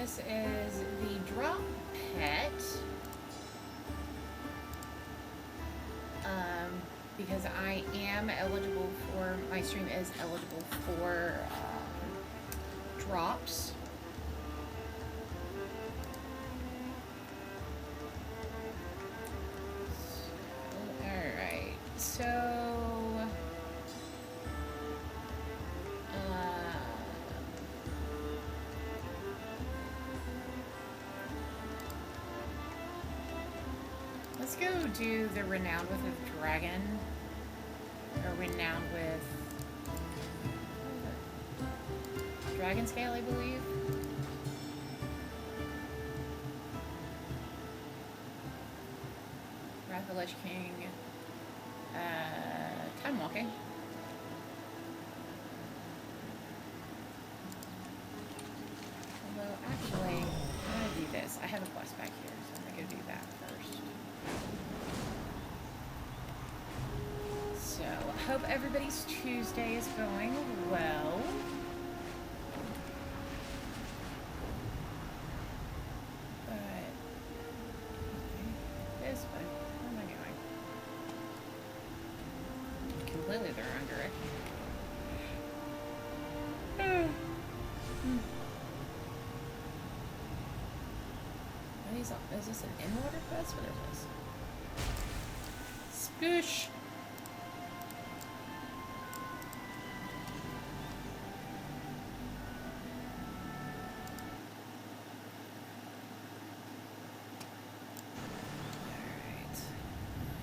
this is the drop pet. Because I am eligible for, my stream is eligible for drops. Alright, so let's go do the Renowned with a Dragon. Or Renowned with Dragon Scale, I believe. Wrath of the Lich King. Time Walking. Although, actually, I'm gonna do this. I have a quest back here, so I'm gonna go do that first. So, I hope everybody's Tuesday is going well. But, this way. Where am I going? Completely the wrong direction. Is this an in-water quest? What is this? Spoosh! Alright.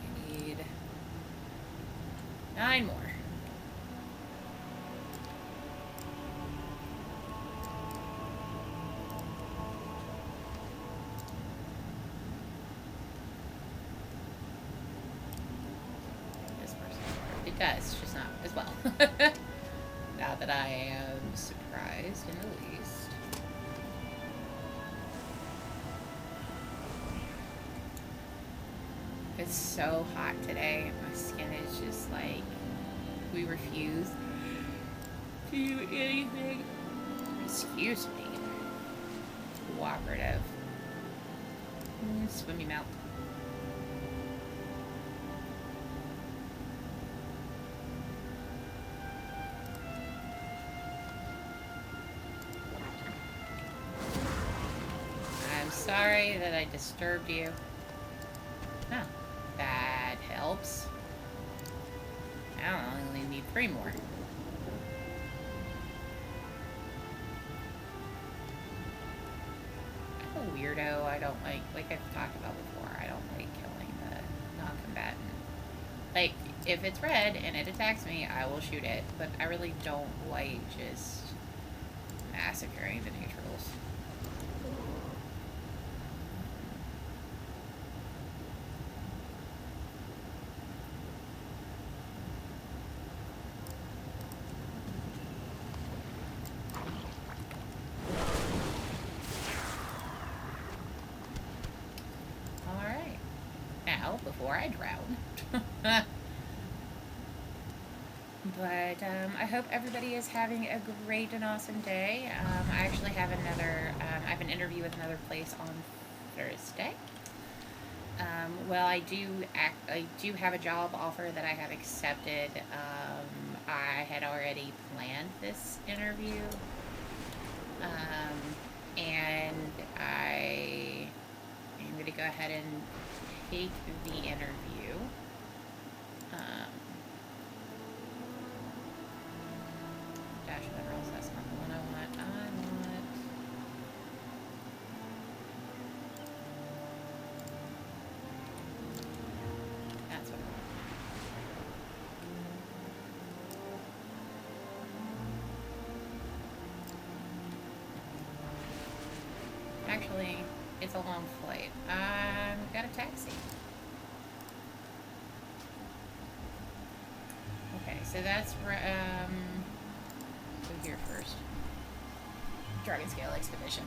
I need 9 more. It does, just not as well. Not that I am surprised in the least. It's so hot today. My skin is just like, we refuse to do anything. Excuse me. Cooperative. Swimmy mouth. Sorry that I disturbed you. Oh, that helps. Now I only need 3 more. I'm a weirdo. I don't like I've talked about before, I don't like killing the non-combatant. Like, if it's red and it attacks me, I will shoot it, but I really don't like just massacring the neutrals. Before I drown. But I hope everybody is having a great and awesome day. I actually have another, I have an interview with another place on Thursday. Well, I do have a job offer that I have accepted. I had already planned this interview. And I am going to go ahead and take the interview. Dash minerals, that's not the one I want. I want... That's what I want. Actually, it's a long flight. I've got a taxi. Okay, so that's go here first. Dragon Scale Expedition.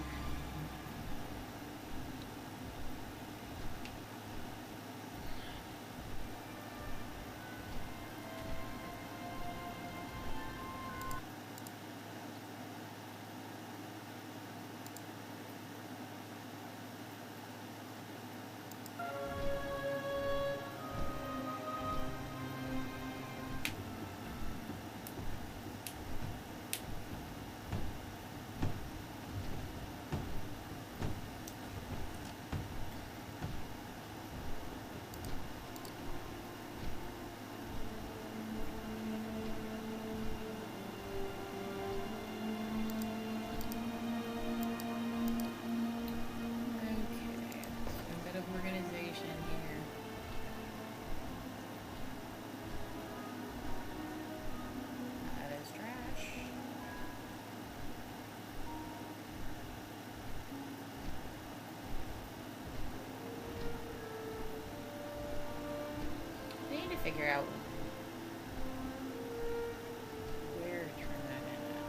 organization here. That is trash. I need to figure out where to turn that in at.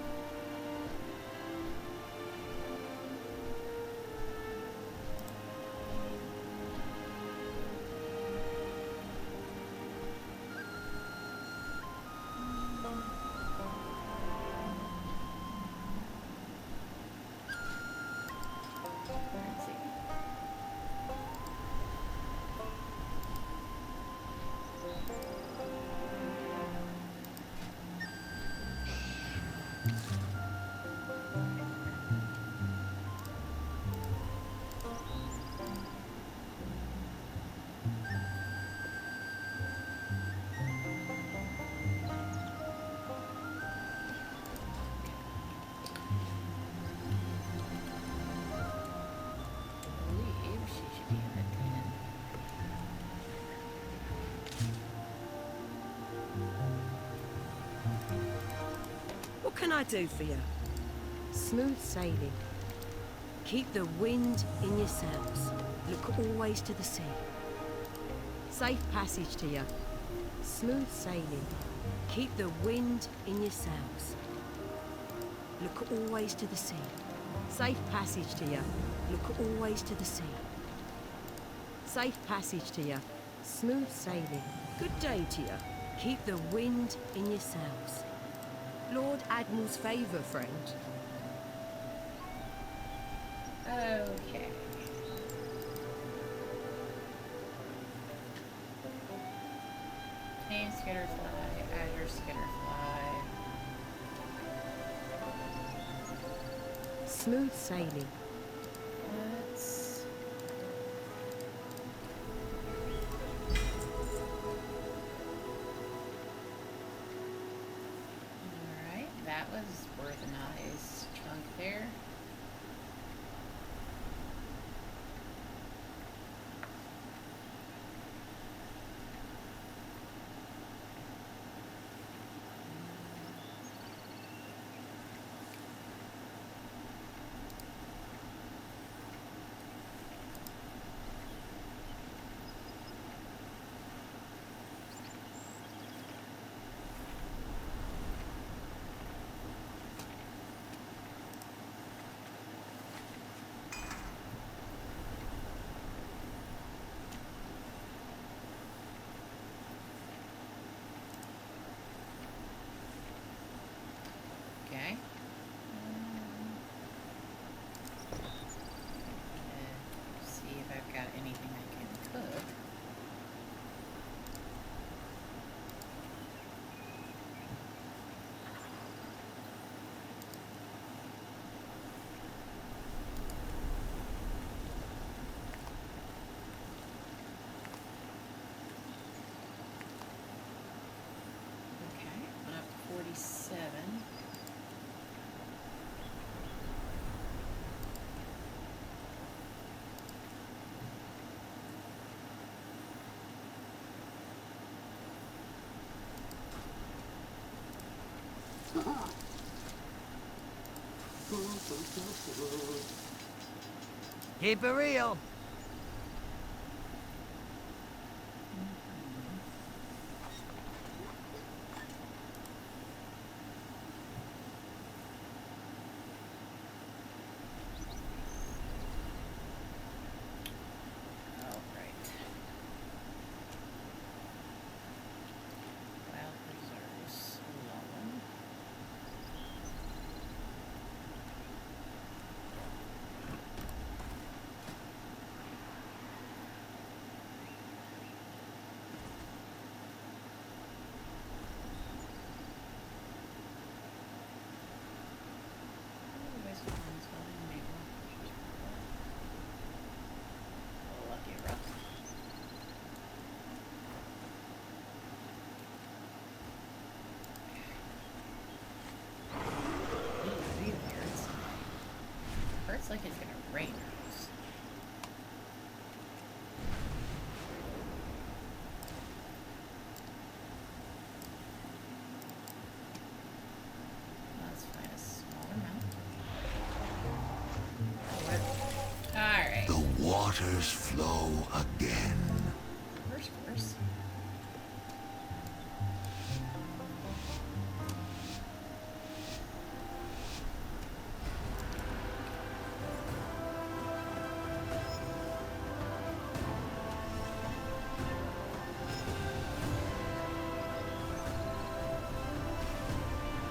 Let's see. I believe she should be in the 10. What can I do for you? Smooth sailing. Keep the wind in your sails. Look always to the sea. Safe passage to you. Smooth sailing. Keep the wind in your sails. Look always to the sea. Safe passage to you. Look always to the sea. Safe passage to you. Smooth sailing. Good day to you. Keep the wind in your sails. Lord Admiral's favour, friend. Okay. Tame Skitterfly, Azure Skitterfly. Smooth sailing. Let's... Alright, that was worth a nice chunk there. Okay. See if I've got anything I can cook. Okay, went up to 47. Keep it real. All right. Wild preserves alone. Lucky rock. Hurts like it's gonna rain. waters flow again. Of course.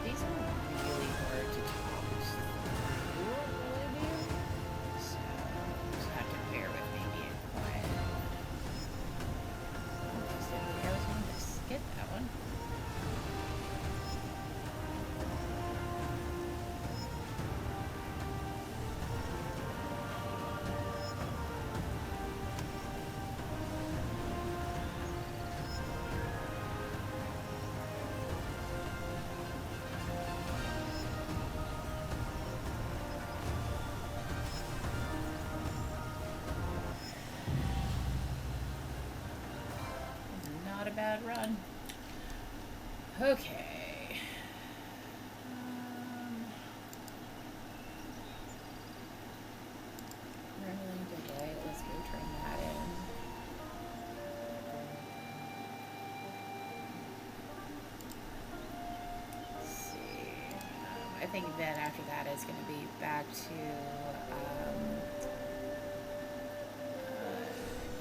These are really hard to talk through, so just have to bear with me being quiet. I was going to skip that one. Not a bad run. Okay. Running delay. Let's go turn that in. Let's see. I think then after that is going to be back to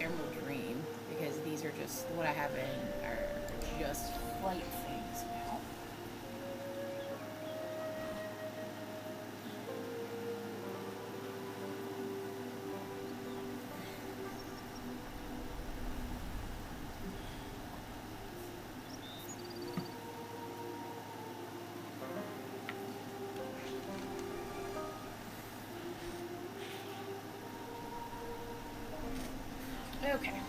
Emerald Dream, because these are just what I have in are just flight things now. Okay.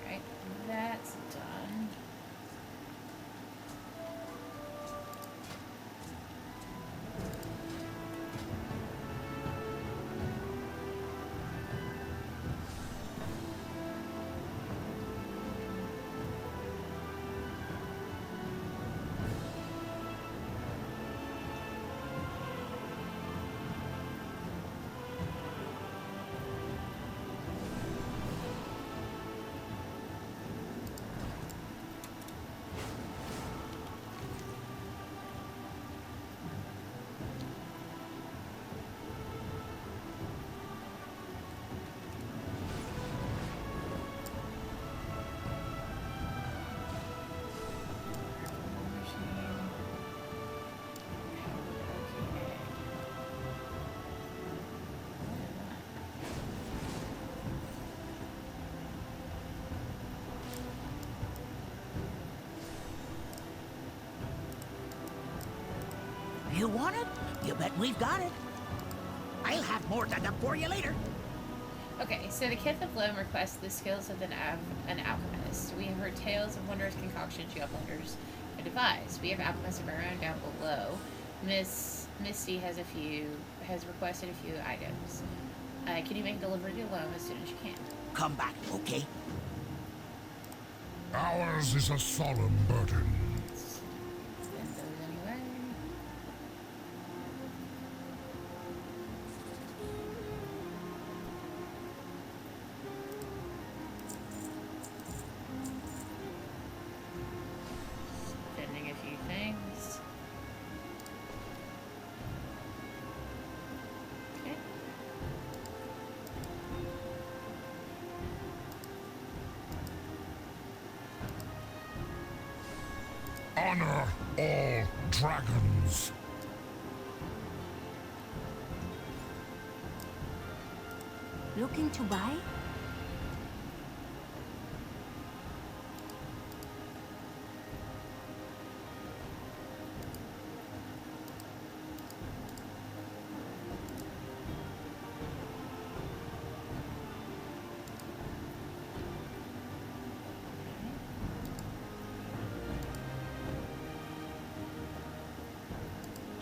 Alright, that's done. You want it? You bet we've got it. I'll have more dug up for you later. Okay, so the Kith of Loam requests the skills of an alchemist. We have heard tales of wondrous concoctions you uplanders have devised. We have alchemists of our own down below. Misty has requested a few items. Can you make delivery to Loam as soon as you can? Come back, okay? Ours is a solemn burden. Send those anyway. Sending a few things. Okay. Honor all dragons. Looking to buy?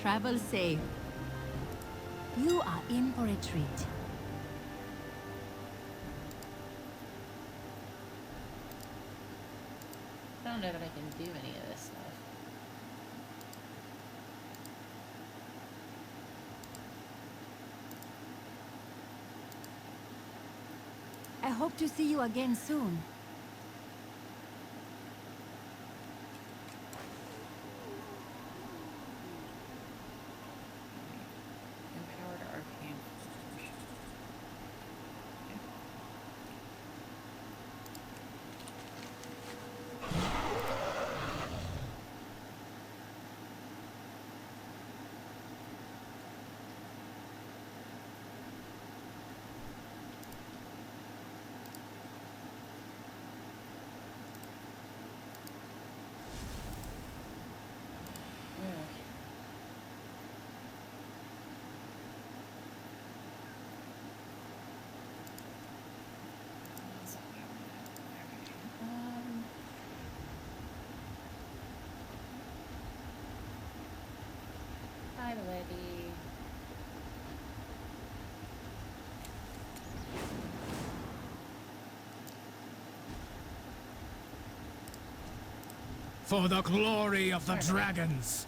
Travel safe. You are in for a treat. I don't know that I can do any of this stuff. I hope to see you again soon. Empowered arcane. Hi, lady. For the glory of the dragons!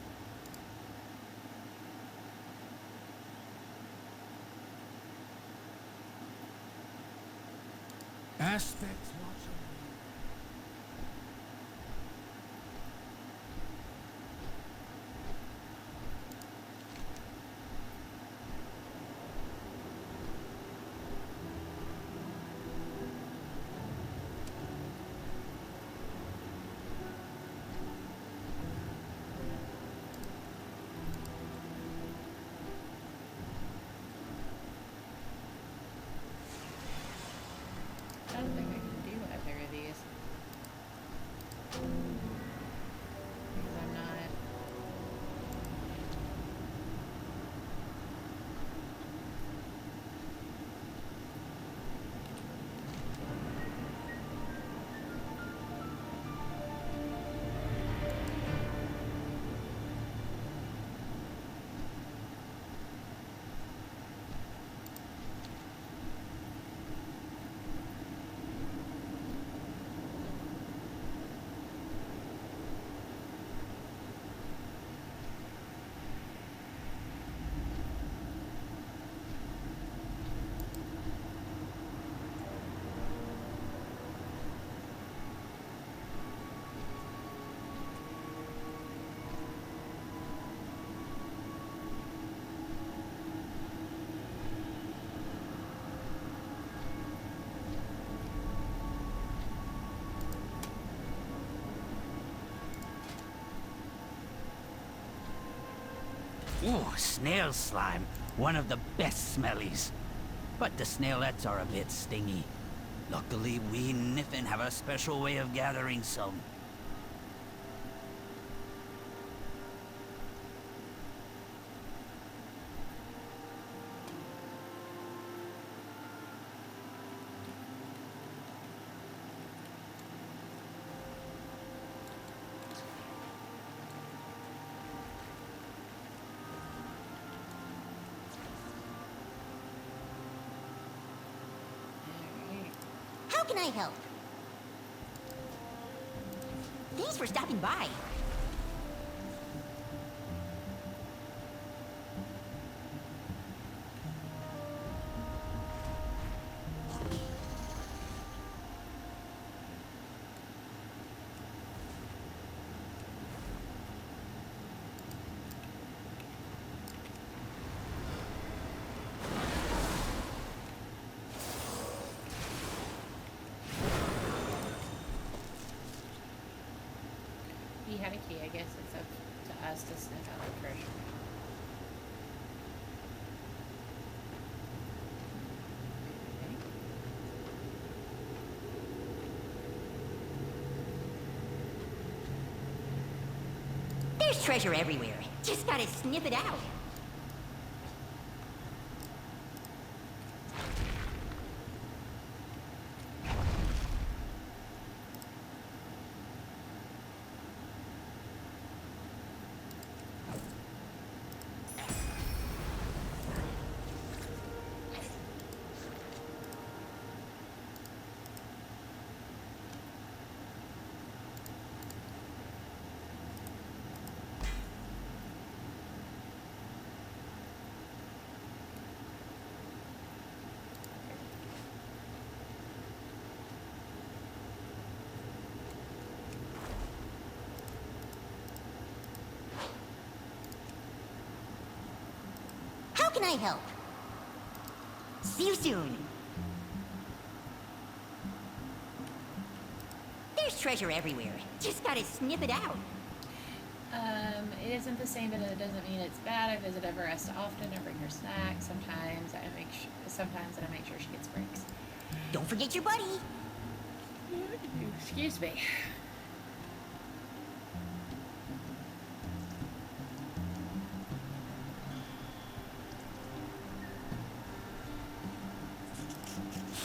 Aspects watching. I don't think I can do either of these. Because I'm not... Ooh, snail slime. One of the best smellies. But the snailets are a bit stingy. Luckily, we Niffin have a special way of gathering some. Alright. How can I help? Thanks for stopping by. he had a key. I guess it's up to us to sniff out the treasure. There's treasure everywhere. Just gotta sniff it out. How can I help? See you soon. There's treasure everywhere. Just gotta sniff it out. It isn't the same, but it doesn't mean it's bad. I visit Everest often. I bring her snacks. Sometimes I make sure she gets breaks. Don't forget your buddy. Excuse me.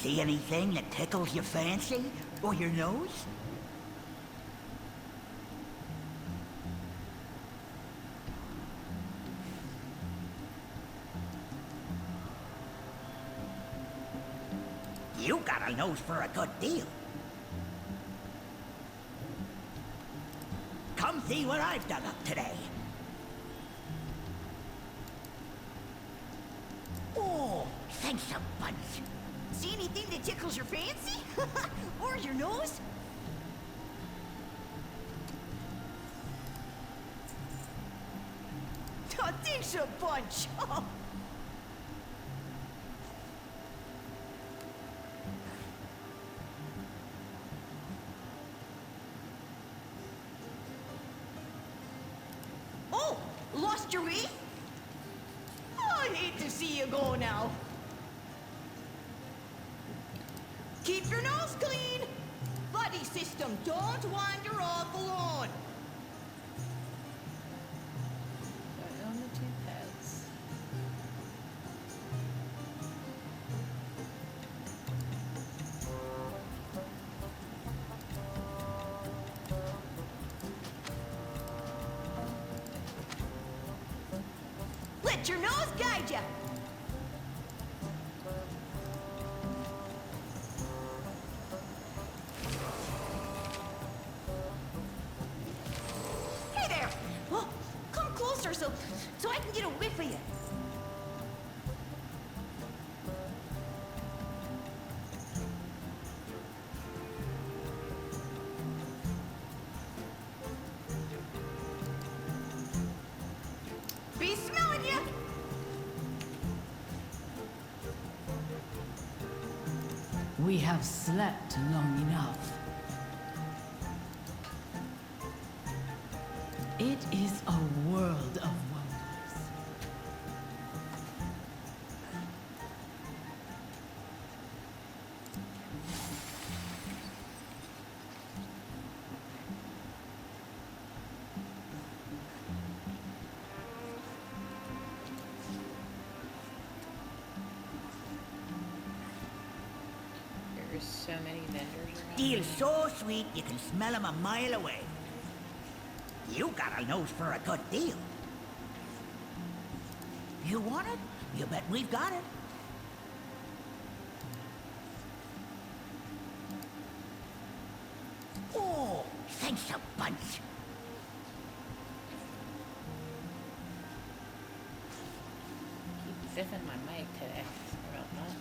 See anything that tickles your fancy or your nose? You got a nose for a good deal. Come see what I've dug up today. Oh, thanks a bunch. See anything that tickles your fancy? Or your nose? Oh, thanks a bunch. Oh, lost your way? I hate to see you go now. Keep your nose clean. Buddy system, don't wander off alone. Put on the two pets. Let your nose guide you. Hey there. Oh, come closer so I can get a whiff of you. Be smelling you. We have slept long enough. It is a world of wonders. There's so many vendors around. Deal's so sweet you can smell 'em a mile away. You got a nose for a good deal. You want it? You bet we've got it. Oh, thanks a bunch. Keep zipping my mic today. Sorry about that.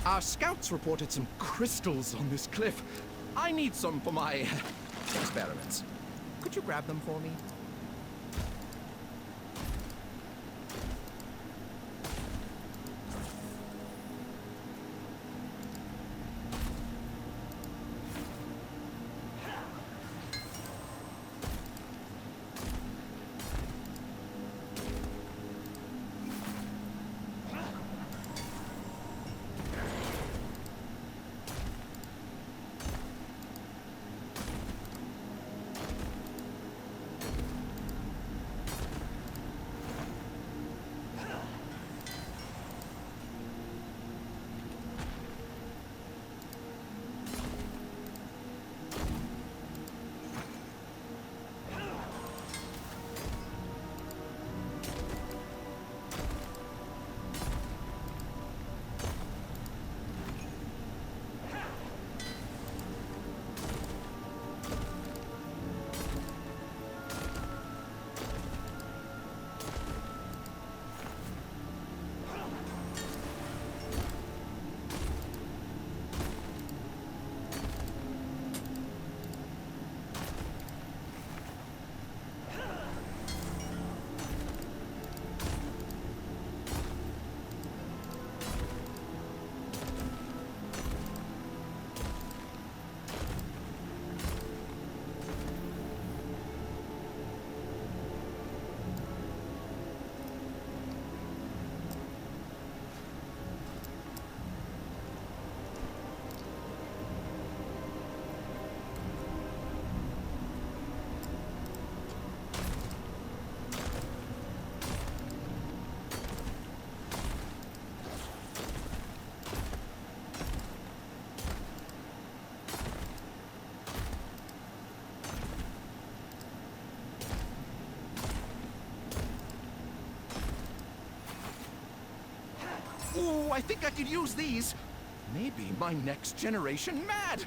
Our scouts reported some crystals on this cliff. I need some for my experiments. Could you grab them for me? Ooh, I think I could use these. Maybe my next generation mad.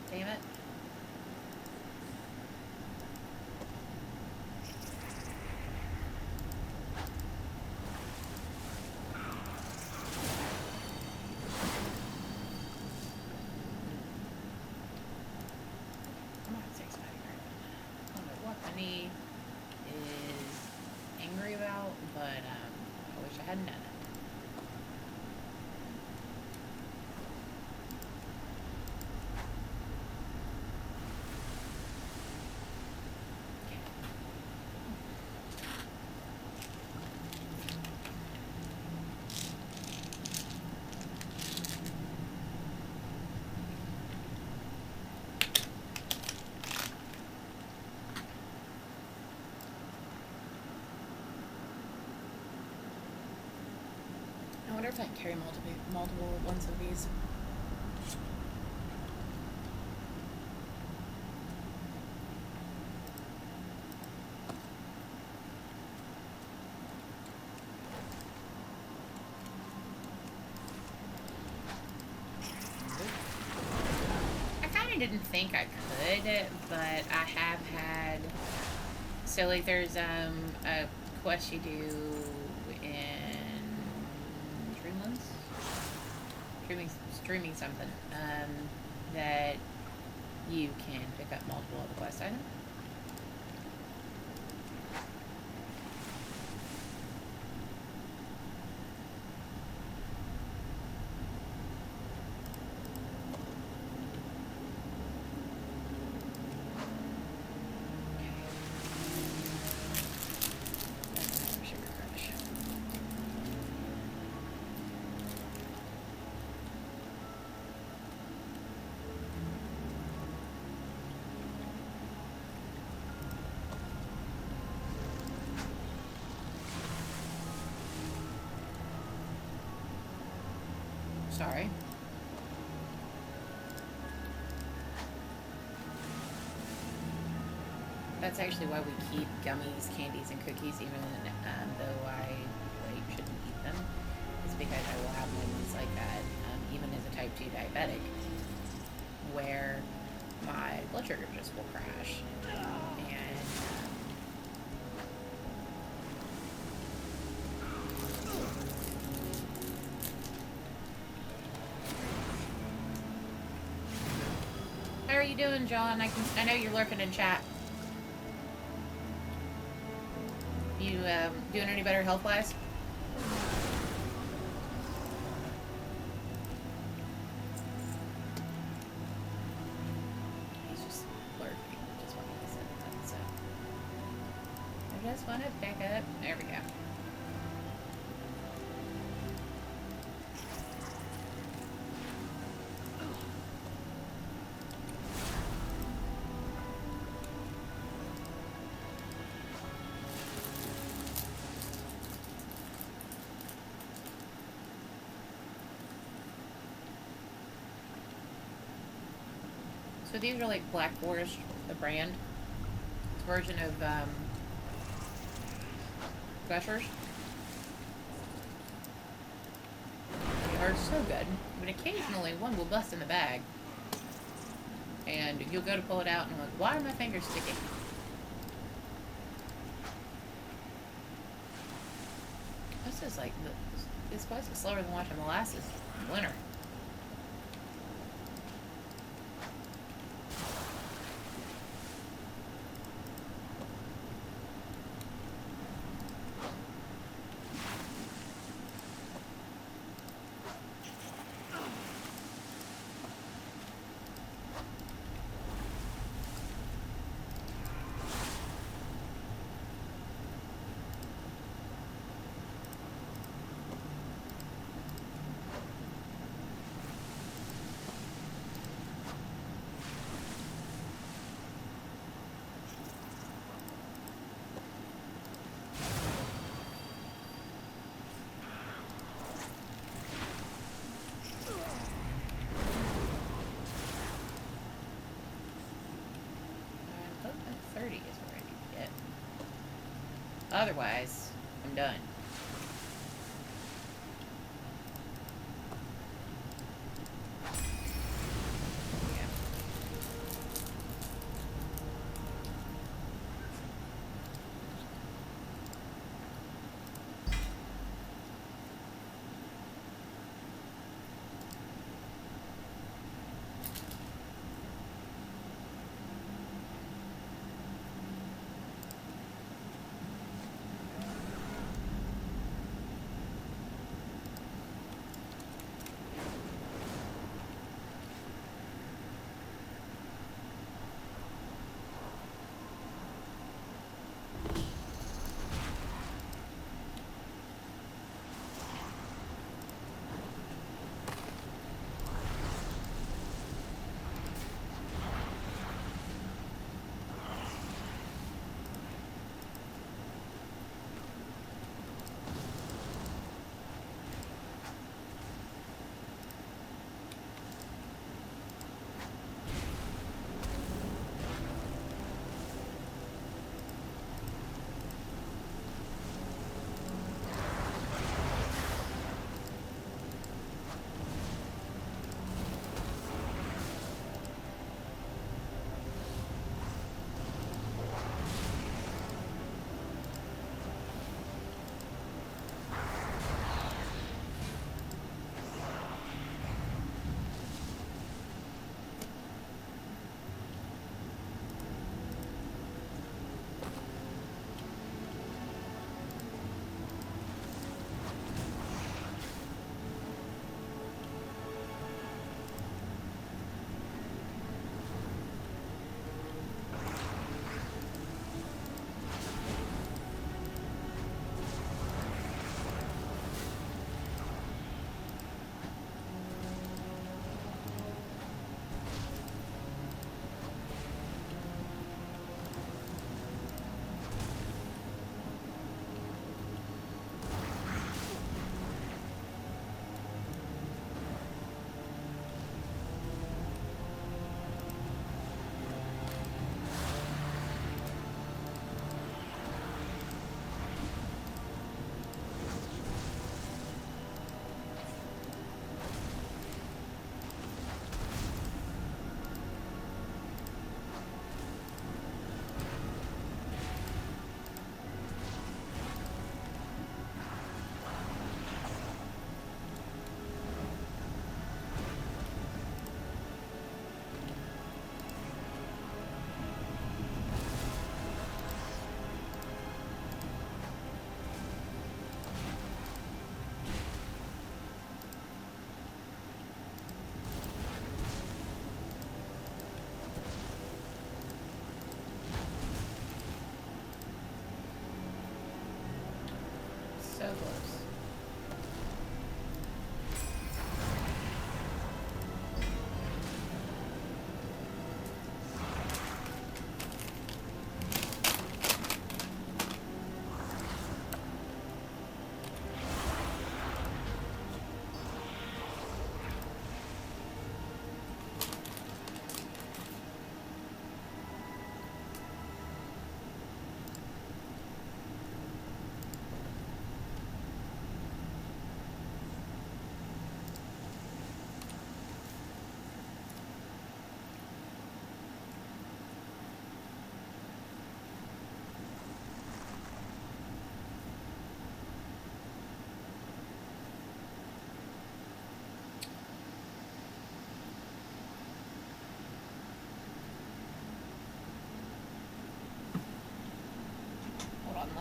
Damn it. Come on, say something. I don't know what Honey is angry about, but I wish I hadn't done it. I wonder if I can carry multiple ones of these. I kind of didn't think I could, but I have had. So like, there's a quest you do in streaming something, that you can pick up multiple of the quest items. Sorry. That's actually why we keep gummies, candies, and cookies, even though I shouldn't eat them. It's because I will have moments like that, even as a type 2 diabetic, where my blood sugar just will crash. And how are you doing, John? I know you're lurking in chat. You doing any better health-wise? He's just lurking. Just wanted to set that. So I just want to pick up. There we go. So these are like Black Forest, the brand. It's a version of Gushers. They are so good, but occasionally one will bust in the bag. And you'll go to pull it out and I'm like, why are my fingers sticking? This is like, this quest is slower than watching molasses in winter. Otherwise, I'm done. Yeah.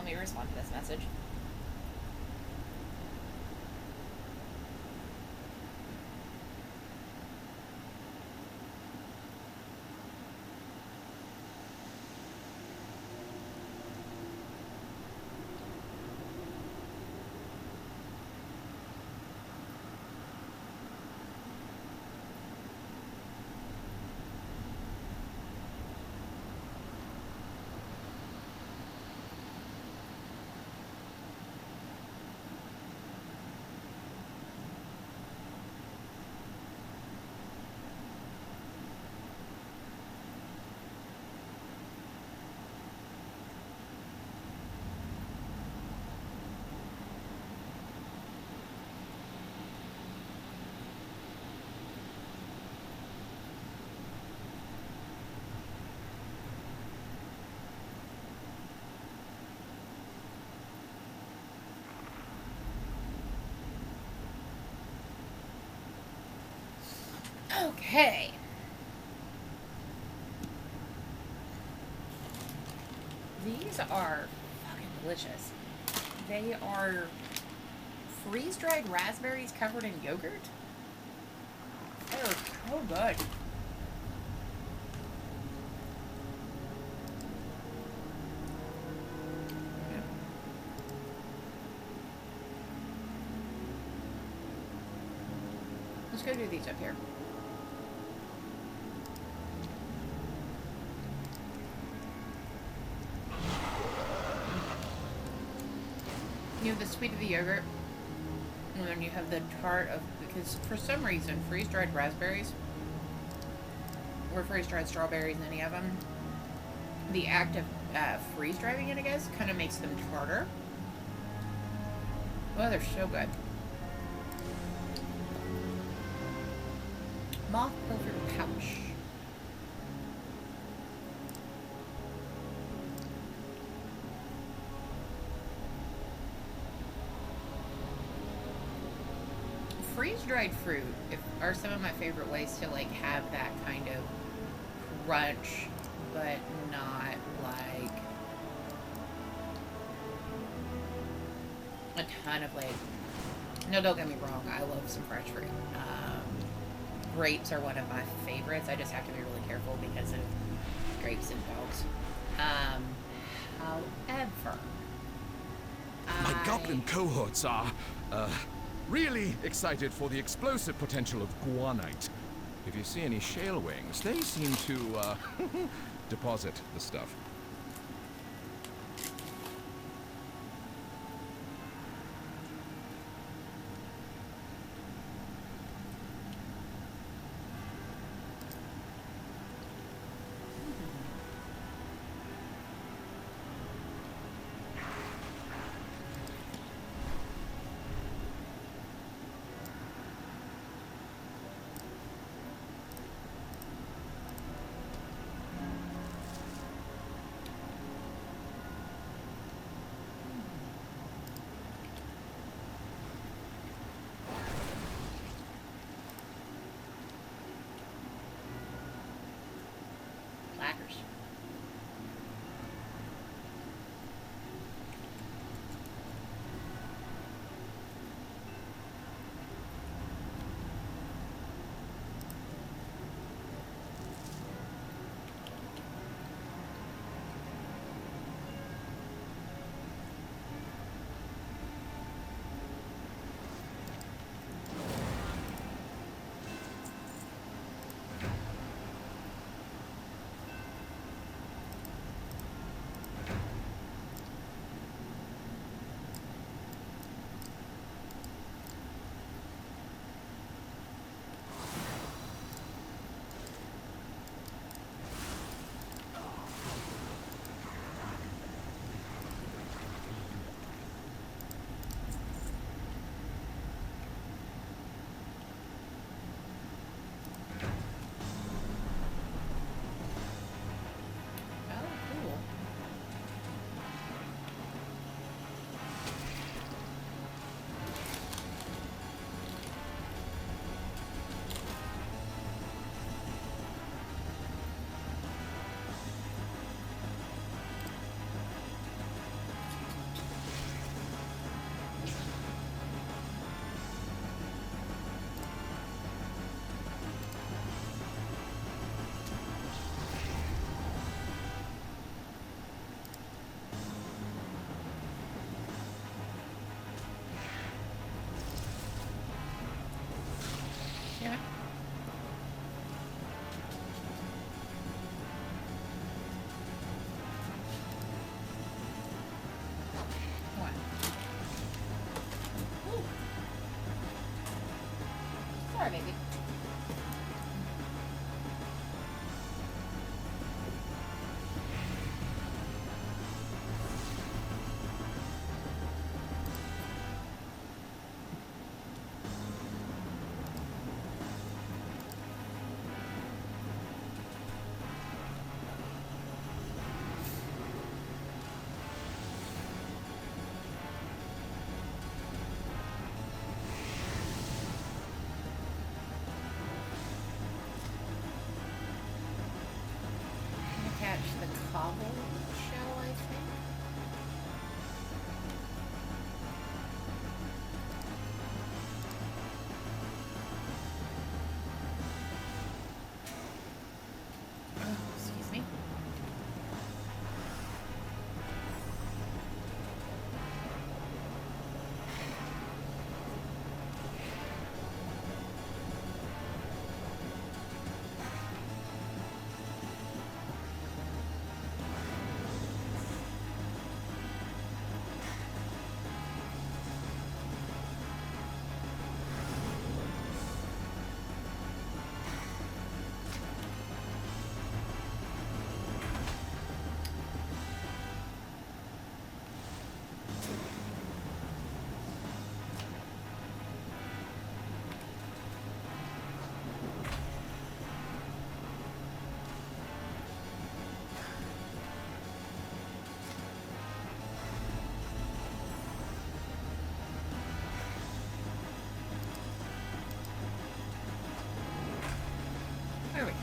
me respond to this message. Okay. These are fucking delicious. They are freeze-dried raspberries covered in yogurt. They're so good. Let's go do these up here. You have the sweet of the yogurt, and then you have the tart of, because for some reason, freeze-dried raspberries, or freeze-dried strawberries, any of them, the act of freeze-drying it, I guess, kind of makes them tartar. Oh, they're so good. Moth filtered pouch. Freeze-dried fruit are some of my favorite ways to like have that kind of crunch, but not like a ton of like. No, don't get me wrong. I love some fresh fruit. Grapes are one of my favorites. I just have to be really careful because of grapes and dogs. However, My goblin cohorts are, really excited for the explosive potential of guanite. If you see any shale wings, they seem to, deposit the stuff. clackers. cobble shell, I think. Oh, excuse me. There we go.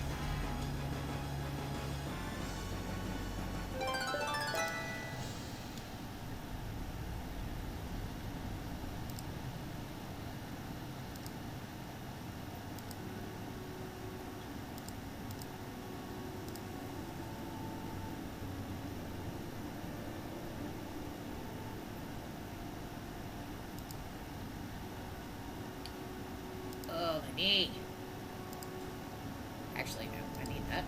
Oh, the knee. Actually, no, I need that.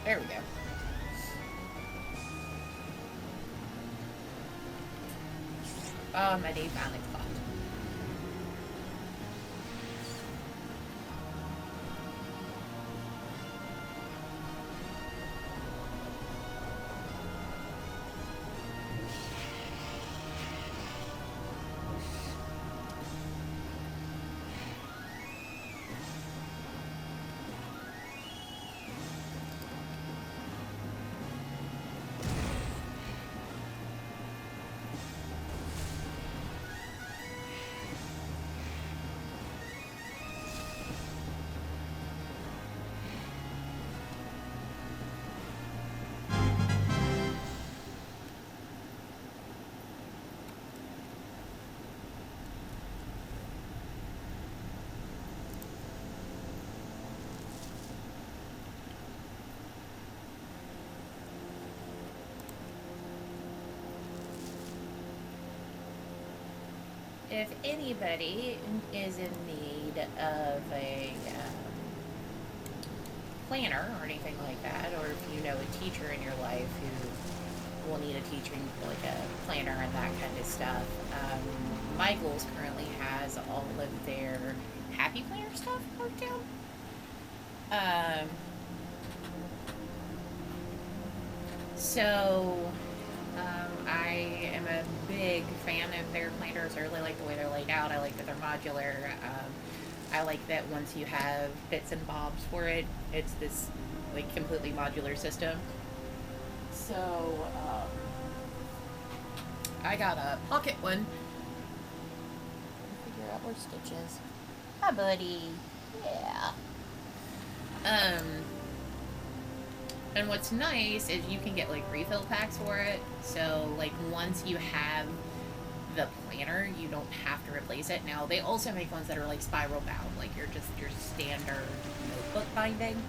There we go. Oh, my day finally clocked. If anybody is in need of a planner or anything like that, or if you know a teacher in your life who will need a teaching, like a planner and that kind of stuff, Michael's currently has all of their Happy Planner stuff worked out. So I am I'm a big fan of their planters. I really like the way they're laid out. I like that they're modular. I like that once you have bits and bobs for it, it's this like completely modular system. So I got a pocket one. Figure out where Stitch is. Hi, buddy. Yeah. And what's nice is you can get like refill packs for it. So like once you have the planner, you don't have to replace it. Now they also make ones that are like spiral bound, like your standard notebook binding.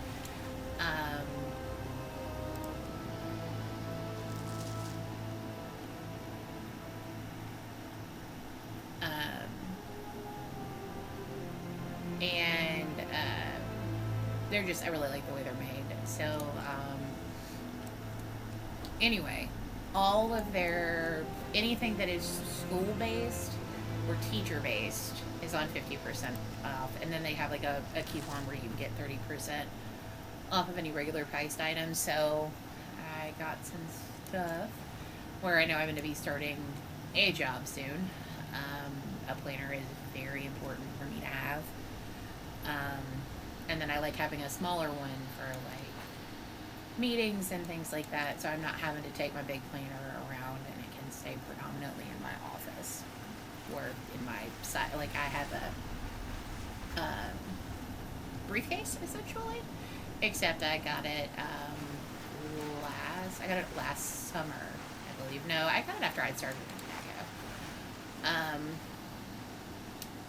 They're just, I really like the way they're made. So, anyway, all of their, anything that is school-based or teacher-based is on 50% off. And then they have like a coupon where you can get 30% off of any regular priced items. So, I got some stuff where I know I'm going to be starting a job soon. A planner is very important for me to have. And then I like having a smaller one for like meetings and things like that, so I'm not having to take my big planner around, and it can stay predominantly in my office or in my side. Like I have a briefcase essentially, except I got it last summer, I believe. No, I got it after I'd started in Chicago.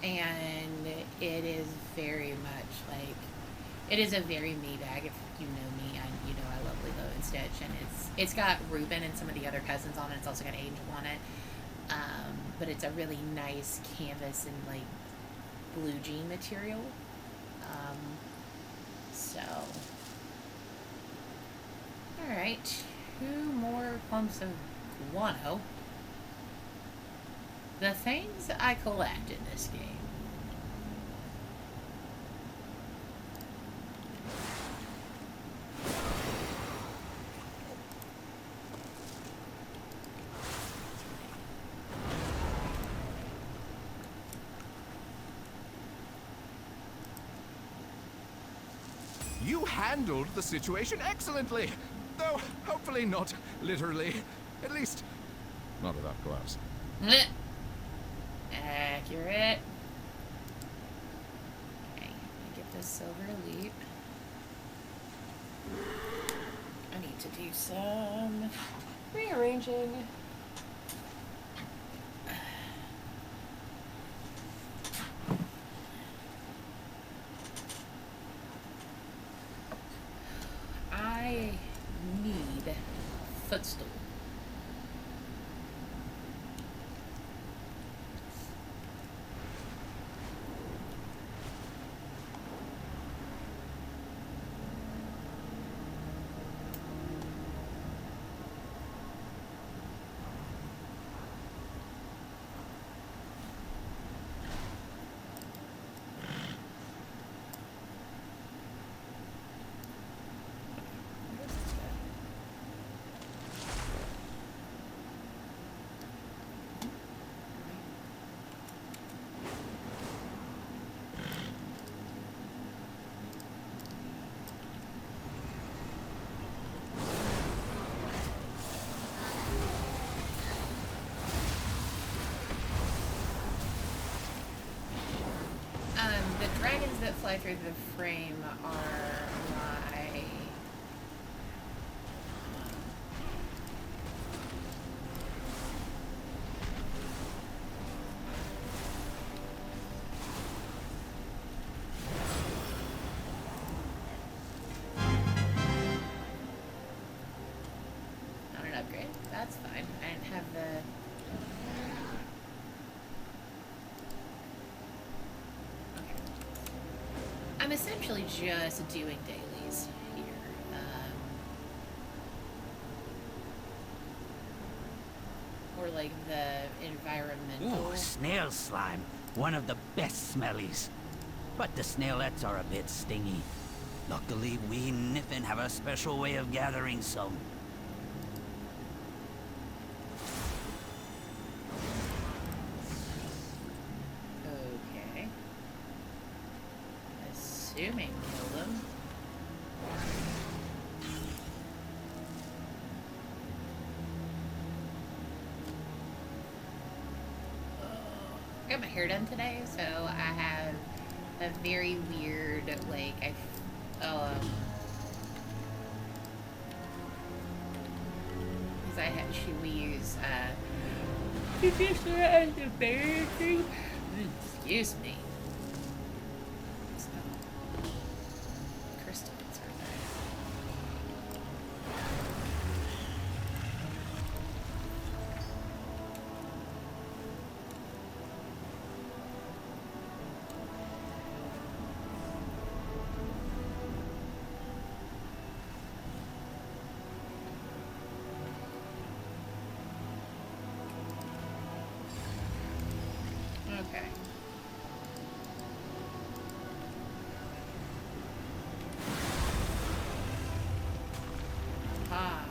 And it is very much like, it is a very me bag. If you know me, you know I love Lilo and Stitch, and it's got Reuben and some of the other cousins on it. It's also got Angel on it, but it's a really nice canvas and like blue jean material. So, all right, 2 more clumps of guano. The things I collect in this game. You handled the situation excellently, though hopefully not literally. At least, not without gloves. Accurate. Okay, get this silver leap. I need to do some rearranging. I need a footstool. The dragons that fly through the frame are my... Not an upgrade. That's fine. I didn't have the... I'm essentially just doing dailies here. Or like the environmental. Ooh, snail slime. One of the best smellies. But the snailets are a bit stingy. Luckily, we Niffin have a special way of gathering some. assuming kill them. I got my hair done today, so I have a very weird, like, because we use, conditioner as a barrier cream. Excuse me. So, crystals are there. Okay. Ah.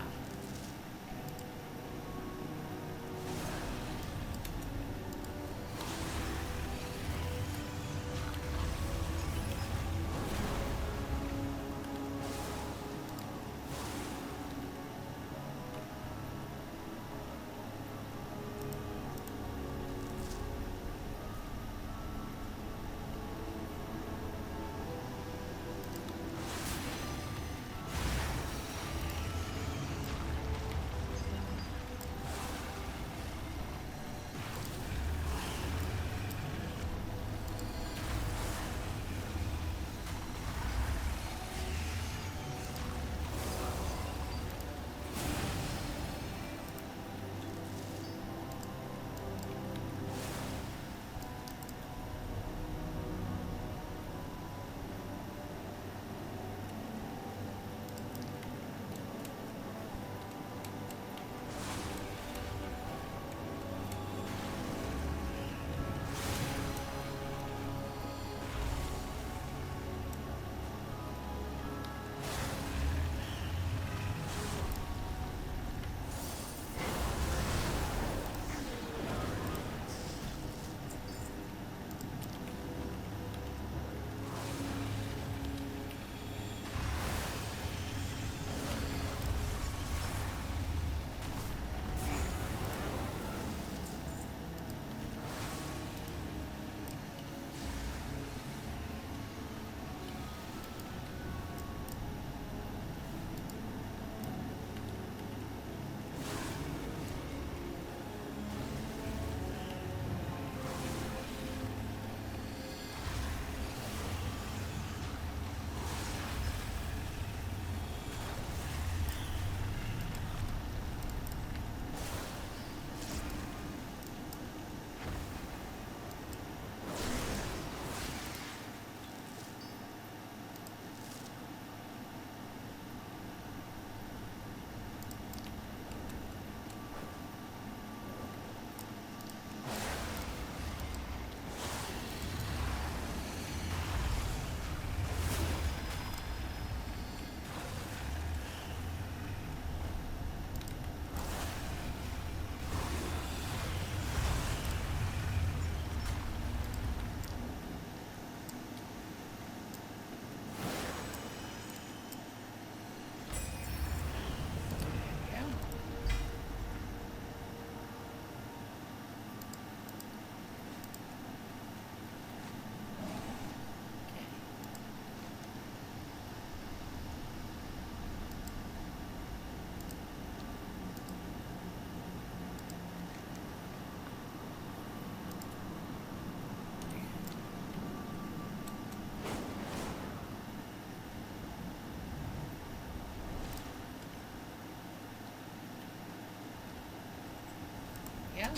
Yeah.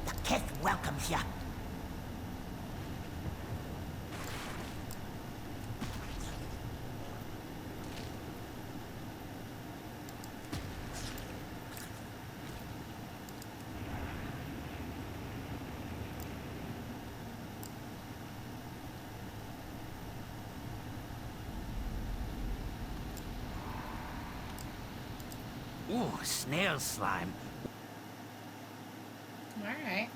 The kith welcomes ya. Ooh, snail slime. Alright.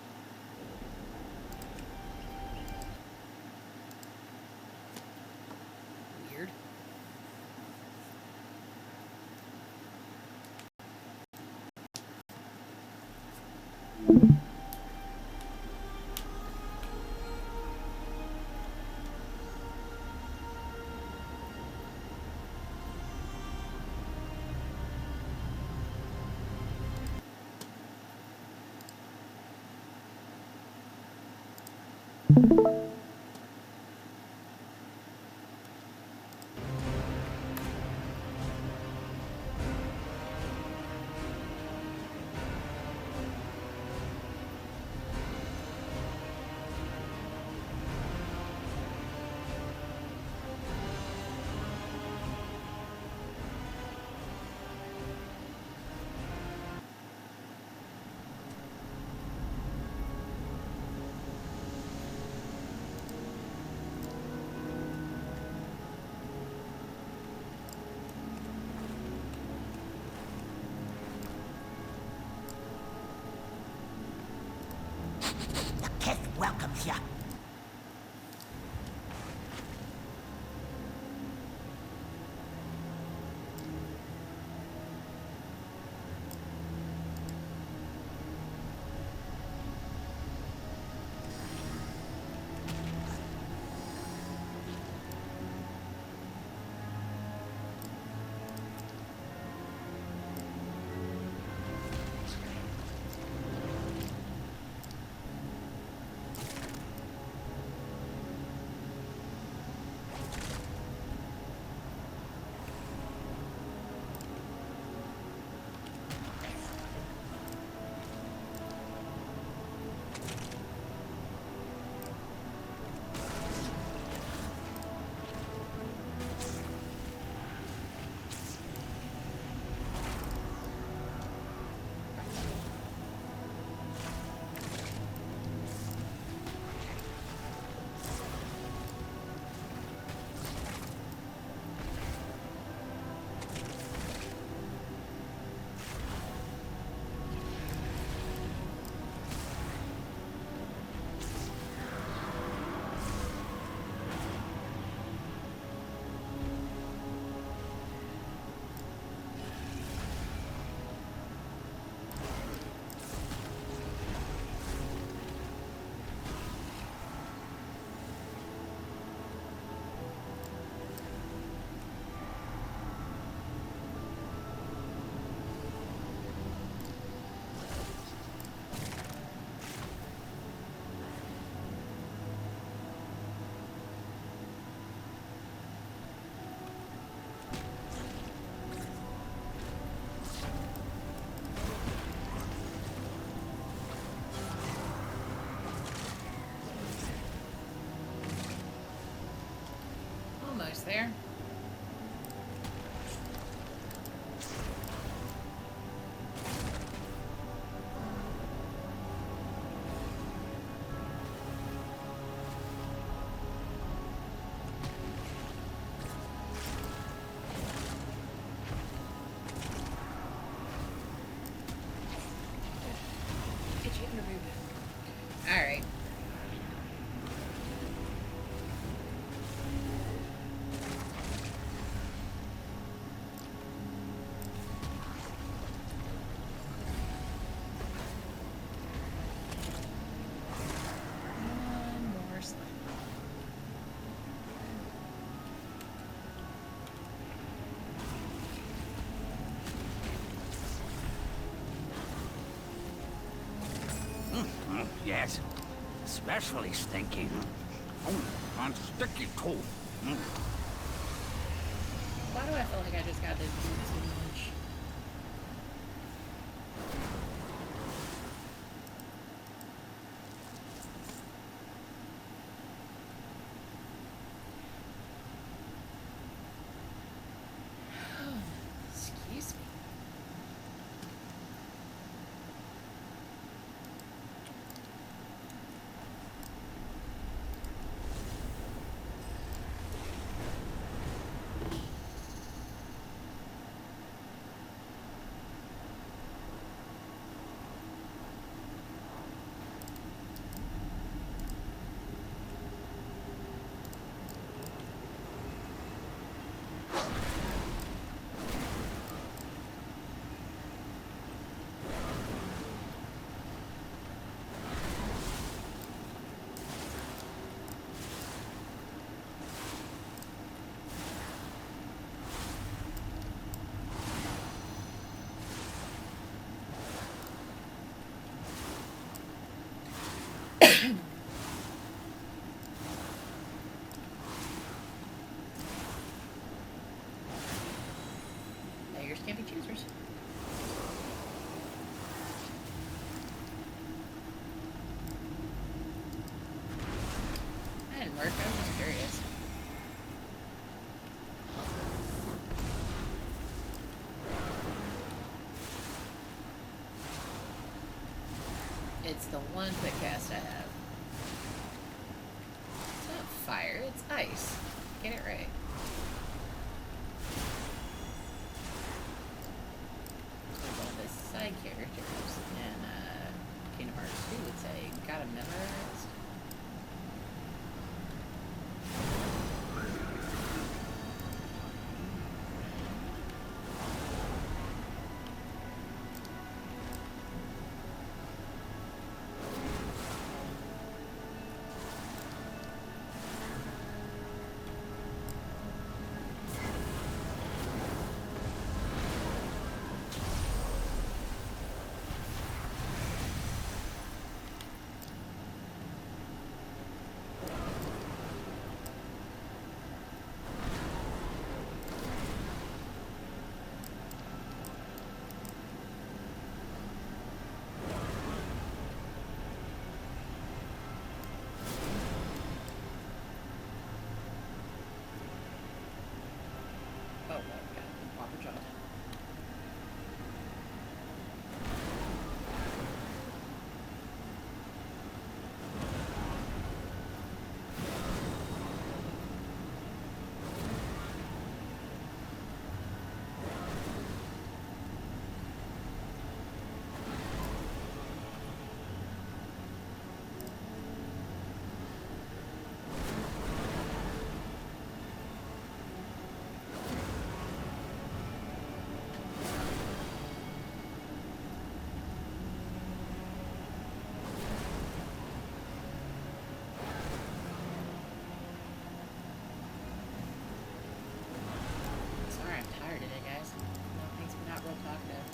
The Kith welcomes you. Almost there. All right. One more slime. Yes, especially stinky. And sticky too. Why do I feel like I just got to do too much? Excuse me. It's the one quick cast I have. It's not fire, it's ice. Get it right. There's all the side characters, and Kingdom Hearts 2 would say, gotta memorize. Oh, well, got Whopper Jaw. Sorry, I'm tired today, guys. That makes me not real talkative.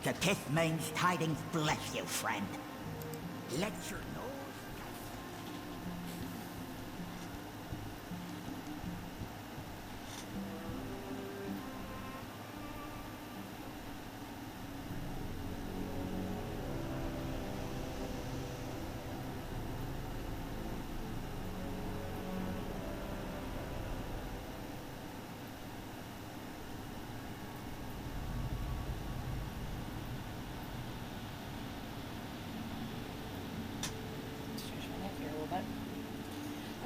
The kiss means tidings bless you, friend. Let your nose...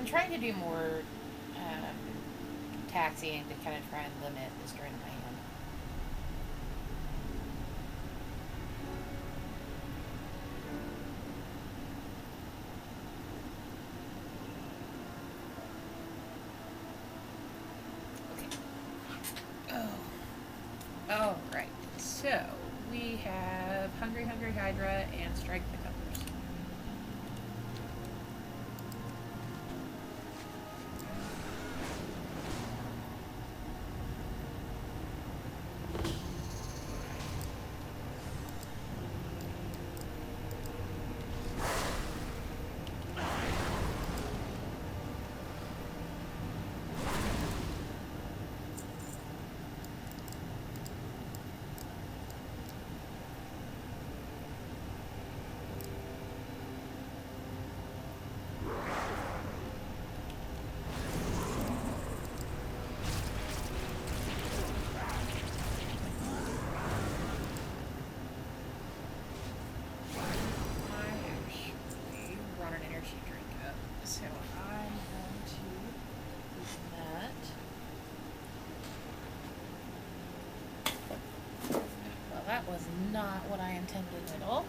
trying to do more taxiing to kind of try and limit the strain on my hand. Oh, right. So, we have Hungry Hungry Hydra and Strike the Colors. So I'm going to use that. Well, that was not what I intended at all.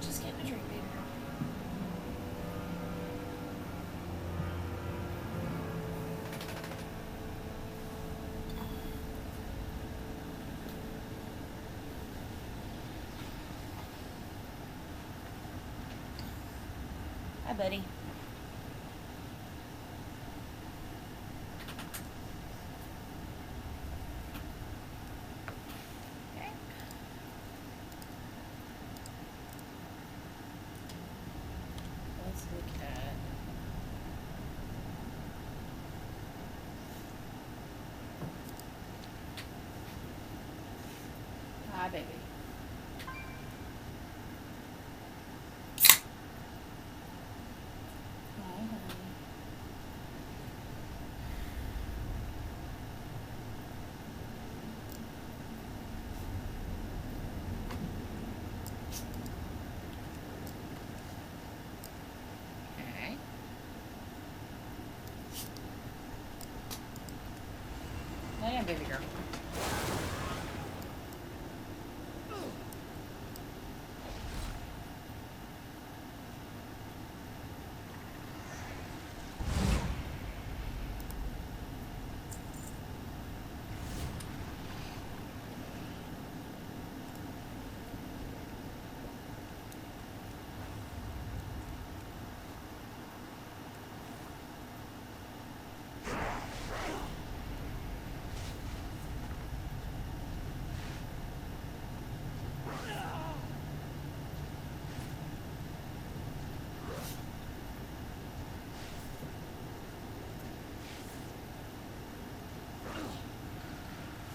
Just getting a drink, baby girl. Hi, buddy. Okay. Let's look at hi, baby. Hi, honey. Okay. Lay down, baby girl.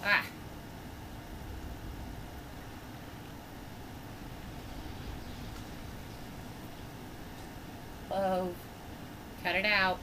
Ah. Oh. Cut it out.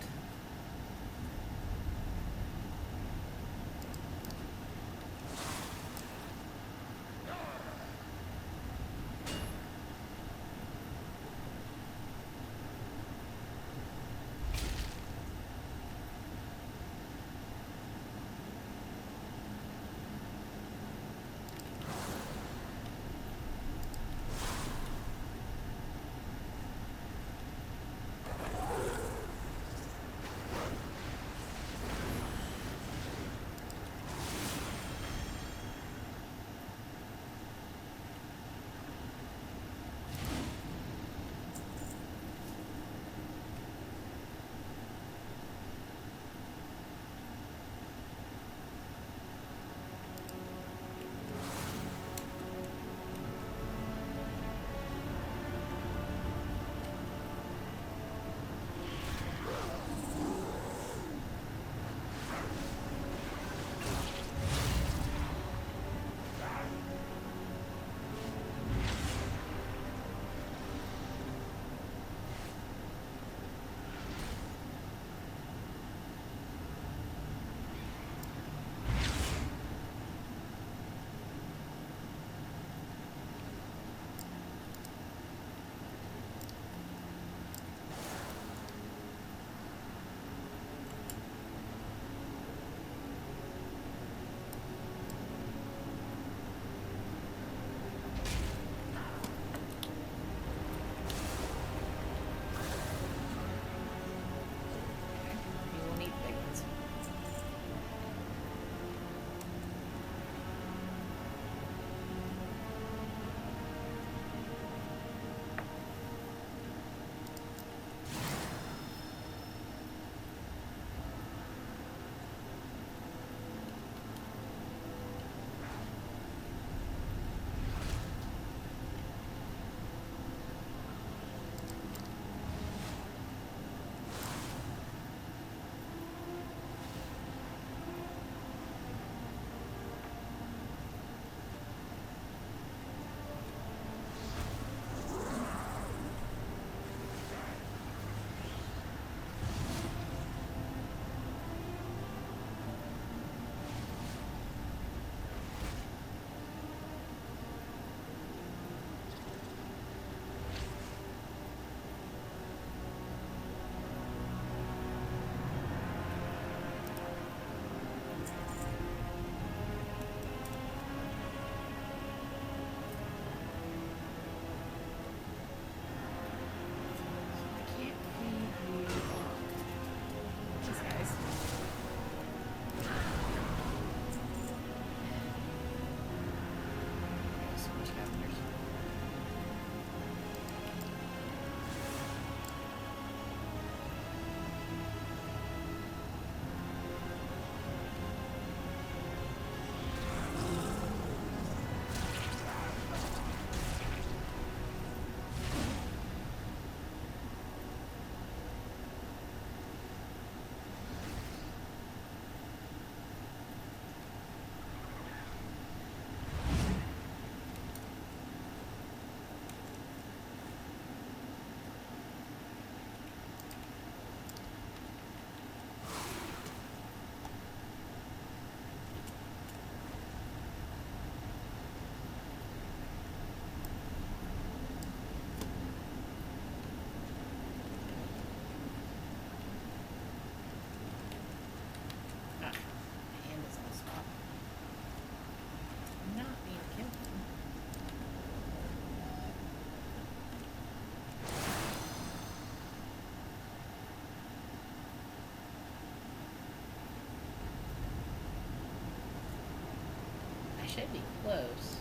should be close.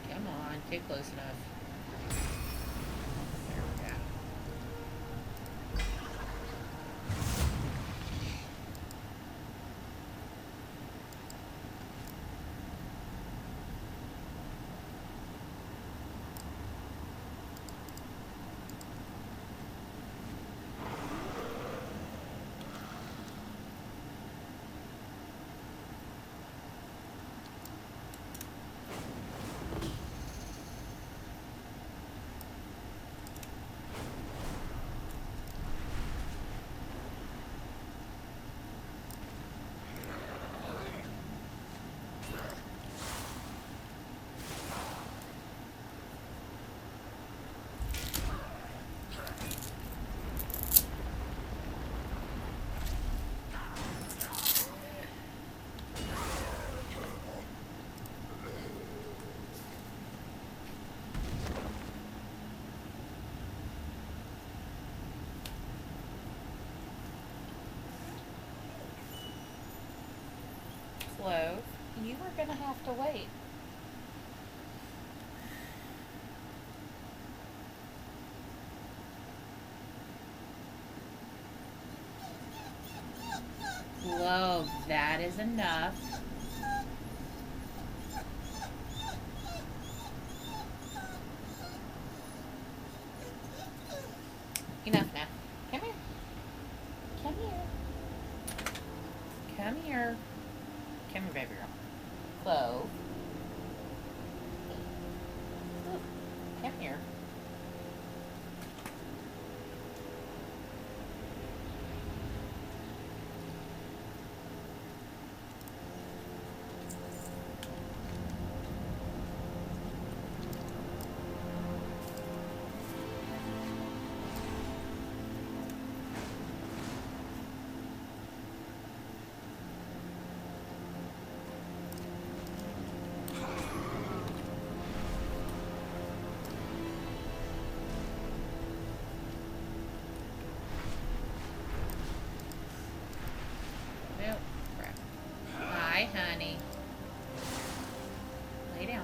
Come on, too close enough. There we go. Clove, you are gonna have to wait. Clove, that is enough. Enough now. Come here. Come here. Come here. Come here, baby girl. Clove. Ooh, come here. Nope. Crap. Hi, honey. Lay down.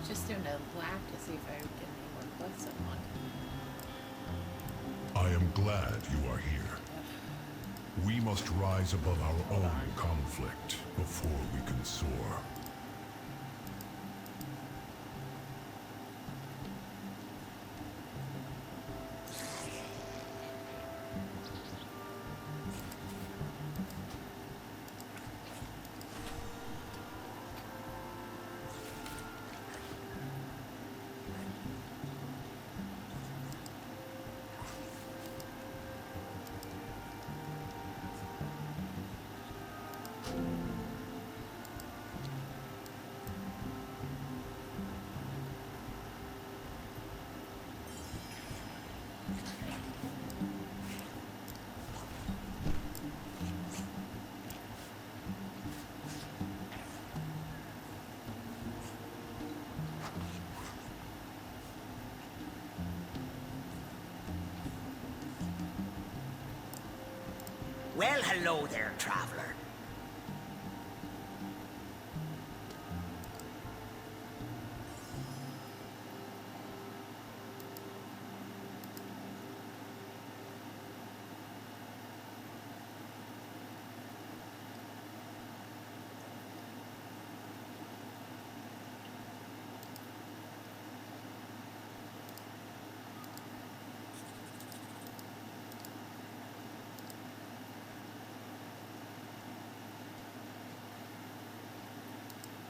Just doing a lap to see if I get any more quests unlocked. I am glad you are here. We must rise above our own conflict before we can soar. Well, hello there, traveler.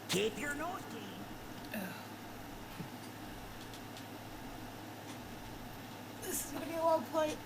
Keep your nose clean. This is gonna be a long flight.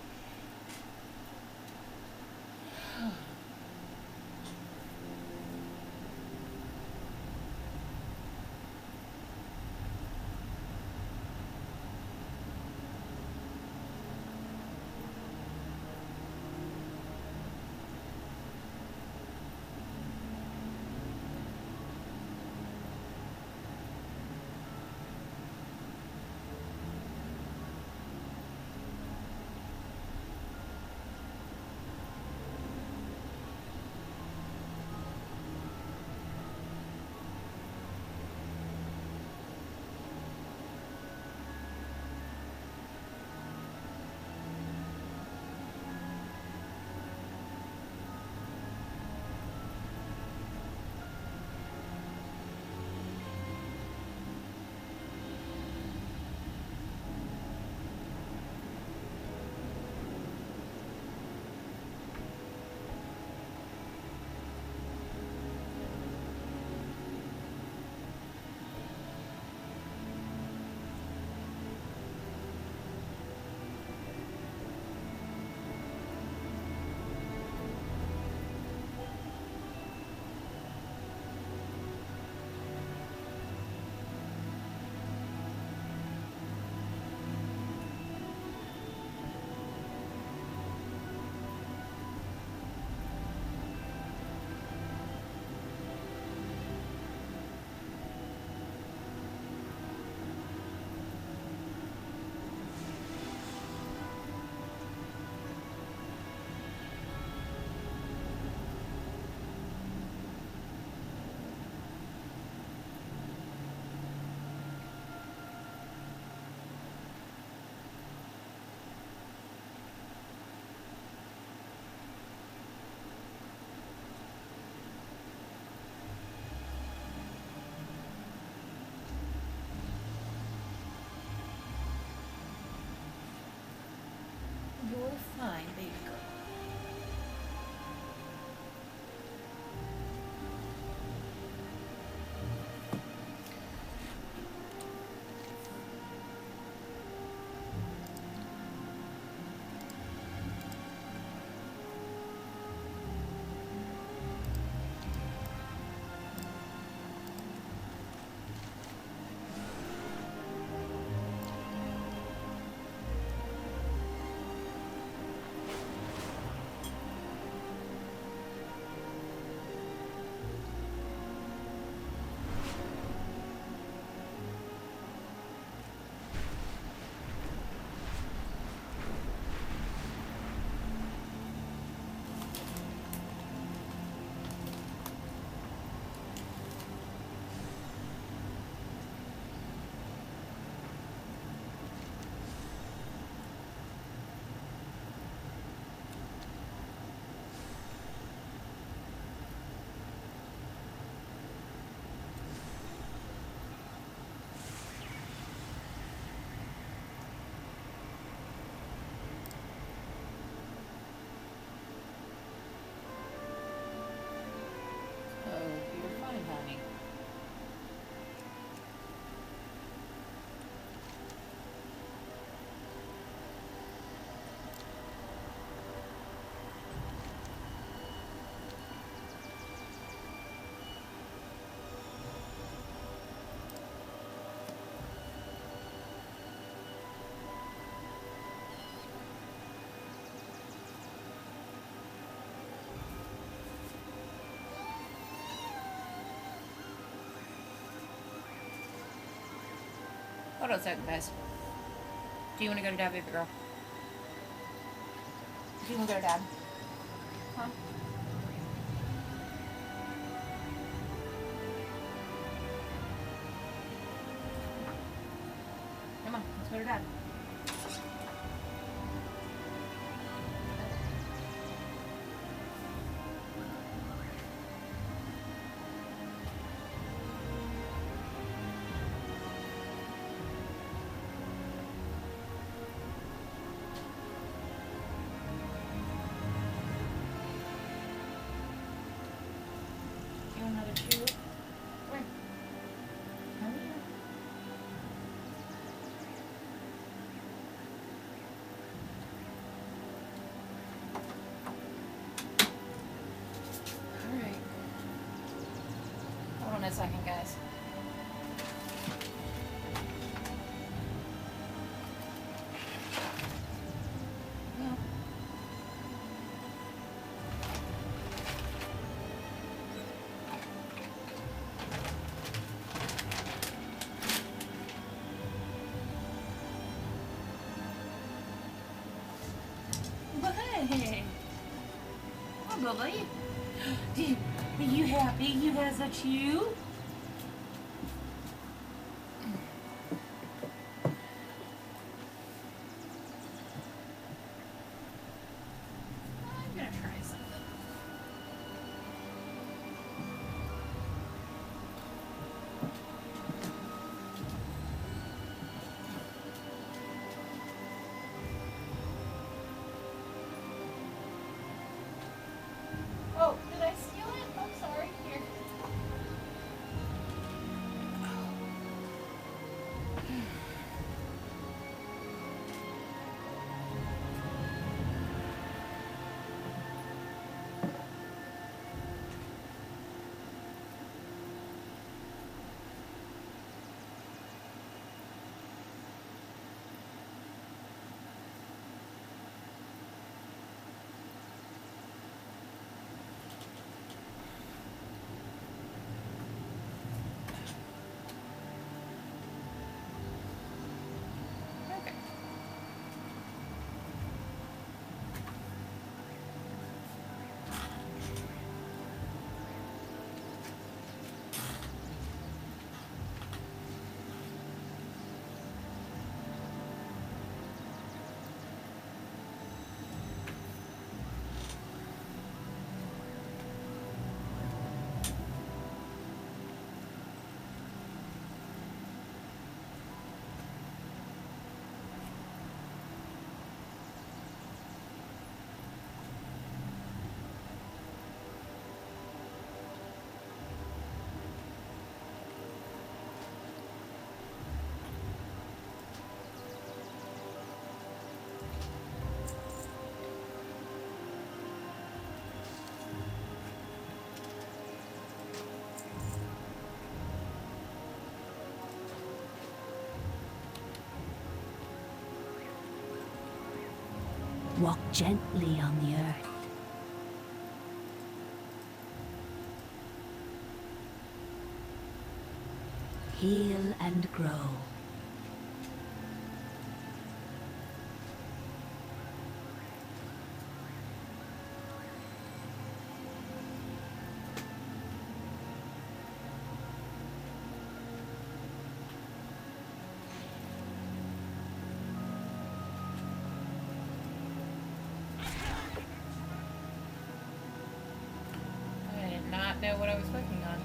Hold on a second, guys. Do you want to go to Dad, baby girl? Do you want to go to Dad? Huh? Come on, let's go to Dad. You want another chew? Where? Come here. Alright. Hold on a second, guys. No. Hey. Oh, Billy. Are you happy you have such you? I'm gonna try something. Oh, did I steal it? I'm sorry. Here. Okay. Walk gently on the earth. Heal and grow. I did not know what I was clicking on.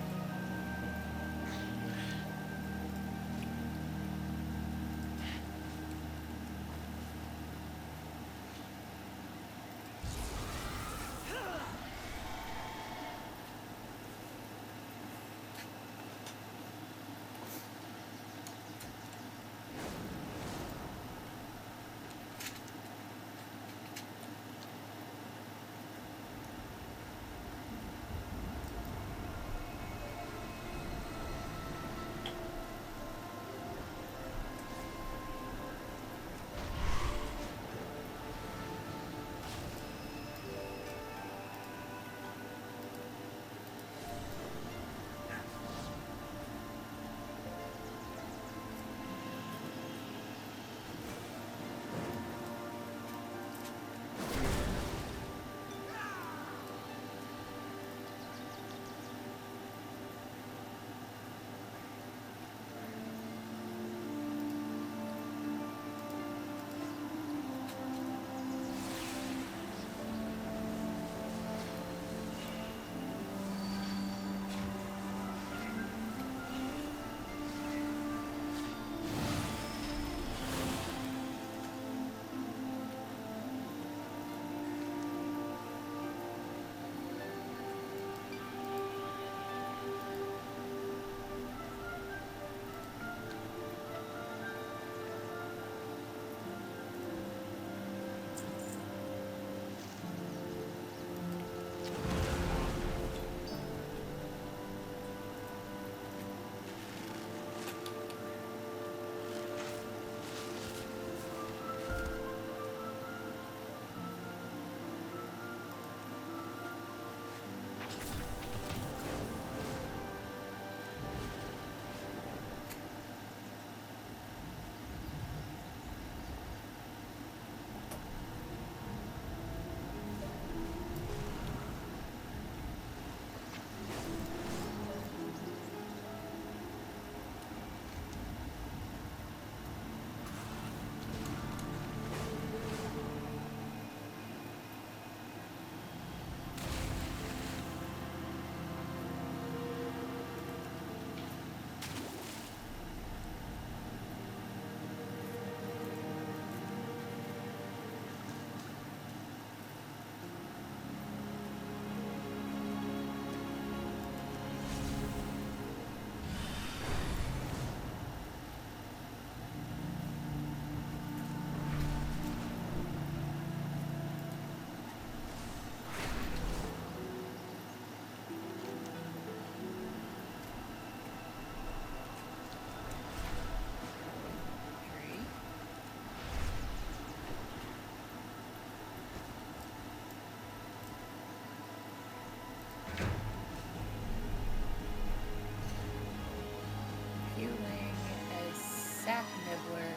Sack Nibbler.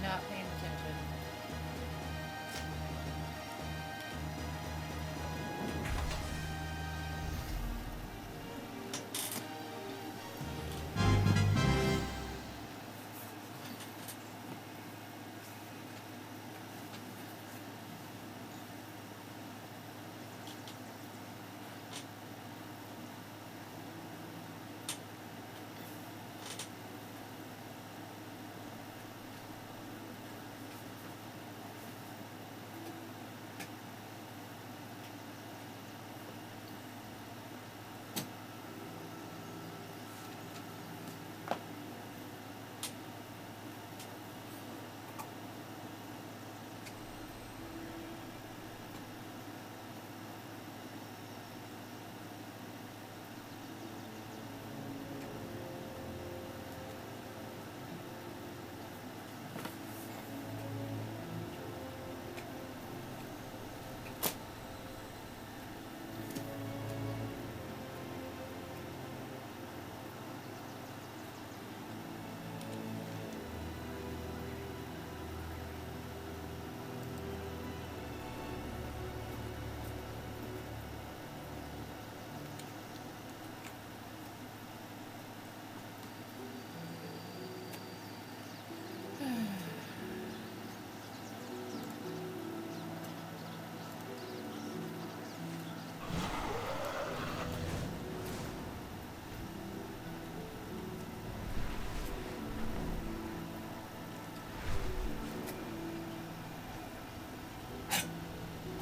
Not paying attention.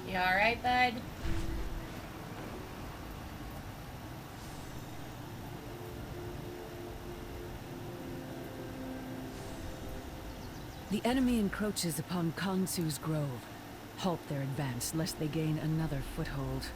You alright, bud? The enemy encroaches upon Kansu's grove. Halt their advance, lest they gain another foothold.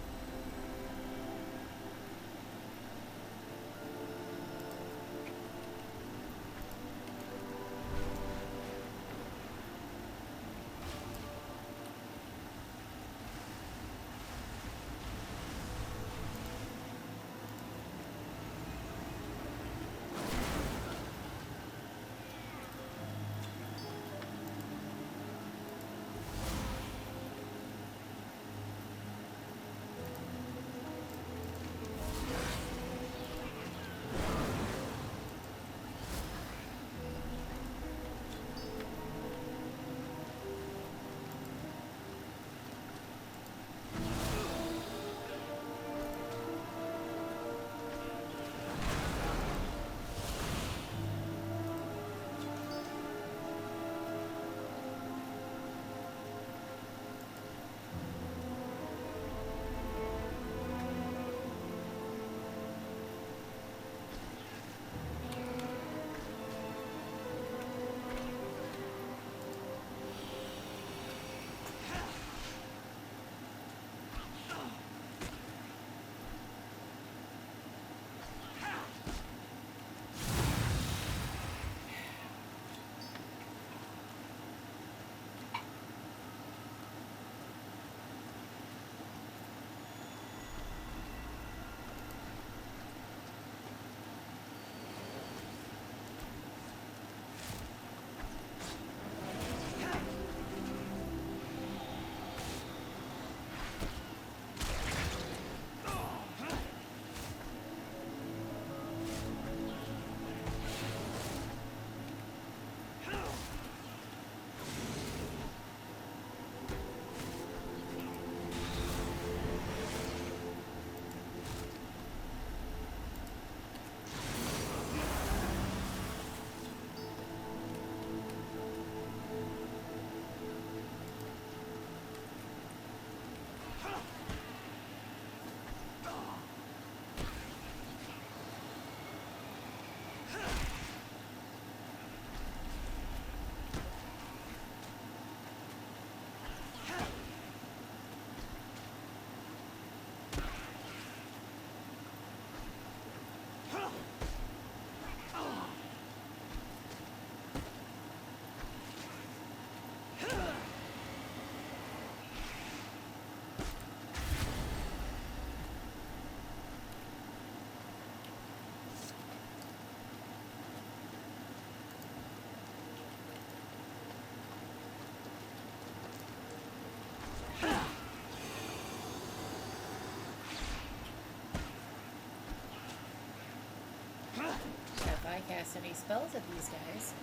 I cast any spells at these guys.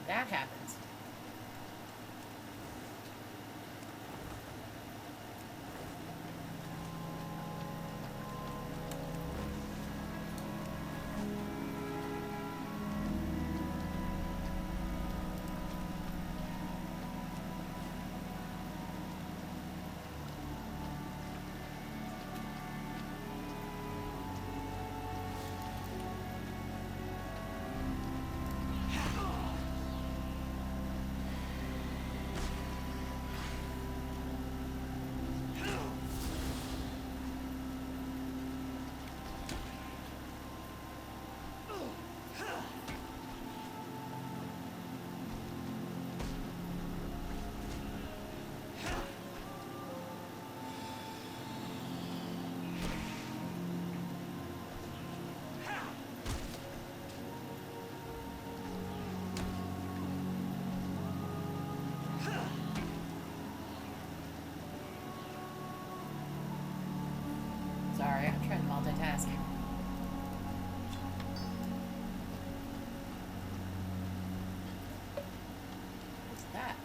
That happens. Sorry, I'm trying to multitask. What's that?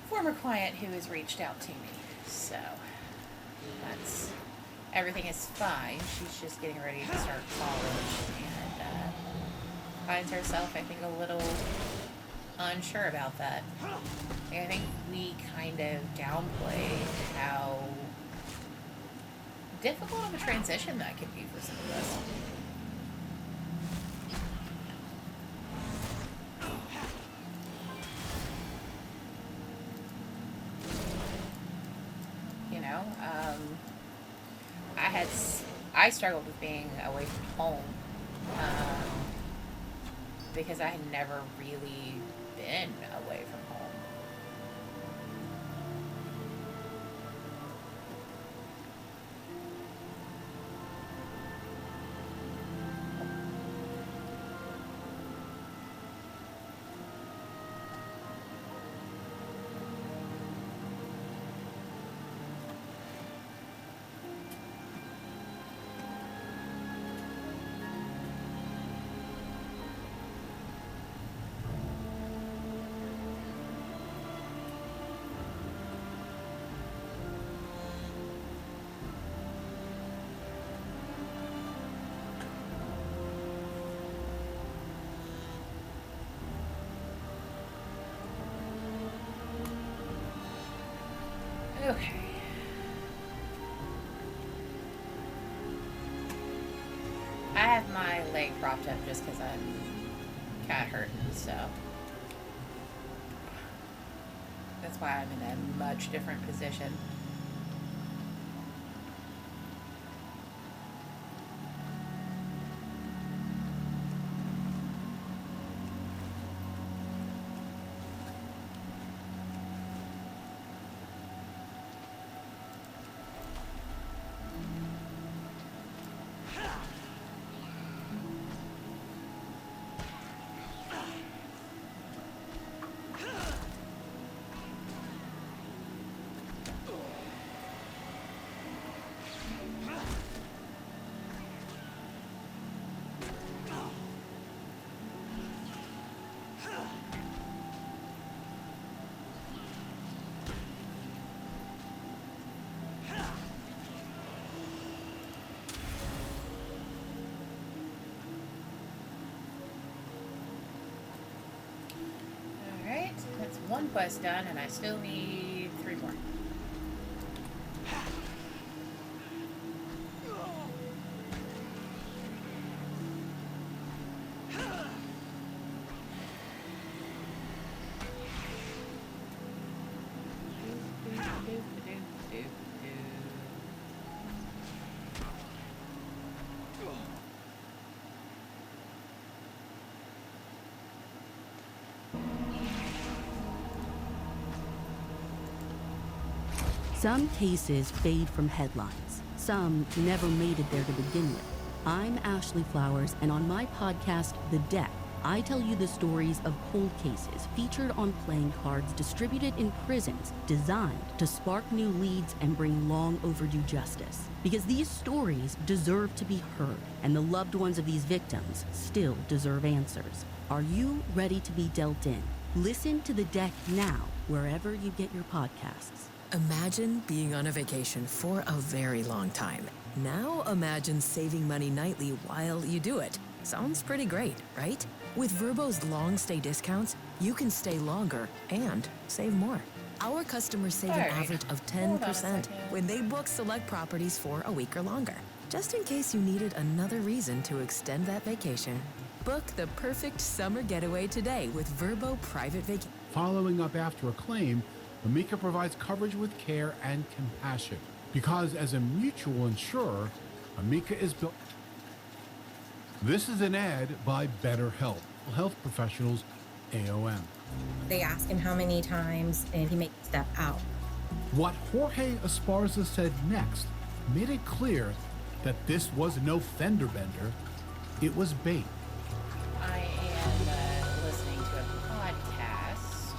Former client who has reached out to me, so that's everything is fine. She's just getting ready to start college and finds herself, I think, a little unsure about that. I think we kind of downplay how difficult of a transition that could be for some of us. I struggled with being away from home because I had never really been away from home. Okay. I have my leg propped up just because I'm cat hurting, so that's why I'm in a much different position. That's one quest done, and I still need 3 more. Some cases fade from headlines. Some never made it there to begin with. I'm Ashley Flowers, and on my podcast, The Deck, I tell you the stories of cold cases featured on playing cards distributed in prisons, designed to spark new leads and bring long overdue justice. Because these stories deserve to be heard, and the loved ones of these victims still deserve answers. Are you ready to be dealt in? Listen to The Deck now, wherever you get your podcasts. Imagine being on a vacation for a very long time. Now imagine saving money nightly while you do it. Sounds pretty great, right? With Vrbo's long stay discounts, you can stay longer and save more. Our customers save an average of 10% when they book select properties for a week or longer. Just in case you needed another reason to extend that vacation, book the perfect summer getaway today with Vrbo Private Vacation. Following up after a claim, Amica provides coverage with care and compassion. Because as a mutual insurer, Amica is built. This is an ad by BetterHelp, health professionals, AOM. They ask him how many times, and he makes a step out. What Jorge Esparza said next made it clear that this was no fender bender, it was bait. I am listening to a podcast.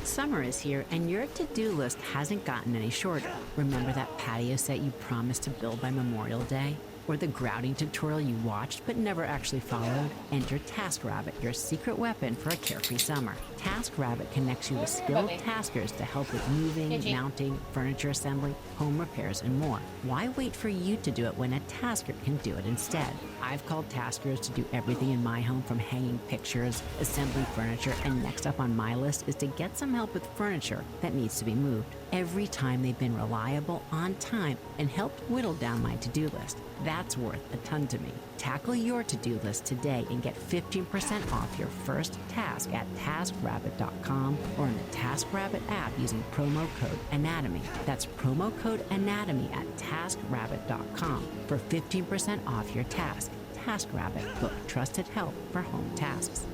Summer is here, and your to-do list hasn't gotten any shorter. Remember that patio set you promised to build by Memorial Day? Or the grouting tutorial you watched but never actually followed? Enter TaskRabbit, your secret weapon for a carefree summer. TaskRabbit connects you with skilled taskers to help with moving, mounting, furniture assembly, home repairs, and more. Why wait for you to do it when a tasker can do it instead? I've called taskers to do everything in my home, from hanging pictures, assembling furniture, and next up on my list is to get some help with furniture that needs to be moved. Every time they've been reliable, on time, and helped whittle down my to-do list. That's worth a ton to me. Tackle your to-do list today and get 15% off your first task at TaskRabbit.com or in the TaskRabbit app using promo code ANATOMY. That's promo code ANATOMY at TaskRabbit.com for 15% off your task. TaskRabbit, book trusted help for home tasks.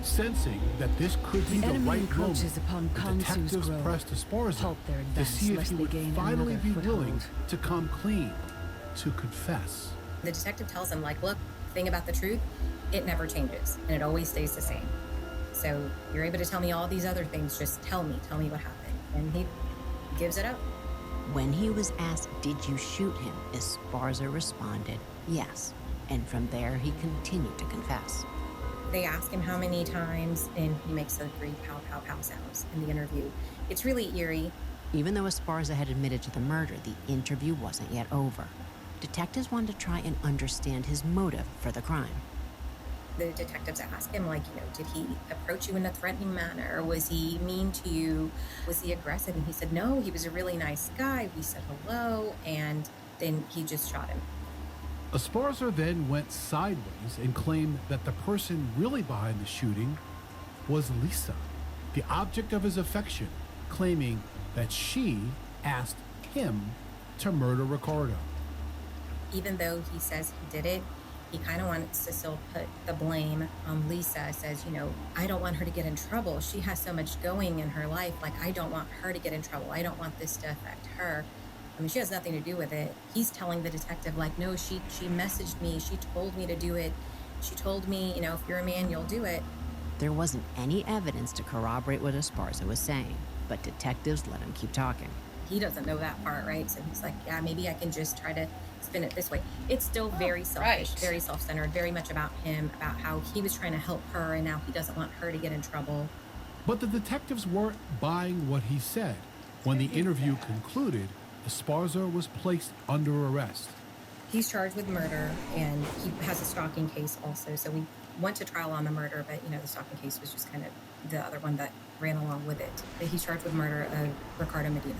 Sensing that this could be the right moment, upon the detectives pressed Esparza to see if he would finally be willing to come clean, to confess. The detective tells him, like, look, the thing about the truth, it never changes, and it always stays the same. So you're able to tell me all these other things, just tell me what happened. And he gives it up. When he was asked, did you shoot him, Esparza responded, yes. And from there, he continued to confess. They ask him how many times, and he makes the 3 pow, pow, pow sounds in the interview. It's really eerie. Even though Esparza had admitted to the murder, the interview wasn't yet over. Detectives wanted to try and understand his motive for the crime. The detectives ask him, like, did he approach you in a threatening manner? Was he mean to you? Was he aggressive? And he said, no, he was a really nice guy. We said hello, and then he just shot him. Esparza then went sideways and claimed that the person really behind the shooting was Lisa, the object of his affection, claiming that she asked him to murder Ricardo. Even though he says he did it, he kind of wants to still put the blame on Lisa. Says, I don't want her to get in trouble. She has so much going in her life. Like, I don't want her to get in trouble. I don't want this to affect her. I mean, she has nothing to do with it. He's telling the detective, like, no, she messaged me. She told me to do it. She told me, if you're a man, you'll do it. There wasn't any evidence to corroborate what Esparza was saying, but detectives let him keep talking. He doesn't know that part, right? So he's like, yeah, maybe I can just try to spin it this way. It's still very selfish, very self-centered, very much about him, about how he was trying to help her, and now he doesn't want her to get in trouble. But the detectives weren't buying what he said. When the interview concluded, Esparza was placed under arrest. He's charged with murder, and he has a stalking case also. So we went to trial on the murder, but the stalking case was just kind of the other one that ran along with it. But he's charged with murder of Ricardo Medina.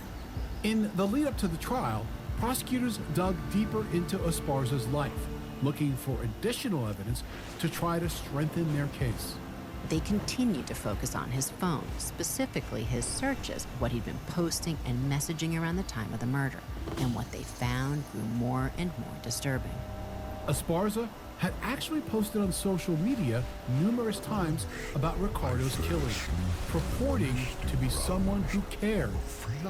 In the lead up to the trial, prosecutors dug deeper into Esparza's life, looking for additional evidence to try to strengthen their case. They continued to focus on his phone, specifically his searches, what he'd been posting and messaging around the time of the murder. And what they found grew more and more disturbing. Esparza had actually posted on social media numerous times about Ricardo's killing, purporting to be someone who cared.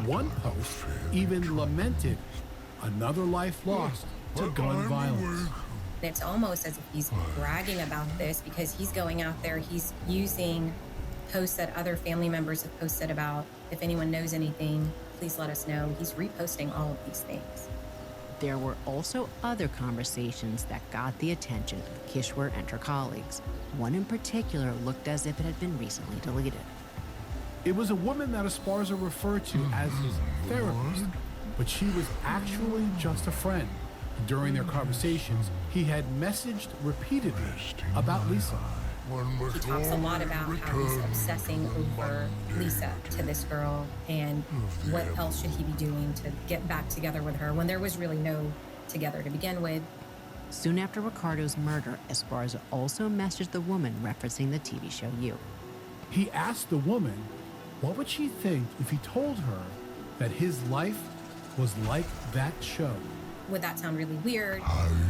One post even lamented another life lost to gun violence. It's almost as if he's bragging about this because he's going out there, he's using posts that other family members have posted about. If anyone knows anything, please let us know. He's reposting all of these things. There were also other conversations that got the attention of Kishwer and her colleagues. One in particular looked as if it had been recently deleted. It was a woman that Esparza referred to as his therapist, but she was actually just a friend. During their conversations, he had messaged repeatedly about Lisa. He talks a lot about how he's obsessing over Lisa to this girl and what else should he be doing to get back together with her when there was really no together to begin with. Soon after Ricardo's murder, Esparza also messaged the woman referencing the TV show You. He asked the woman what would she think if he told her that his life was like that show. Would that sound really weird?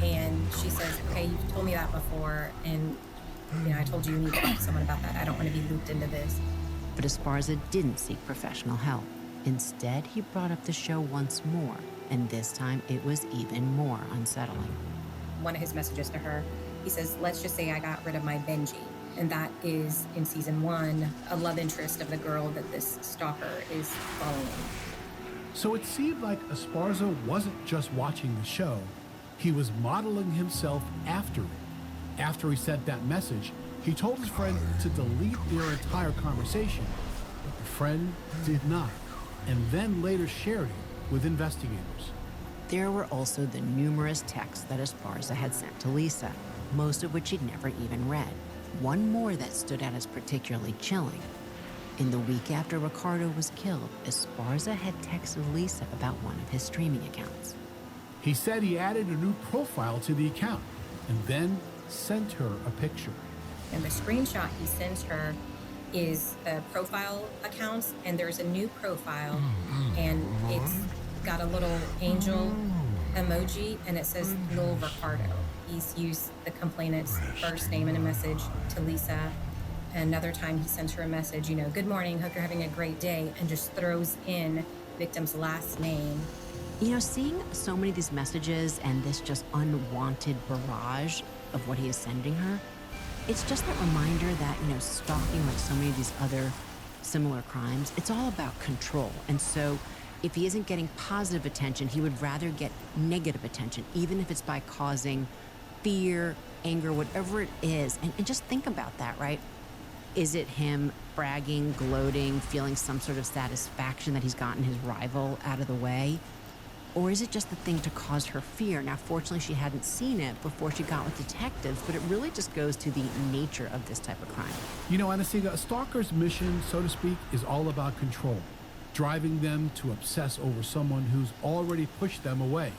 And she says, okay, you've told me that before, and I told you need to talk to someone about that. I don't want to be looped into this. But Esparza didn't seek professional help. Instead, he brought up the show once more, and this time it was even more unsettling. One of his messages to her, he says, let's just say I got rid of my Benji. And that is, in season 1, a love interest of the girl that this stalker is following. So it seemed like Esparza wasn't just watching the show, he was modeling himself after it. After he sent that message, he told his friend to delete their entire conversation, but the friend did not, and then later shared it with investigators. There were also the numerous texts that Esparza had sent to Lisa, most of which he'd never even read. One more that stood out as particularly chilling. In the week after Ricardo was killed, Esparza had texted Lisa about one of his streaming accounts. He said he added a new profile to the account and then sent her a picture. And the screenshot he sends her is the profile accounts, and there's a new profile, and it's got a little angel emoji, and it says Lil Ricardo. He's used the complainant's first name in a message to Lisa. Another time he sends her a message, good morning, hope you're having a great day, and just throws in victim's last name. Seeing so many of these messages and this just unwanted barrage of what he is sending her, it's just that reminder that, stalking, like so many of these other similar crimes, it's all about control. And so if he isn't getting positive attention, he would rather get negative attention, even if it's by causing fear, anger, whatever it is. And just think about that, right? Is it him bragging, gloating, feeling some sort of satisfaction that he's gotten his rival out of the way? Or is it just the thing to cause her fear? Now, fortunately, she hadn't seen it before she got with detectives, but it really just goes to the nature of this type of crime. You know, Anastasia, a stalker's mission, so to speak, is all about control, driving them to obsess over someone who's already pushed them away.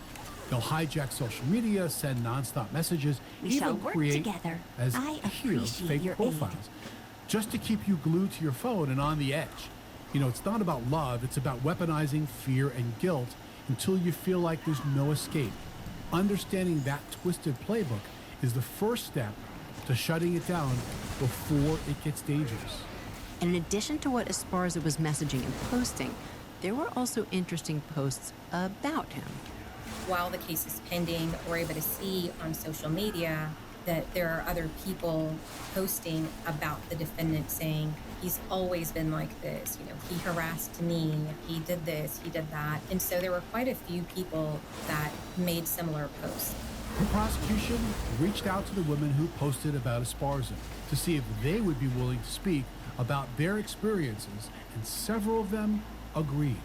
They'll hijack social media, send nonstop messages, We shall even work create, together. as I heroes, appreciate fake your profiles, just to keep you glued to your phone and on the edge. You know, it's not about love, it's about weaponizing fear and guilt until you feel like there's no escape. Understanding that twisted playbook is the first step to shutting it down before it gets dangerous. In addition to what Esparza was messaging and posting, there were also interesting posts about him. While the case is pending, we're able to see on social media that there are other people posting about the defendant saying, he's always been like this, you know, he harassed me, he did this, he did that. And so there were quite a few people that made similar posts. The prosecution reached out to the women who posted about Esparza to see if they would be willing to speak about their experiences, and several of them agreed.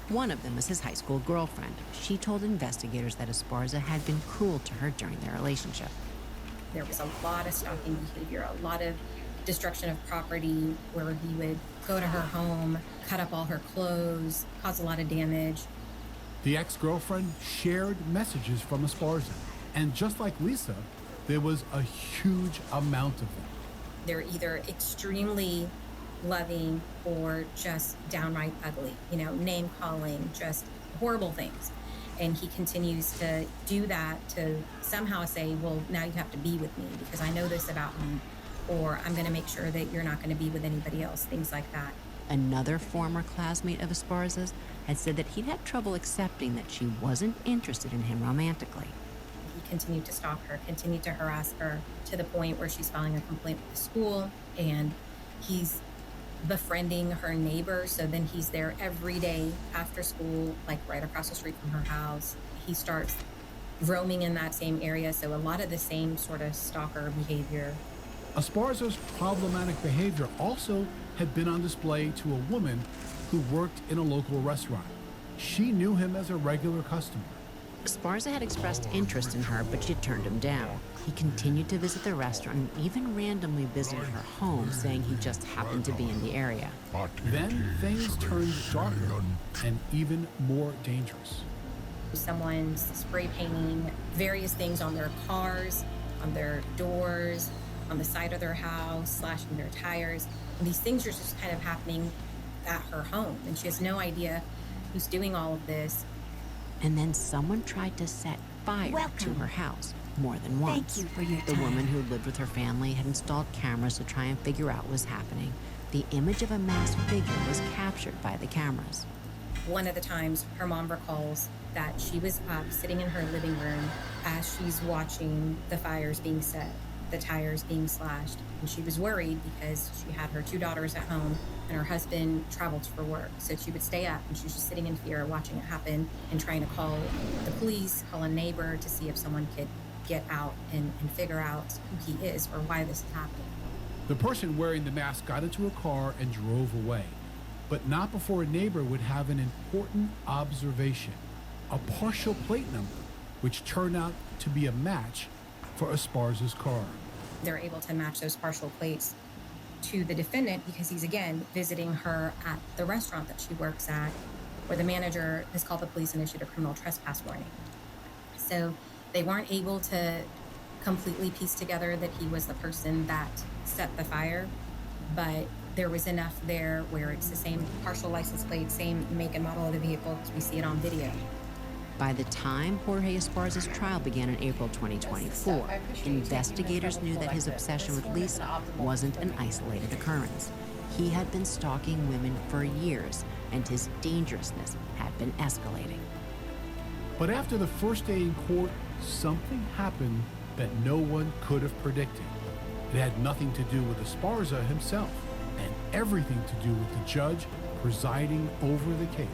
One of them was his high school girlfriend. She told investigators that Esparza had been cruel to her during their relationship. There was a lot of stalking behavior, a lot of destruction of property where he would go to her home, cut up all her clothes, cause a lot of damage. The ex-girlfriend shared messages from Esparza, and just like Lisa, there was a huge amount of them. They're either extremely loving or just downright ugly, you know, name calling, just horrible things. And he continues to do that to somehow say, well, now you have to be with me because I know this about me, or I'm going to make sure that you're not going to be with anybody else, things like that. Another former classmate of Esparza's had said that he'd had trouble accepting that she wasn't interested in him romantically. He continued to stalk her, continued to harass her to the point where she's filing a complaint with the school, and he's befriending her neighbor. So then he's there every day after school, like right across the street from her house. He starts roaming in that same area. So a lot of the same sort of stalker behavior. Esparza's problematic behavior also had been on display to a woman who worked in a local restaurant. She knew him as a regular customer. Esparza had expressed interest in her, but she turned him down. He continued to visit the restaurant and even randomly visited her home, saying he just happened to be in the area. Then things turned darker and even more dangerous. Someone's spray painting various things on their cars, on their doors, on the side of their house, slashing their tires. And these things are just kind of happening at her home, and she has no idea who's doing all of this. And then someone tried to set fire to her house more than once. Thank you for your The time. woman who lived with her family had installed cameras to try and figure out what was happening. The image of a masked figure was captured by the cameras. One of the times, her mom recalls that she was up sitting in her living room as she's watching the fires being set, the tires being slashed. And she was worried because she had her 2 daughters at home and her husband traveled for work. So she would stay up and she was just sitting in fear, watching it happen and trying to call the police, call a neighbor to see if someone could get out and figure out who he is or why this is happening. The person wearing the mask got into a car and drove away, but not before a neighbor would have an important observation: a partial plate number, which turned out to be a match for Esparza's car. They're able to match those partial plates to the defendant because he's, again, visiting her at the restaurant that she works at, where the manager has called the police and issued a criminal trespass warning. So they weren't able to completely piece together that he was the person that set the fire, but there was enough there where it's the same partial license plate, same make and model of the vehicle, because we see it on video. By the time Jorge Esparza's trial began in April 2024, investigators knew that his obsession with Lisa wasn't an isolated occurrence. He had been stalking women for years, and his dangerousness had been escalating. But after the first day in court, something happened that no one could have predicted. It had nothing to do with Esparza himself, and everything to do with the judge presiding over the case.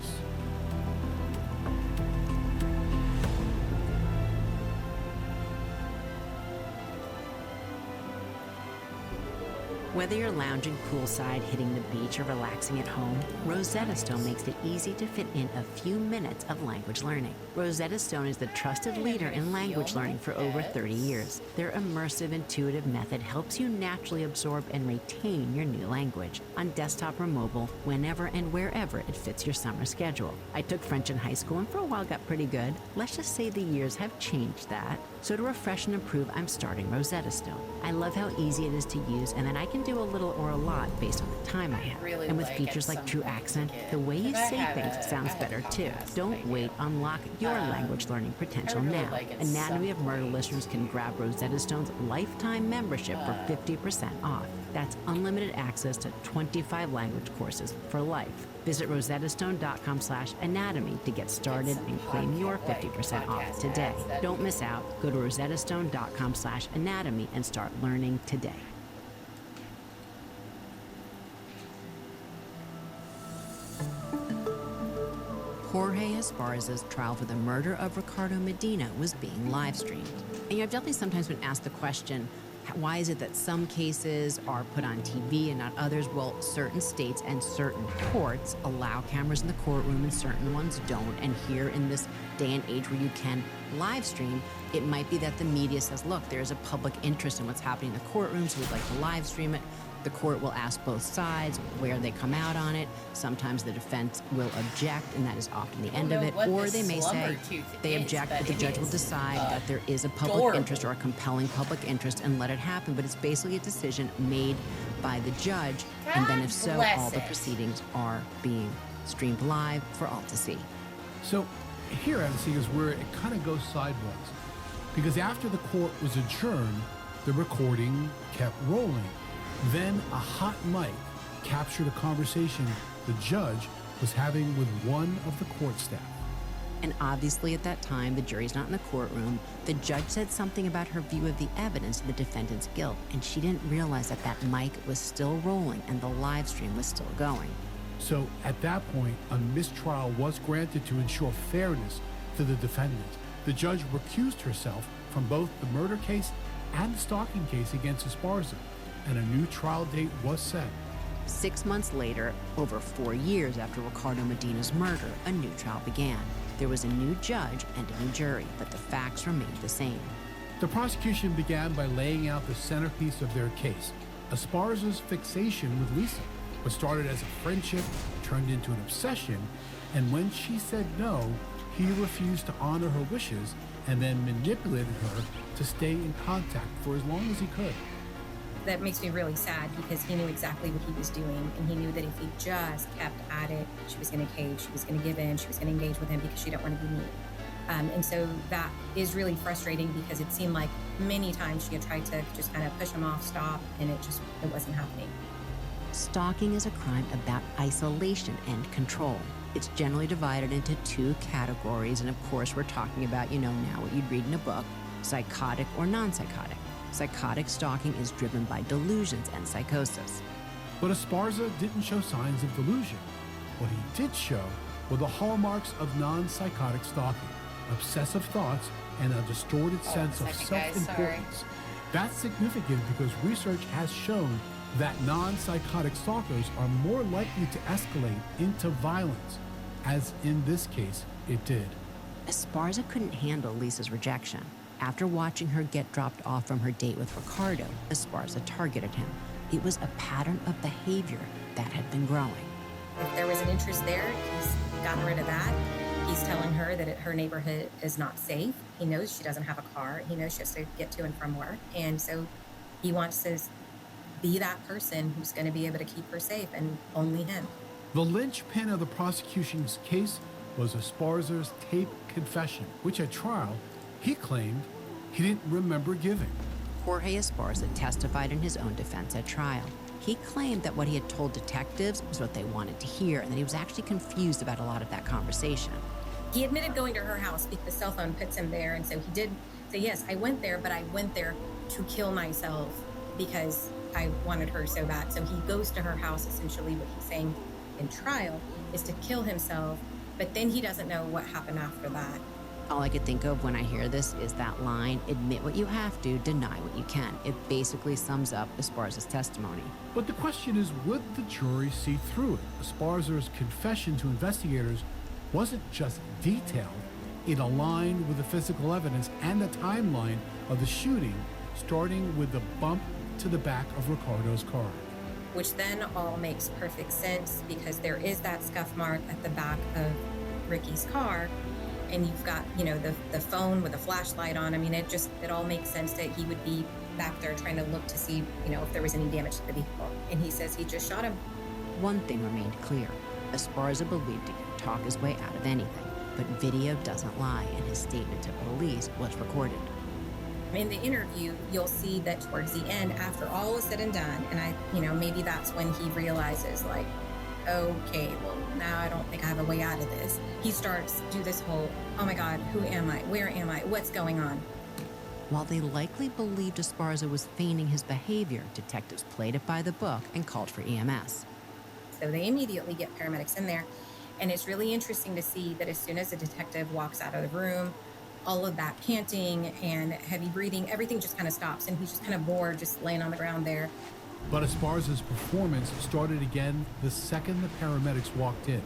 Whether you're lounging poolside, hitting the beach, or relaxing at home, Rosetta Stone makes it easy to fit in a few minutes of language learning. Rosetta Stone is the trusted leader in language learning for over 30 years. Their immersive, intuitive method helps you naturally absorb and retain your new language on desktop or mobile, whenever and wherever it fits your summer schedule. I took French in high school and for a while got pretty good. Let's just say the years have changed that. So to refresh and improve, I'm starting Rosetta Stone. I love how easy it is to use and that I can do a little or a lot based on the time I have. And with features like True Accent, the way you say things sounds better too. Don't wait, unlock your language learning potential now. Anatomy of Murder listeners can grab Rosetta Stone's lifetime membership for 50% off. That's unlimited access to 25 language courses for life. Visit rosettastone.com/anatomy to get started and claim your 50% off today. Don't miss out. Go to rosettastone.com/anatomy and start learning today. Jorge Esparza's trial for the murder of Ricardo Medina was being live streamed. And I've definitely sometimes been asked the question, why is it that some cases are put on TV and not others? Well, certain states and certain courts allow cameras in the courtroom and certain ones don't. And here in this day and age where you can live stream, it might be that the media says, look, there's a public interest in what's happening in the courtroom, so we'd like to live stream it. The court will ask both sides where they come out on it. Sometimes the defense will object, and that is often the end of it. Or they may say they object, but the judge will decide that there is a public interest or a compelling public interest and let it happen. But it's basically a decision made by the judge, and then if so, all the proceedings are being streamed live for all to see. So here, Odyssey, is where it kind of goes sideways. Because after the court was adjourned, the recording kept rolling. Then a hot mic captured a conversation the judge was having with one of the court staff. And obviously at that time, the jury's not in the courtroom. The judge said something about her view of the evidence of the defendant's guilt, and she didn't realize that that mic was still rolling and the live stream was still going. So at that point, a mistrial was granted to ensure fairness to the defendant. The judge recused herself from both the murder case and the stalking case against Esparza, and a new trial date was set. 6 months later, over 4 years after Ricardo Medina's murder, a new trial began. There was a new judge and a new jury, but the facts remained the same. The prosecution began by laying out the centerpiece of their case, Esparza's fixation with Lisa. What started as a friendship turned into an obsession, and when she said no, he refused to honor her wishes and then manipulated her to stay in contact for as long as he could. That makes me really sad because he knew exactly what he was doing, and he knew that if he just kept at it, she was going to cave, she was going to give in, she was going to engage with him because she didn't want to be mean. And so that is really frustrating because it seemed like many times she had tried to just kind of push him off, stop, and it wasn't happening. Stalking is a crime about isolation and control. It's generally divided into 2 categories, and of course we're talking about, now what you'd read in a book, psychotic or non-psychotic. Psychotic stalking is driven by delusions and psychosis. But Esparza didn't show signs of delusion. What he did show were the hallmarks of non-psychotic stalking, obsessive thoughts, and a distorted sense of self-importance. That's significant because research has shown that non-psychotic stalkers are more likely to escalate into violence, as in this case it did. Esparza couldn't handle Lisa's rejection. After watching her get dropped off from her date with Ricardo, Esparza targeted him. It was a pattern of behavior that had been growing. If there was an interest there, he's gotten rid of that. He's telling her that her neighborhood is not safe. He knows she doesn't have a car. He knows she has to get to and from work. And so he wants to be that person who's going to be able to keep her safe, and only him. The linchpin of the prosecution's case was Esparza's taped confession, which at trial, he claimed he didn't remember giving. Jorge Esparza testified in his own defense at trial. He claimed that what he had told detectives was what they wanted to hear, and that he was actually confused about a lot of that conversation. He admitted going to her house because the cell phone puts him there, and so he did say, yes, I went there, but I went there to kill myself because I wanted her so bad. So he goes to her house. Essentially what he's saying in trial is to kill himself, but then he doesn't know what happened after that. All I could think of when I hear this is that line, admit what you have to, deny what you can. It basically sums up Esparza's testimony. But the question is, would the jury see through it? Esparza's confession to investigators wasn't just detailed. It aligned with the physical evidence and the timeline of the shooting, starting with the bump to the back of Ricardo's car. Which then all makes perfect sense because there is that scuff mark at the back of Ricky's car. And you've got, the phone with a flashlight on. I mean, it all makes sense that he would be back there trying to look to see, if there was any damage to the vehicle. And he says he just shot him. One thing remained clear. Esparza believed he could talk his way out of anything. But video doesn't lie, and his statement to police was recorded. In the interview, you'll see that towards the end, after all is said and done, and maybe that's when he realizes, like, okay, well, now I don't think I have a way out of this. He starts to do this whole, oh my God, who am I? Where am I? What's going on? While they likely believed Esparza was feigning his behavior, detectives played it by the book and called for EMS. So they immediately get paramedics in there. And it's really interesting to see that as soon as the detective walks out of the room, all of that panting and heavy breathing, everything just kind of stops. And he's just kind of bored, just laying on the ground there. But Esparza's performance started again the second the paramedics walked in.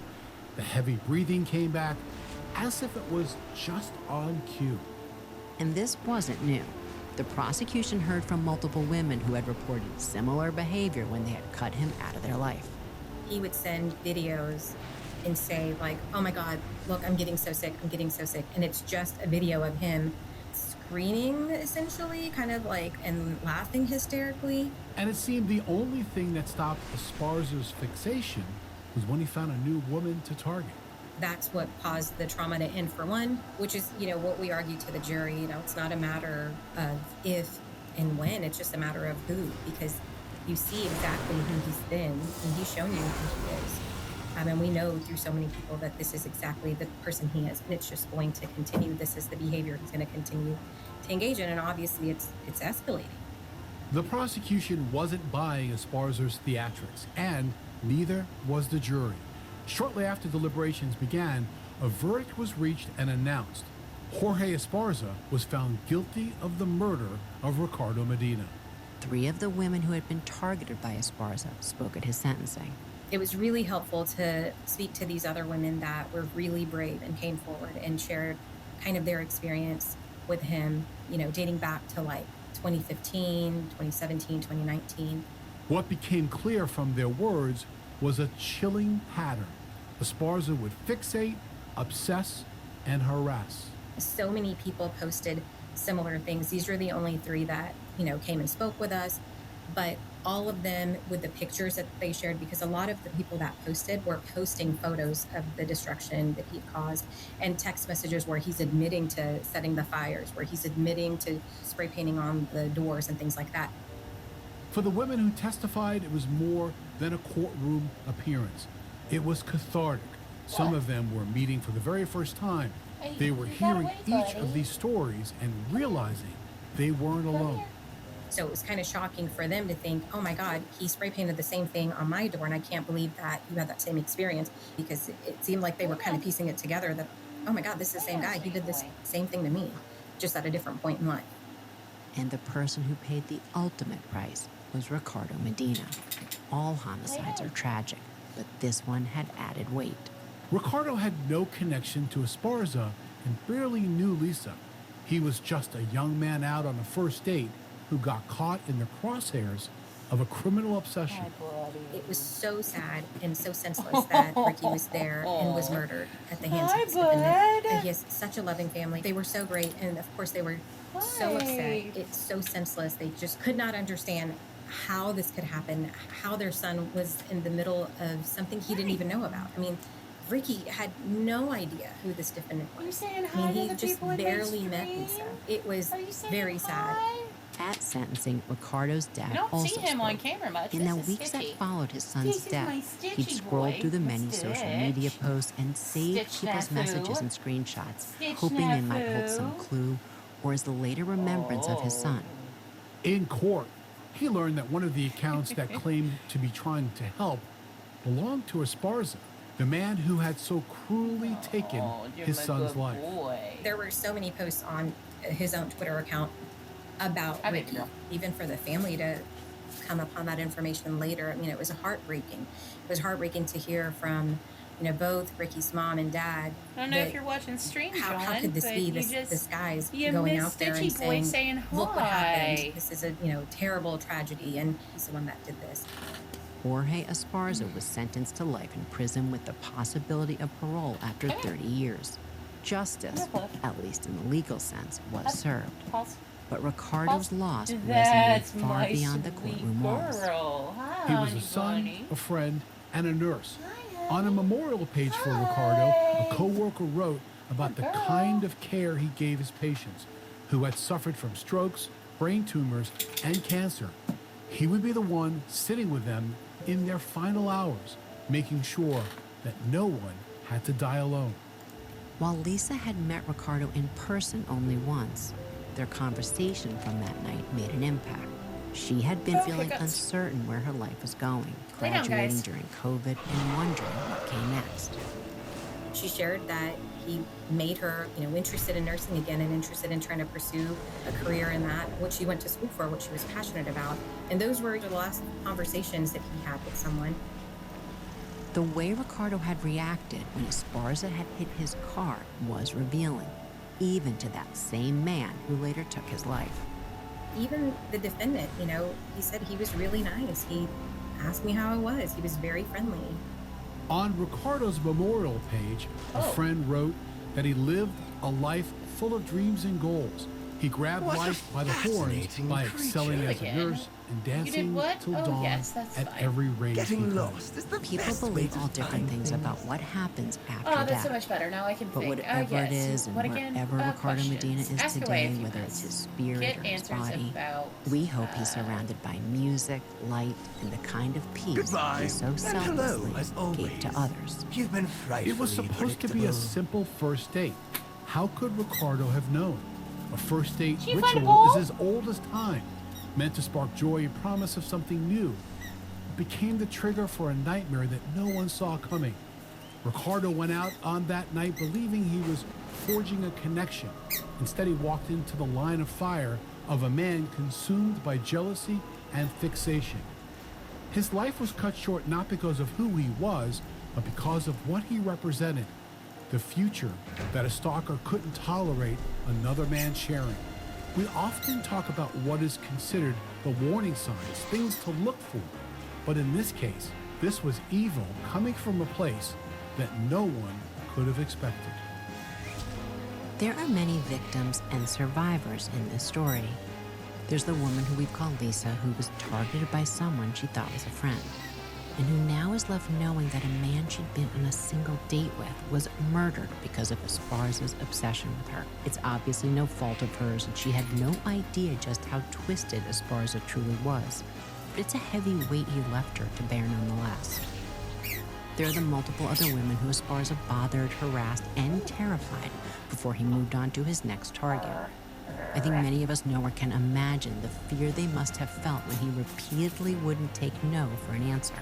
The heavy breathing came back as if it was just on cue. And this wasn't new. The prosecution heard from multiple women who had reported similar behavior when they had cut him out of their life. He would send videos and say, like, oh my God, look, I'm getting so sick, And it's just a video of him screaming, essentially, kind of like, and laughing hysterically. And it seemed the only thing that stopped Esparza's fixation was when he found a new woman to target. That's what caused the trauma to end, for one, which is, what we argued to the jury. It's not a matter of if and when, it's just a matter of who, because you see exactly who he's been, and he's shown you who he is. And we know through so many people that this is exactly the person he is, and it's just going to continue. This is the behavior he's going to continue to engage in, and obviously it's escalating. The prosecution wasn't buying Esparza's theatrics, and neither was the jury. Shortly after deliberations began, a verdict was reached and announced. Jorge Esparza was found guilty of the murder of Ricardo Medina. 3 of the women who had been targeted by Esparza spoke at his sentencing. It was really helpful to speak to these other women that were really brave and came forward and shared kind of their experience with him, dating back to like 2015, 2017, 2019. What became clear from their words was a chilling pattern. Esparza would fixate, obsess, and harass. So many people posted similar things. These are the only 3 that, came and spoke with us, but all of them with the pictures that they shared, because a lot of the people that posted were posting photos of the destruction that he caused and text messages where he's admitting to setting the fires, where he's admitting to spray painting on the doors and things like that. For the women who testified, it was more than a courtroom appearance. It was cathartic. Some of them were meeting for the very first time. They were hearing each of these stories and realizing they weren't alone. So it was kind of shocking for them to think, oh my God, he spray painted the same thing on my door, and I can't believe that you had that same experience, because it seemed like they were kind of piecing it together that, oh my God, this is the same guy. He did this same thing to me, just at a different point in life. And the person who paid the ultimate price was Ricardo Medina. All homicides are tragic, but this one had added weight. Ricardo had no connection to Esparza and barely knew Lisa. He was just a young man out on a first date who got caught in the crosshairs of a criminal obsession. It was so sad and so senseless that Ricky was there and was murdered at the hands of his defendant. He has such a loving family. They were so great, and of course they were so upset. It's so senseless. They just could not understand how this could happen, how their son was in the middle of something he didn't even know about. I mean, Ricky had no idea who this defendant was. He just barely met Lisa. It was very sad. At sentencing, Ricardo's dad I don't also see him spoke. on camera much. In the This is weeks that Stitchy. followed his son's This is my death, Stitchy he'd scrolled boy. through the many Stitch. social media posts and saved Stitch people's Snafu. messages and screenshots, Stitch hoping they might hold Snafu. some clue or as the later remembrance of his son. In court, he learned that one of the accounts that claimed to be trying to help belonged to Esparza. the man who had so cruelly taken his son's life. There were so many posts on his own Twitter account about Ricky, even for the family to come upon that information later. I mean, it was heartbreaking. It was heartbreaking to hear from, both Ricky's mom and dad. I don't know if you're watching stream, how could this be? This guy's you going missed out there Stitchy and Boy saying, hi. look what happened. This is a terrible tragedy, and he's the one that did this. Jorge Esparza was sentenced to life in prison with the possibility of parole after 30 years. Justice, at least in the legal sense, was served. But Ricardo's loss resonated far beyond the courtroom walls. He was a son, a friend, and a nurse. On a memorial page for Ricardo, a co-worker wrote about the kind of care he gave his patients who had suffered from strokes, brain tumors, and cancer. He would be the one sitting with them in their final hours, making sure that no one had to die alone. While Lisa had met Ricardo in person only once, their conversation from that night made an impact. She had been feeling uncertain where her life was going, graduating during COVID and wondering what came next. She shared that he made her, interested in nursing again and interested in trying to pursue a career in that, what she went to school for, what she was passionate about. And those were the last conversations that he had with someone. The way Ricardo had reacted when Esparza had hit his car was revealing, even to that same man who later took his life. Even the defendant, he said he was really nice. He asked me how I was. He was very friendly. On Ricardo's memorial page, a friend wrote that he lived a life full of dreams and goals. He grabbed life by the horns by excelling as a nurse and dancing till dawn at every rave. People believe all different things about what happens after death. That's so much better. Now I can But think. whatever it is and wherever Ricardo Medina is today, whether it's his spirit or his body, we hope he's surrounded by music, light, and the kind of peace he so selflessly gave to others. You've been It was supposed to be a simple first date. How could Ricardo have known? A first date ritual is as old as time, meant to spark joy and promise of something new. It became the trigger for a nightmare that no one saw coming. Ricardo went out on that night believing he was forging a connection. Instead, he walked into the line of fire of a man consumed by jealousy and fixation. His life was cut short not because of who he was, but because of what he represented. The future that a stalker couldn't tolerate another man sharing. We often talk about what is considered the warning signs, things to look for. But in this case, this was evil coming from a place that no one could have expected. There are many victims and survivors in this story. There's the woman who we've called Lisa, who was targeted by someone she thought was a friend, and who now is left knowing that a man she'd been on a single date with was murdered because of Esparza's obsession with her. It's obviously no fault of hers, and she had no idea just how twisted Esparza truly was. But it's a heavy weight he left her to bear nonetheless. There are the multiple other women who Esparza bothered, harassed, and terrified before he moved on to his next target. I think many of us know or can imagine the fear they must have felt when he repeatedly wouldn't take no for an answer.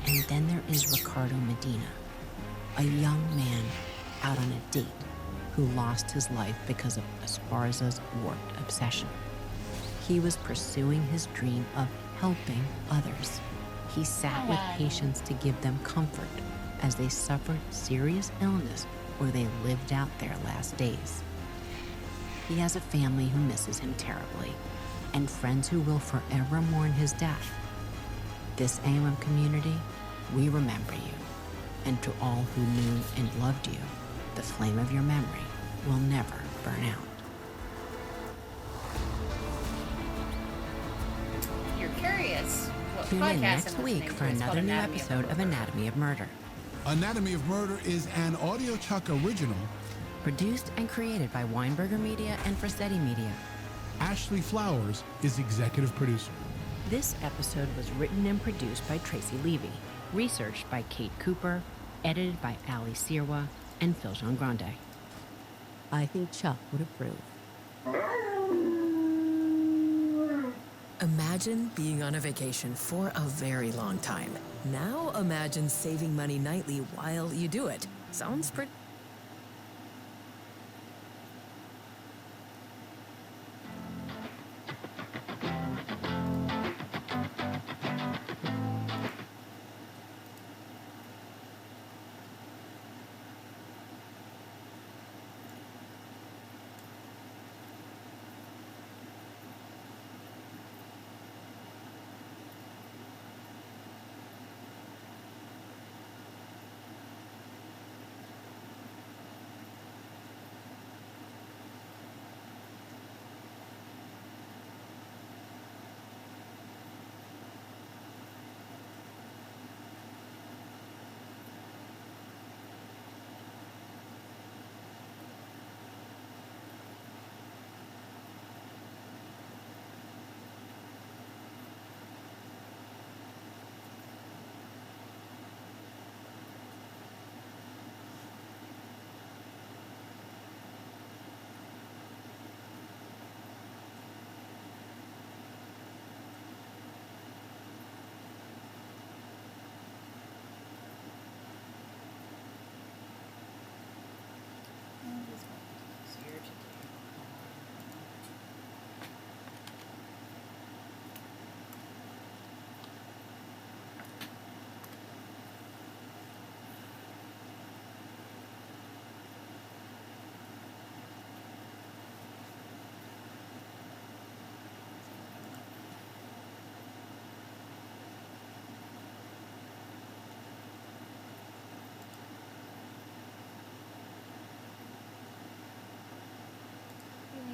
And then there is Ricardo Medina, a young man out on a date who lost his life because of Esparza's warped obsession. He was pursuing his dream of helping others. He sat with patients to give them comfort as they suffered serious illness or they lived out their last days. He has a family who misses him terribly, and friends who will forever mourn his death. This AMM community, we remember you. And to all who knew and loved you, the flame of your memory will never burn out. You're curious. Tune in next week for another new episode of Anatomy of Murder. Anatomy of Murder is an Audio Chuck original. Produced and created by Weinberger Media and Frasetti Media. Ashley Flowers is executive producer. This episode was written and produced by Tracy Levy, researched by Kate Cooper, edited by Ali Sirwa and Phil Jean Grande. I think Chuck would approve. Imagine being on a vacation for a very long time. Now imagine saving money nightly while you do it. Sounds pretty...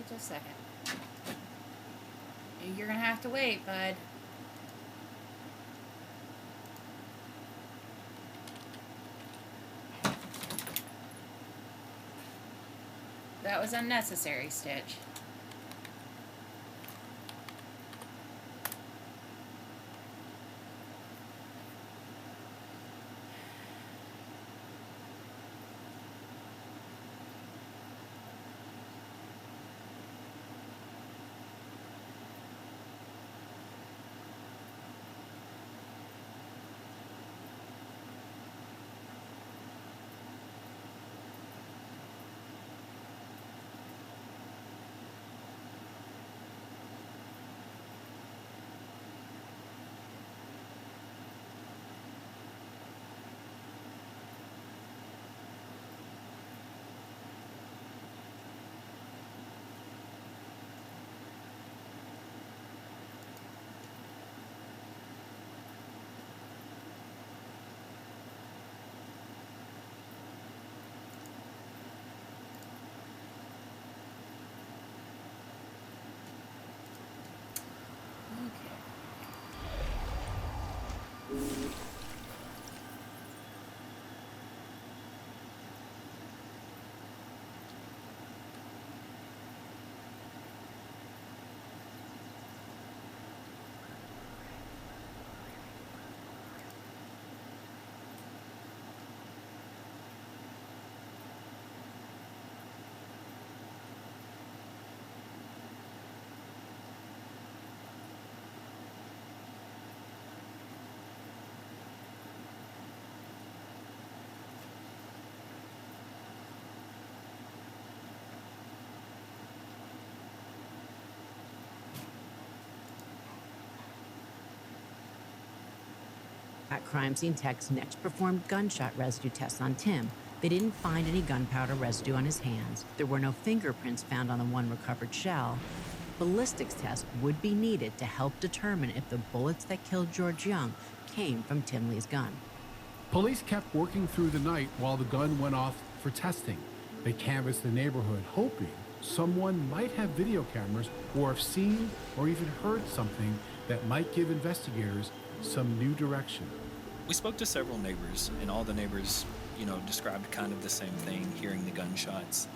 Just a second. You're gonna have to wait, bud. That was unnecessary, Stitch. Crime scene techs next performed gunshot residue tests on Tim. They didn't find any gunpowder residue on his hands. There were no fingerprints found on the one recovered shell. Ballistics tests would be needed to help determine if the bullets that killed George Young came from Tim Lee's gun. Police kept working through the night while the gun went off for testing. They canvassed the neighborhood, hoping someone might have video cameras or have seen or even heard something that might give investigators some new direction. We spoke to several neighbors, and all the neighbors, described kind of the same thing, hearing the gunshots.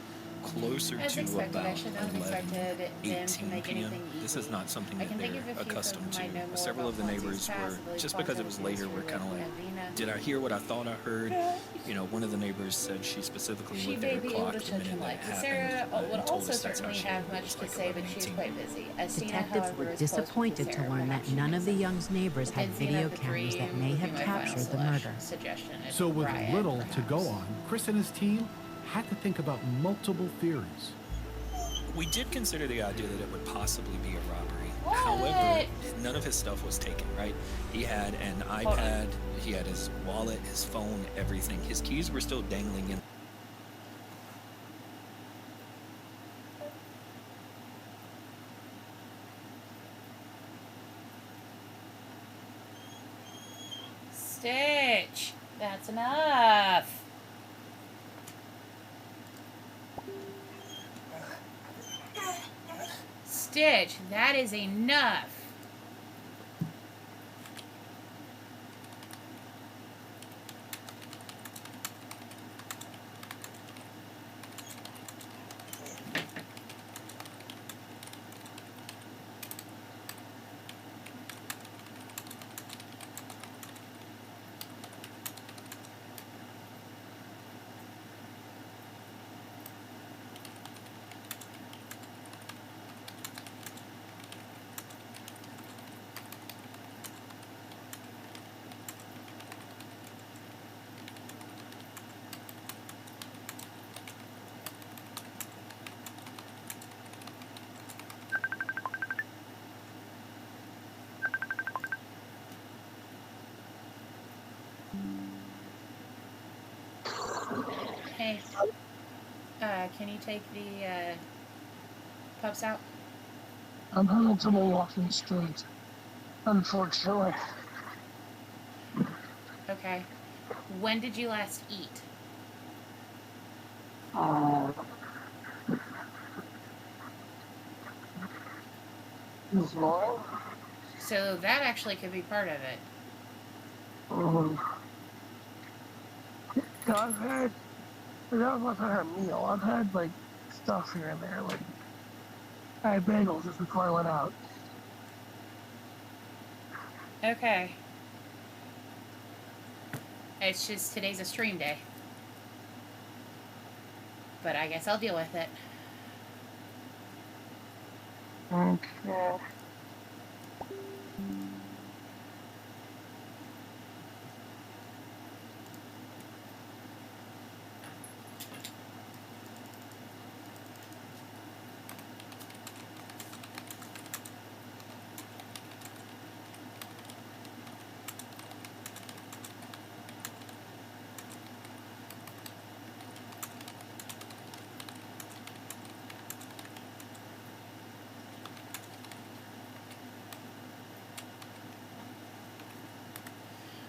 closer As to expected, I about should not have 11, expected them to 18 make p.m. anything easy. This is not something I that can think they're of a few accustomed folks who might know to. more Several about of the Fonzie's neighbors were, past, I believe just because it was Fonzie later, history were kind of with like, Navina. did I hear what I thought I heard? You know, one of the neighbors said she specifically She looked may at her be able clock to the shed minute some that light. it Sarah happened would and told also us that's how certainly she have knew it much was to like say, but 11, she is 18. quite busy. Asina, Detectives however, were is close with disappointed to Sarah. learn Perhaps that she none knows of the something. Young's neighbors had Then Xena video of the cameras that Dream may would be have my final captured the murder. suggestion. It's So with Riot, little to go perhaps. on, Chris and his team had to think about multiple theories. We did consider the idea that it would possibly be a robbery. What? However, none of his stuff was taken, right? He had an iPad, he had his wallet, his phone, everything. His keys were still dangling in. Stitch, that's enough. Stitch, that is enough. Hey, can you take the pups out? I'm heading to the walking street, unfortunately. Okay. When did you last eat? This morning? So that actually could be part of it. I've had, not much I had a meal. I've had, like, stuff here and there. Like, I had bagels just before I went out. Okay. It's just today's a stream day. But I guess I'll deal with it. Okay.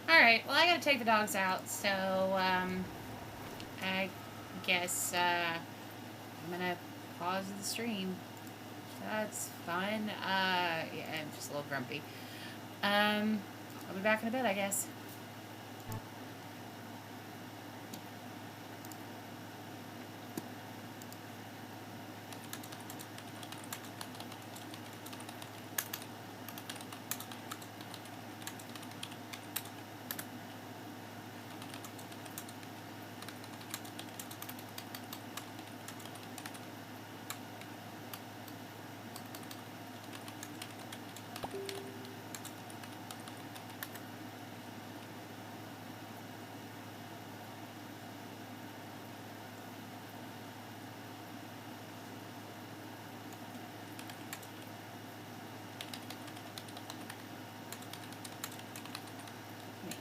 Alright, well I gotta take the dogs out, so, I guess, I'm gonna pause the stream. That's fine. Yeah, I'm just a little grumpy. I'll be back in a bit, I guess.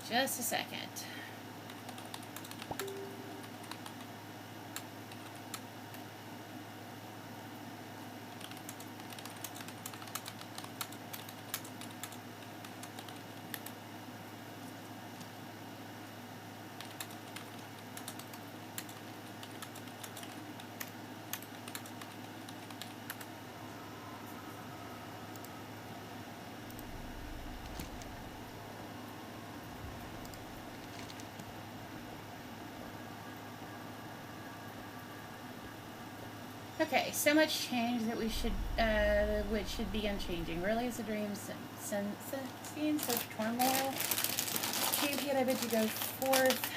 Just a second. Okay, so much change that we should, which should be unchanging. Really, is a dream scene, such turmoil. Champion, I bid you go forth.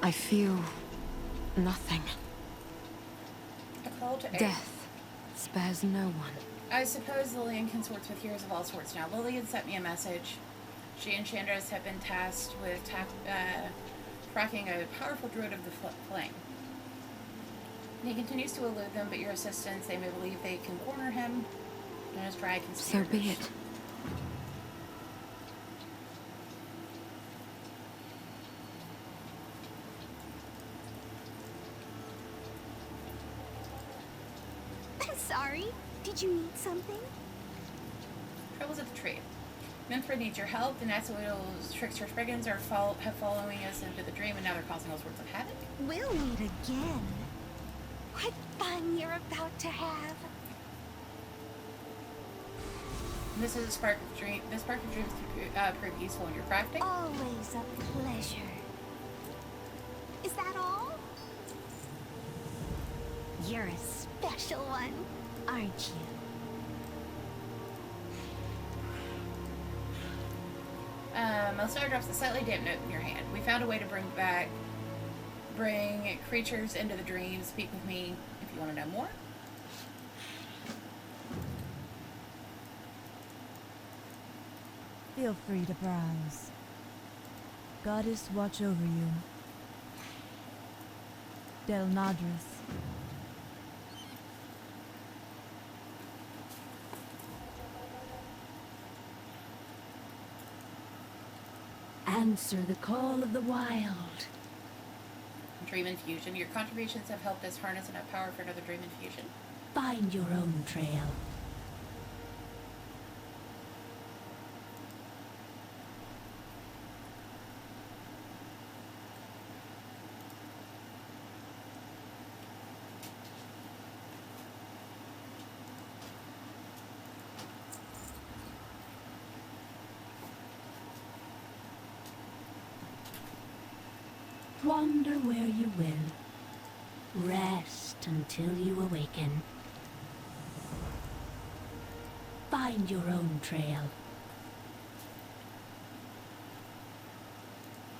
I feel nothing. A call to Death spares no one. I suppose Lillian consorts with heroes of all sorts now. Lillian sent me a message. She and Chandras have been tasked with tracking a powerful druid of the flame. He continues to elude them, but your assistants, they may believe they can corner him and his dry conspirators. So be it. I'm sorry. Did you need something? Troubles at the tree. Manfred needs your help. The Nazawidal's trickster brigands are following us into the dream, and now they're causing all sorts of havoc. We'll meet again. What fun you're about to have. This is a spark of dream. This spark of dreams can prove useful in your crafting. Always a pleasure. Is that all? You're a special one, aren't you? Melstara drops a slightly damp note in your hand. We found a way to bring creatures into the dream. Speak with me if you want to know more. Feel free to browse. Goddess watch over you. Del Nadris. Answer the call of the wild. Dream infusion. Your contributions have helped us harness enough power for another dream infusion. Find your own trail. Wander where you will. Rest until you awaken. Find your own trail.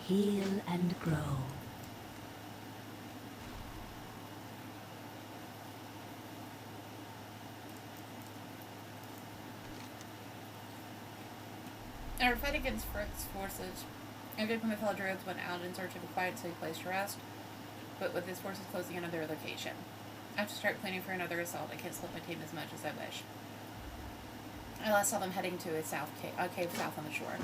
Heal and grow. In our fight against Frick's forces, a group of my fellow druids went out in search of a quiet, safe place to rest, but with his forces closing in on their location. I have to start planning for another assault. I can't slip my team as much as I wish. I last saw them heading to a cave south on the shore.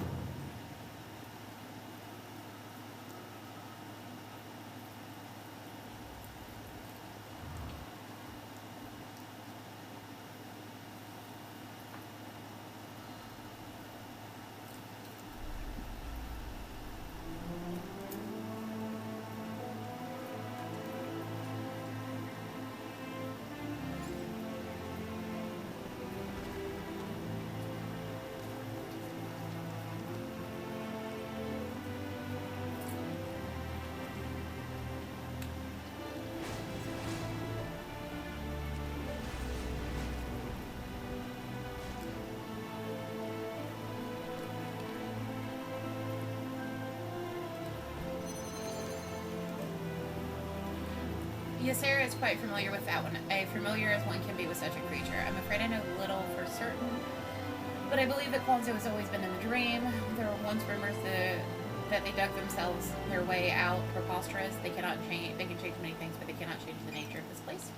Yes, Sarah is quite familiar with that one. Familiar as one can be with such a creature. I'm afraid I know little for certain, but I believe that Kwanzaa has always been in the dream. There were once rumors that they dug themselves their way out. Preposterous. They cannot change. They can change many things, but they cannot change the nature of this place.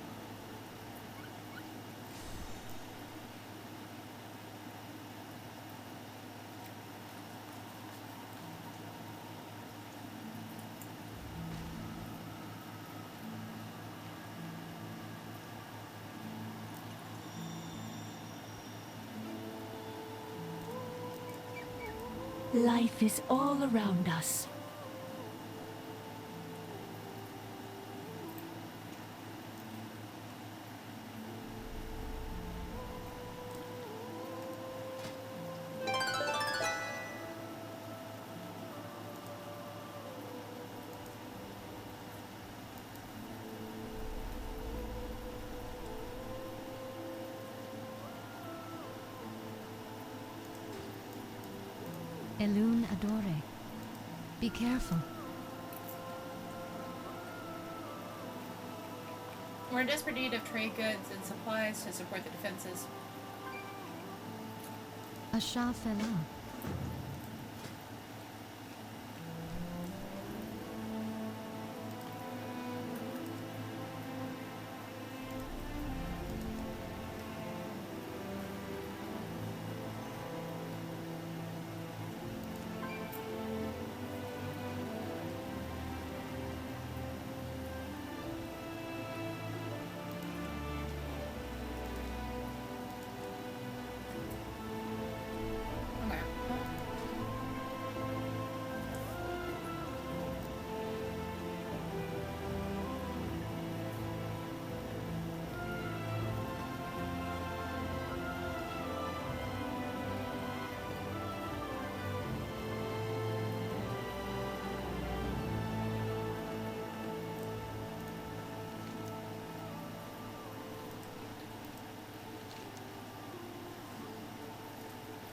Life is all around us. Elune Adore. Be careful. We're in desperate need of trade goods and supplies to support the defenses. Asha Fela.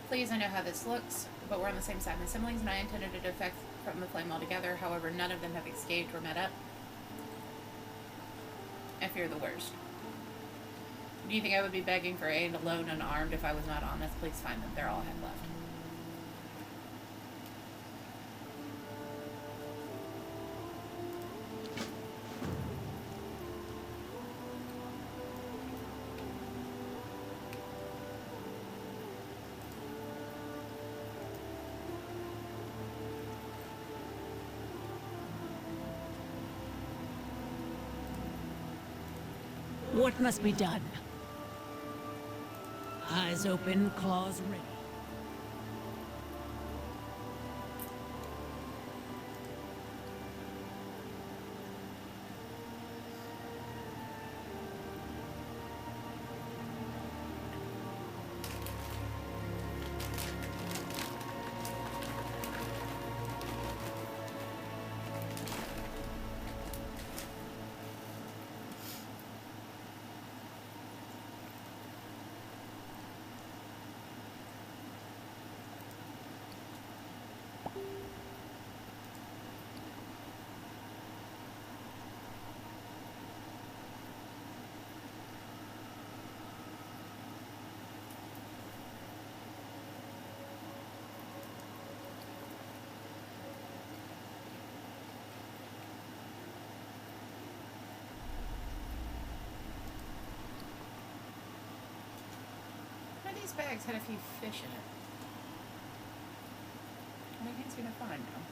Please, I know how this looks, but we're on the same side. My siblings and I intended to defect from the flame altogether. However, none of them have escaped or met up. I fear the worst. Do you think I would be begging for aid alone and armed if I was not honest? Please find them. They're all I have left. What must be done? Eyes open, claws ready. These bags had a few fish in it. And I can't seem to find them.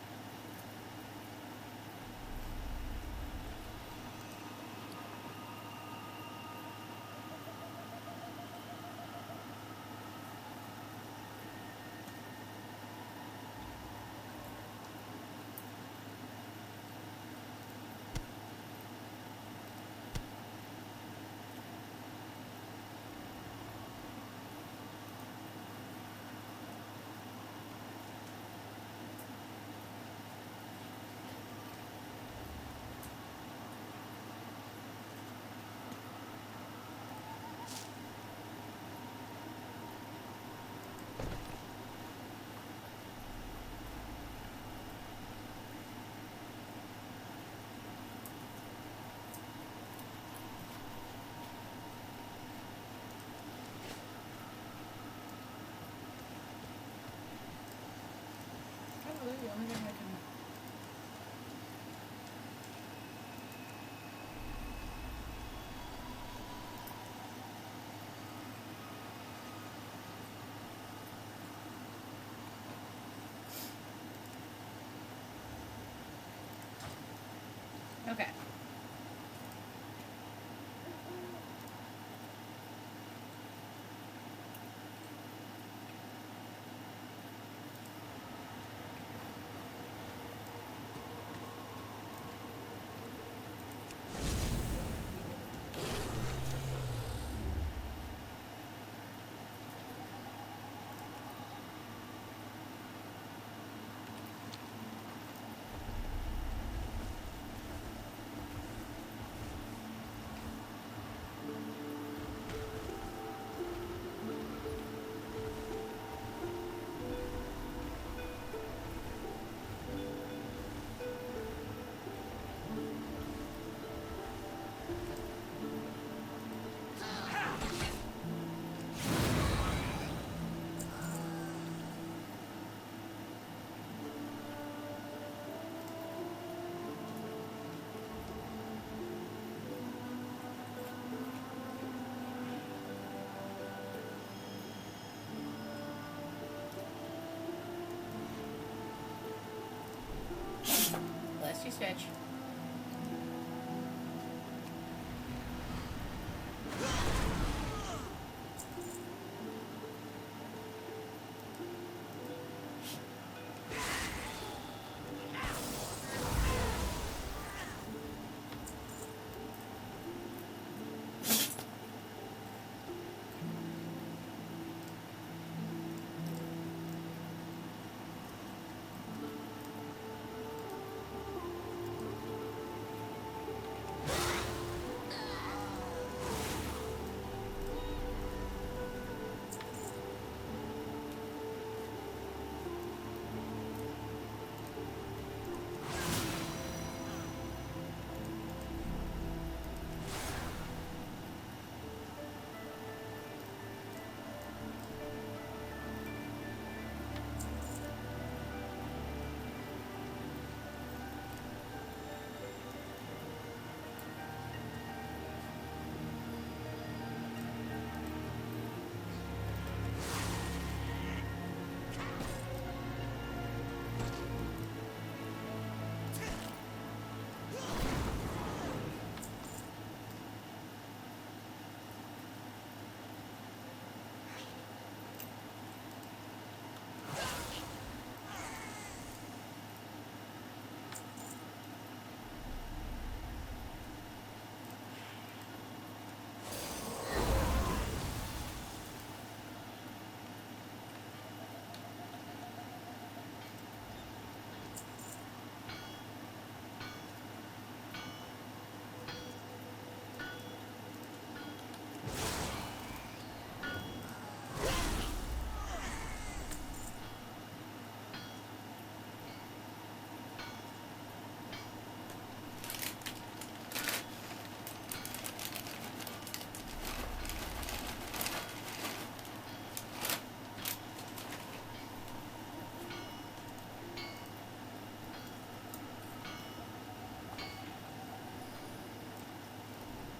Okay. Bless you, Stitch.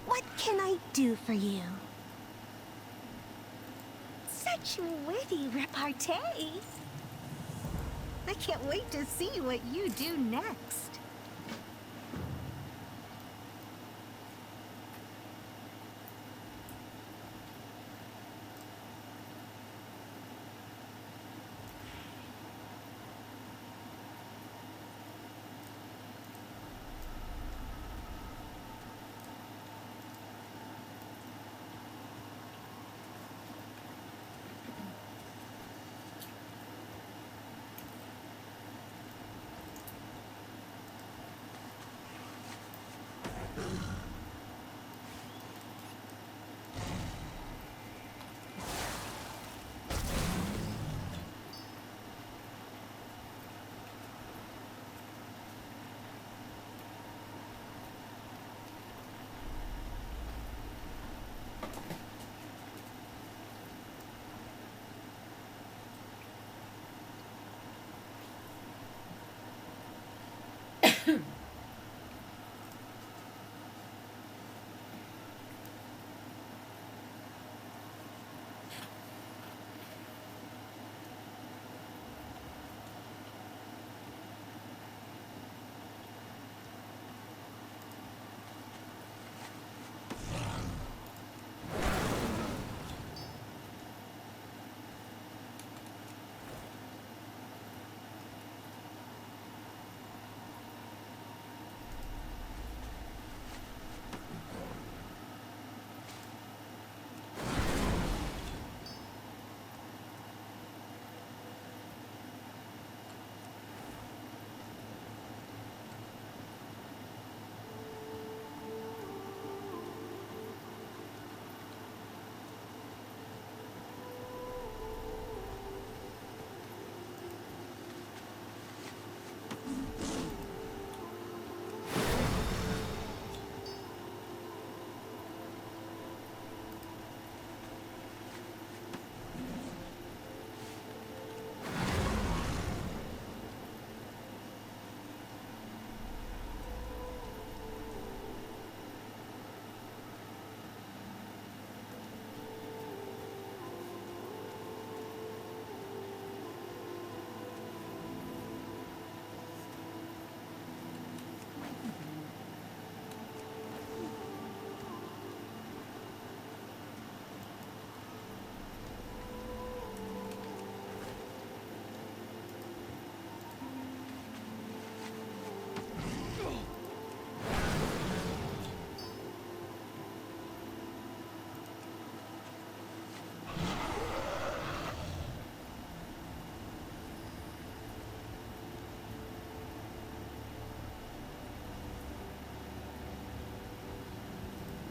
What can I do for you? Such witty repartee. I can't wait to see what you do next.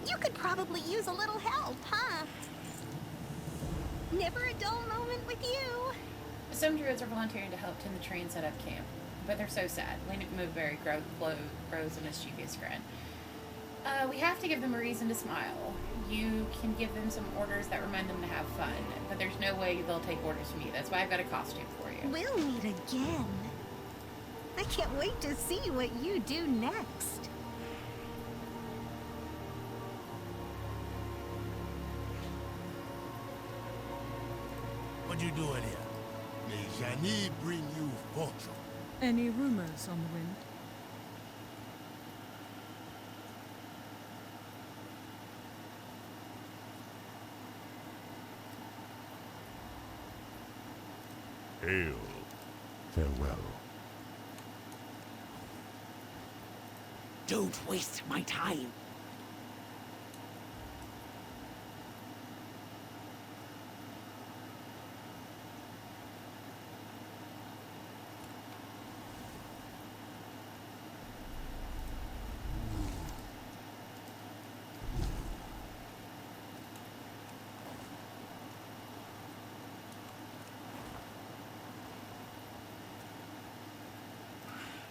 You could probably use a little help, huh? Never a dull moment with you. Some druids are volunteering to help tend the tree and set up camp, but they're so sad. Lena Moveberry grows a mischievous grin. We have to give them a reason to smile. You can give them some orders that remind them to have fun, but there's no way they'll take orders from you. That's why I've got a costume for you. We'll meet again. I can't wait to see what you do next. What you doing here? May Janie bring you fortune. Any rumors on the wind? Hail. Farewell. Don't waste my time.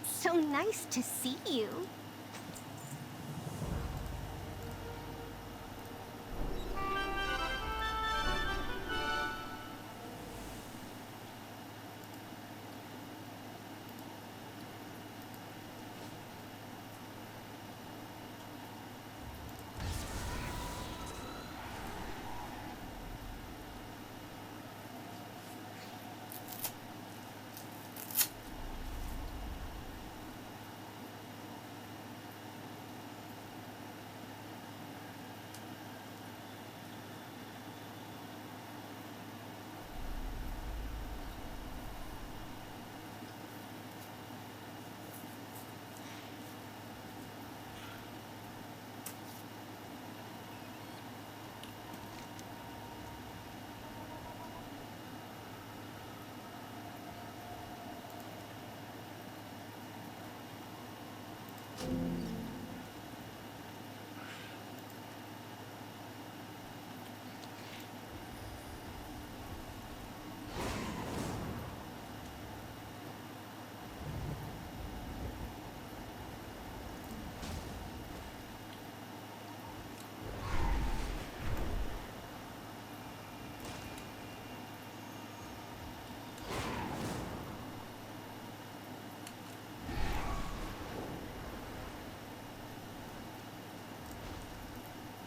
So nice to see you.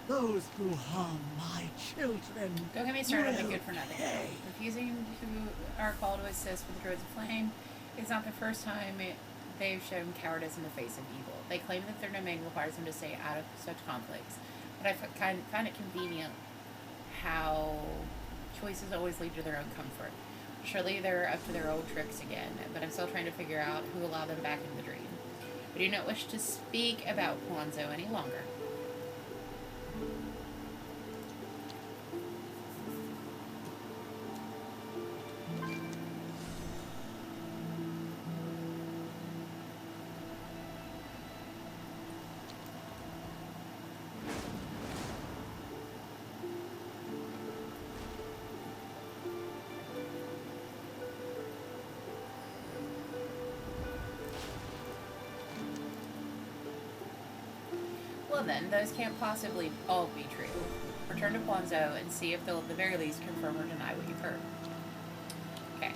Those who harm my children. Don't get me started on the good for nothing. Refusing who are called to assist with the Druids of Flame is not the first time they've shown cowardice in the face of evil. They claim that their domain requires them to stay out of such conflicts, but I find it convenient how choices always lead to their own comfort. Surely they're up to their old tricks again, but I'm still trying to figure out who allowed them back into the dream. I do not wish to speak about Kwanzaa any longer. Well then, those can't possibly all be true. Return to Kwanzaa and see if they'll at the very least confirm or deny what you've heard. Okay.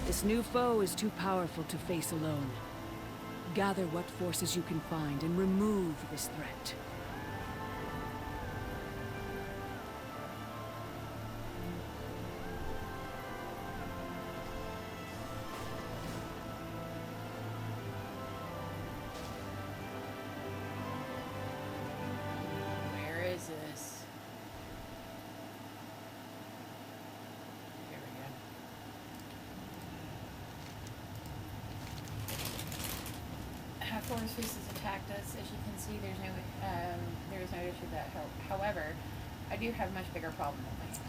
This new foe is too powerful to face alone. Gather what forces you can find and remove this threat. Where is this? Here we go. Forest Fist has attacked us. As you can see, there is no issue with that. However, I do have a much bigger problem on my hands.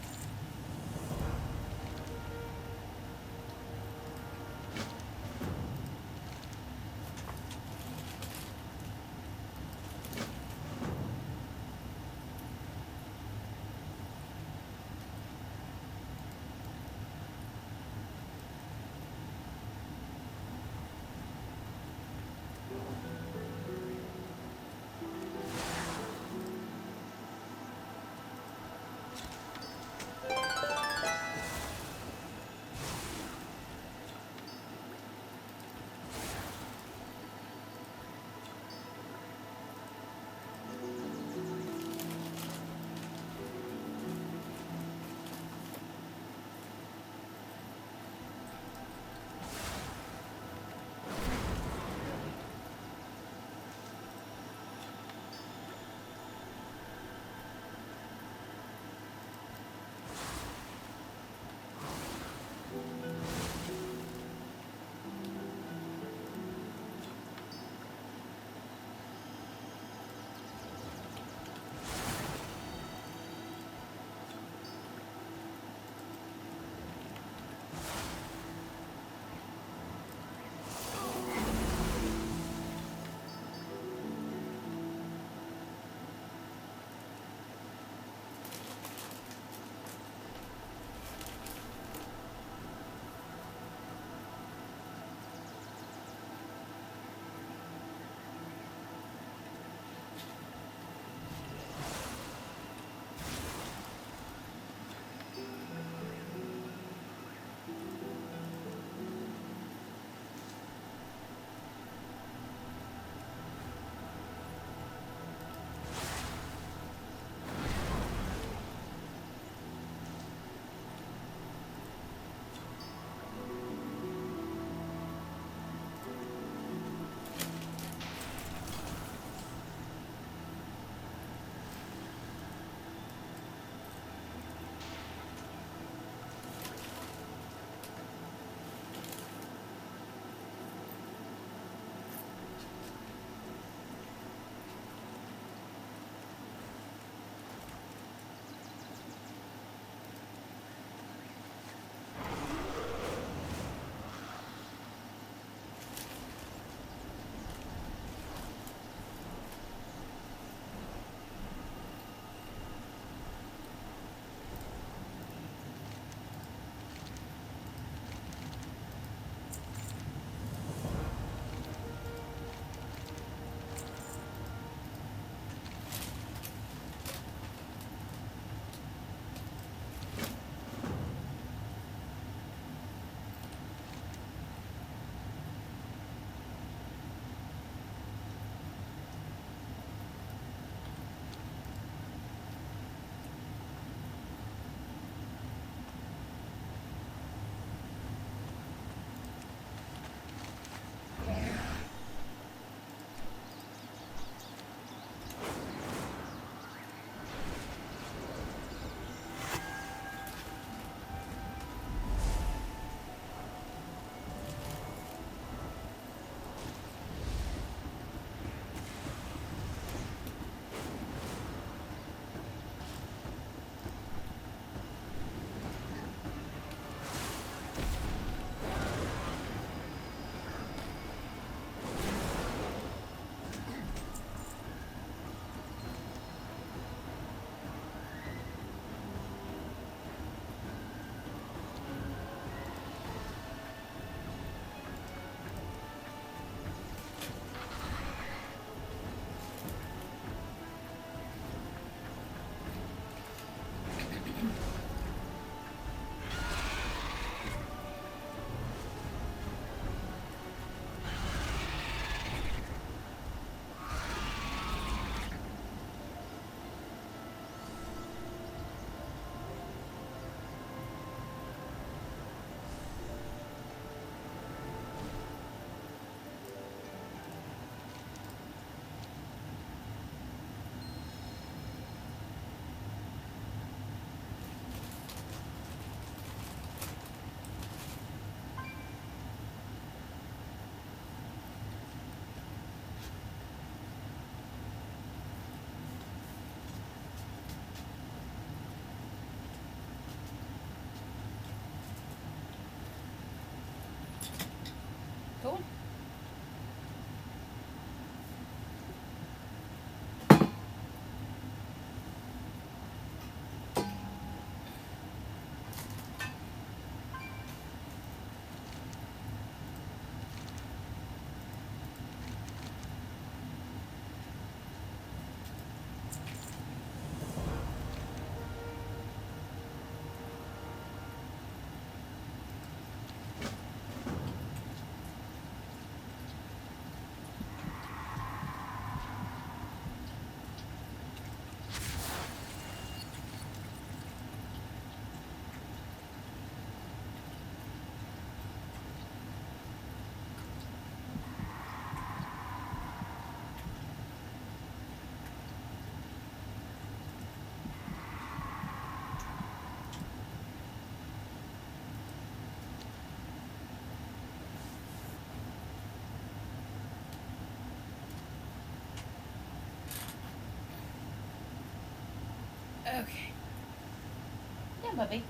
down, Bubby.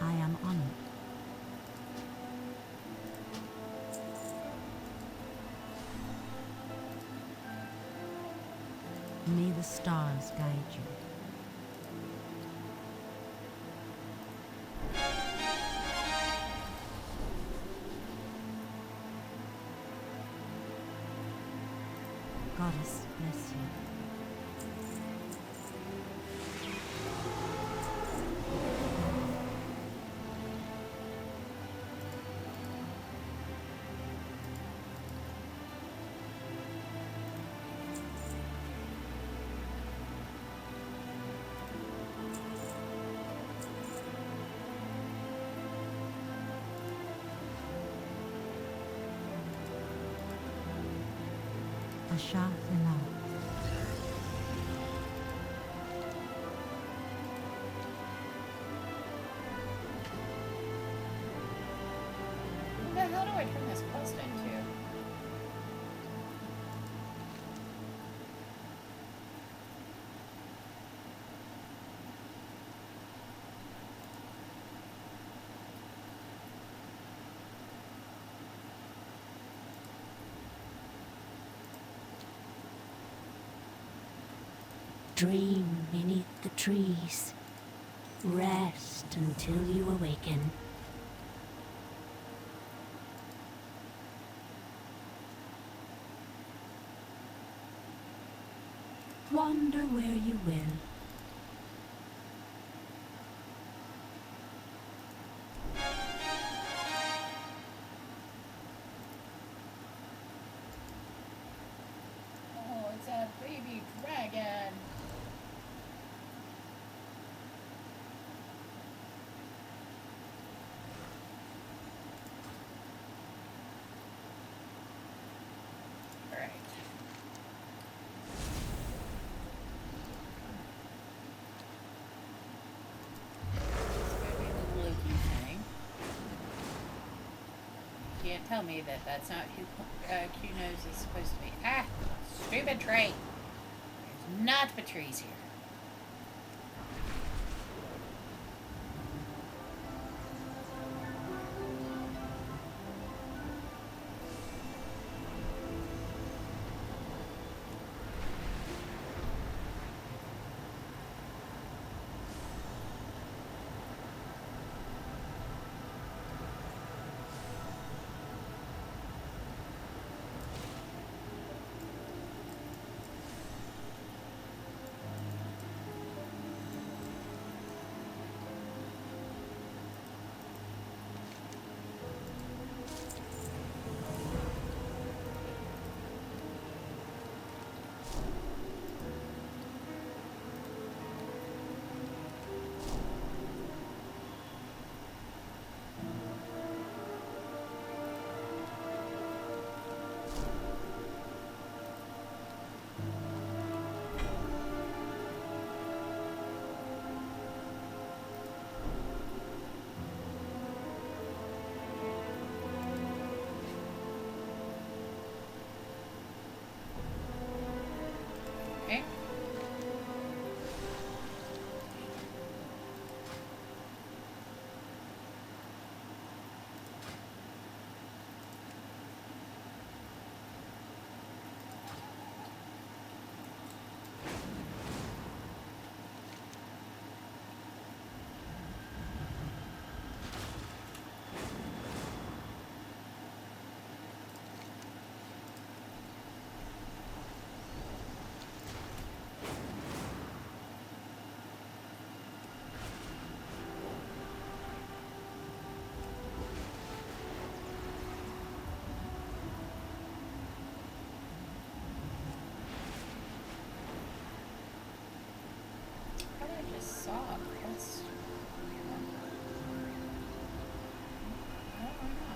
I am honored. May the stars guide you. Goddess bless you. Asha Ilal. Who the hell do I turn this quest into? Dream beneath the trees. Rest until you awaken. Wander where you will. Oh, it's a baby dragon. Alright. Can't tell me that that's not who Q-Nose is supposed to be. Ah! Stupid tree! There's not but trees here. this off. Let's... I don't know.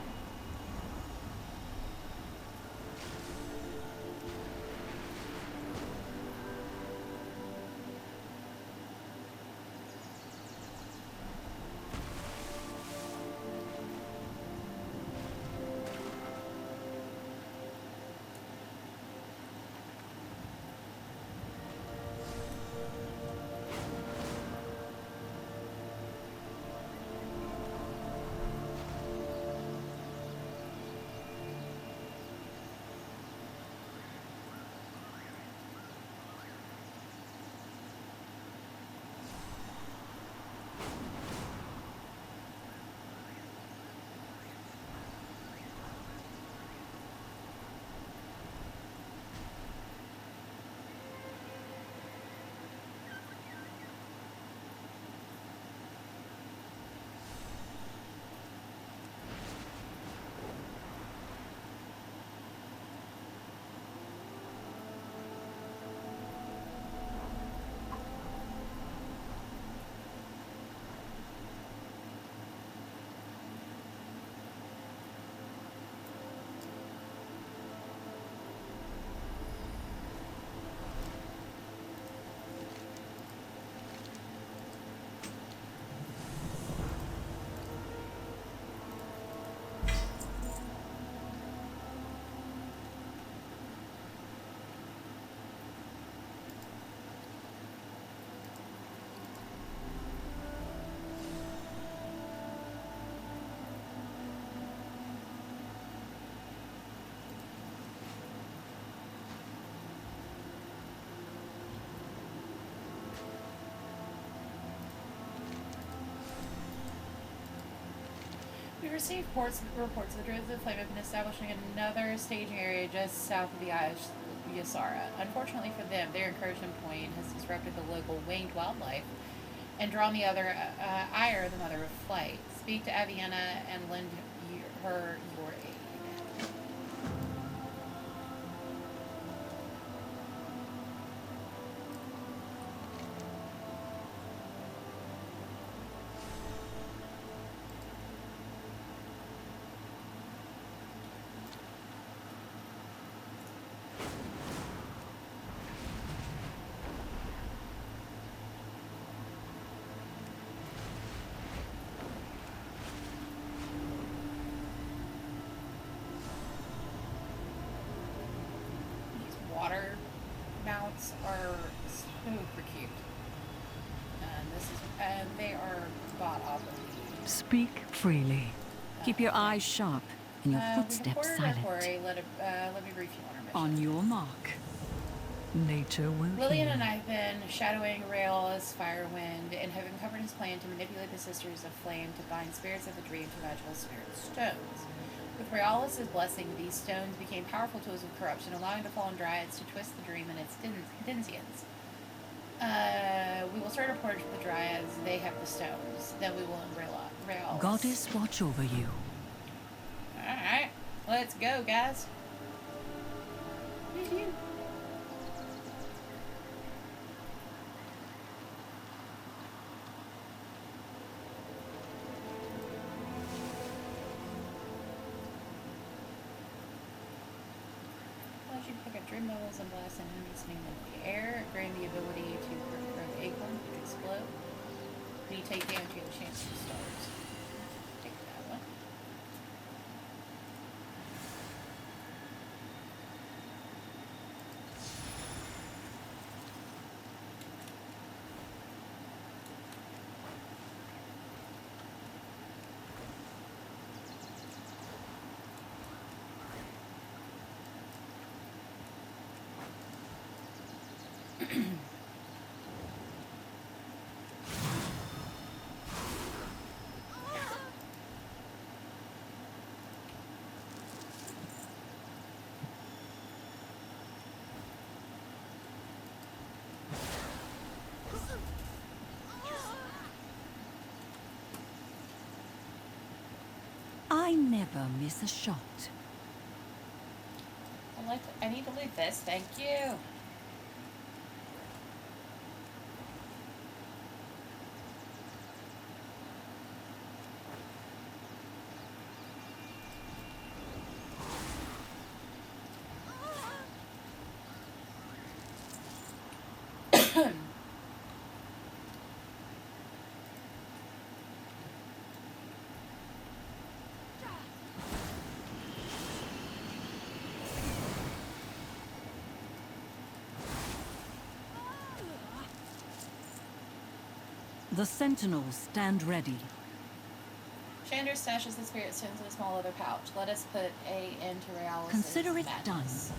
We received reports of the Druids of the Flame have been establishing another staging area just south of the Eye of Ysara. Unfortunately for them, their incursion point has disrupted the local winged wildlife and drawn the other ire, the mother of flight. Speak to Aviana and lend her your aid. Water mounts are super cute. And they are bought off of Speak freely. Keep your eyes sharp and your footsteps silent. Let me brief you on our mission. On your mark. Nature will Lillian heal. and I have been shadowing Rail as Firewind and have uncovered his plan to manipulate the Sisters of Flame to bind spirits of the dream to magical spirit stones. With Raelis' blessing, these stones became powerful tools of corruption, allowing the fallen dryads to twist the dream and its denizens. We will start a purge with the dryads. They have the stones. Then we will Raelis. Goddess watch over you. Alright, let's go, guys. You pick up dream levels and blast enemies in the air, grant the ability to throw the acorn to explode. When you take damage, you have a chance to stars. Take that one. I never miss a shot. I need to loot this, thank you. The sentinels stand ready. Chandra stashes the spirit stones in a small leather pouch. Let us put an end to Realis' Consider it madness.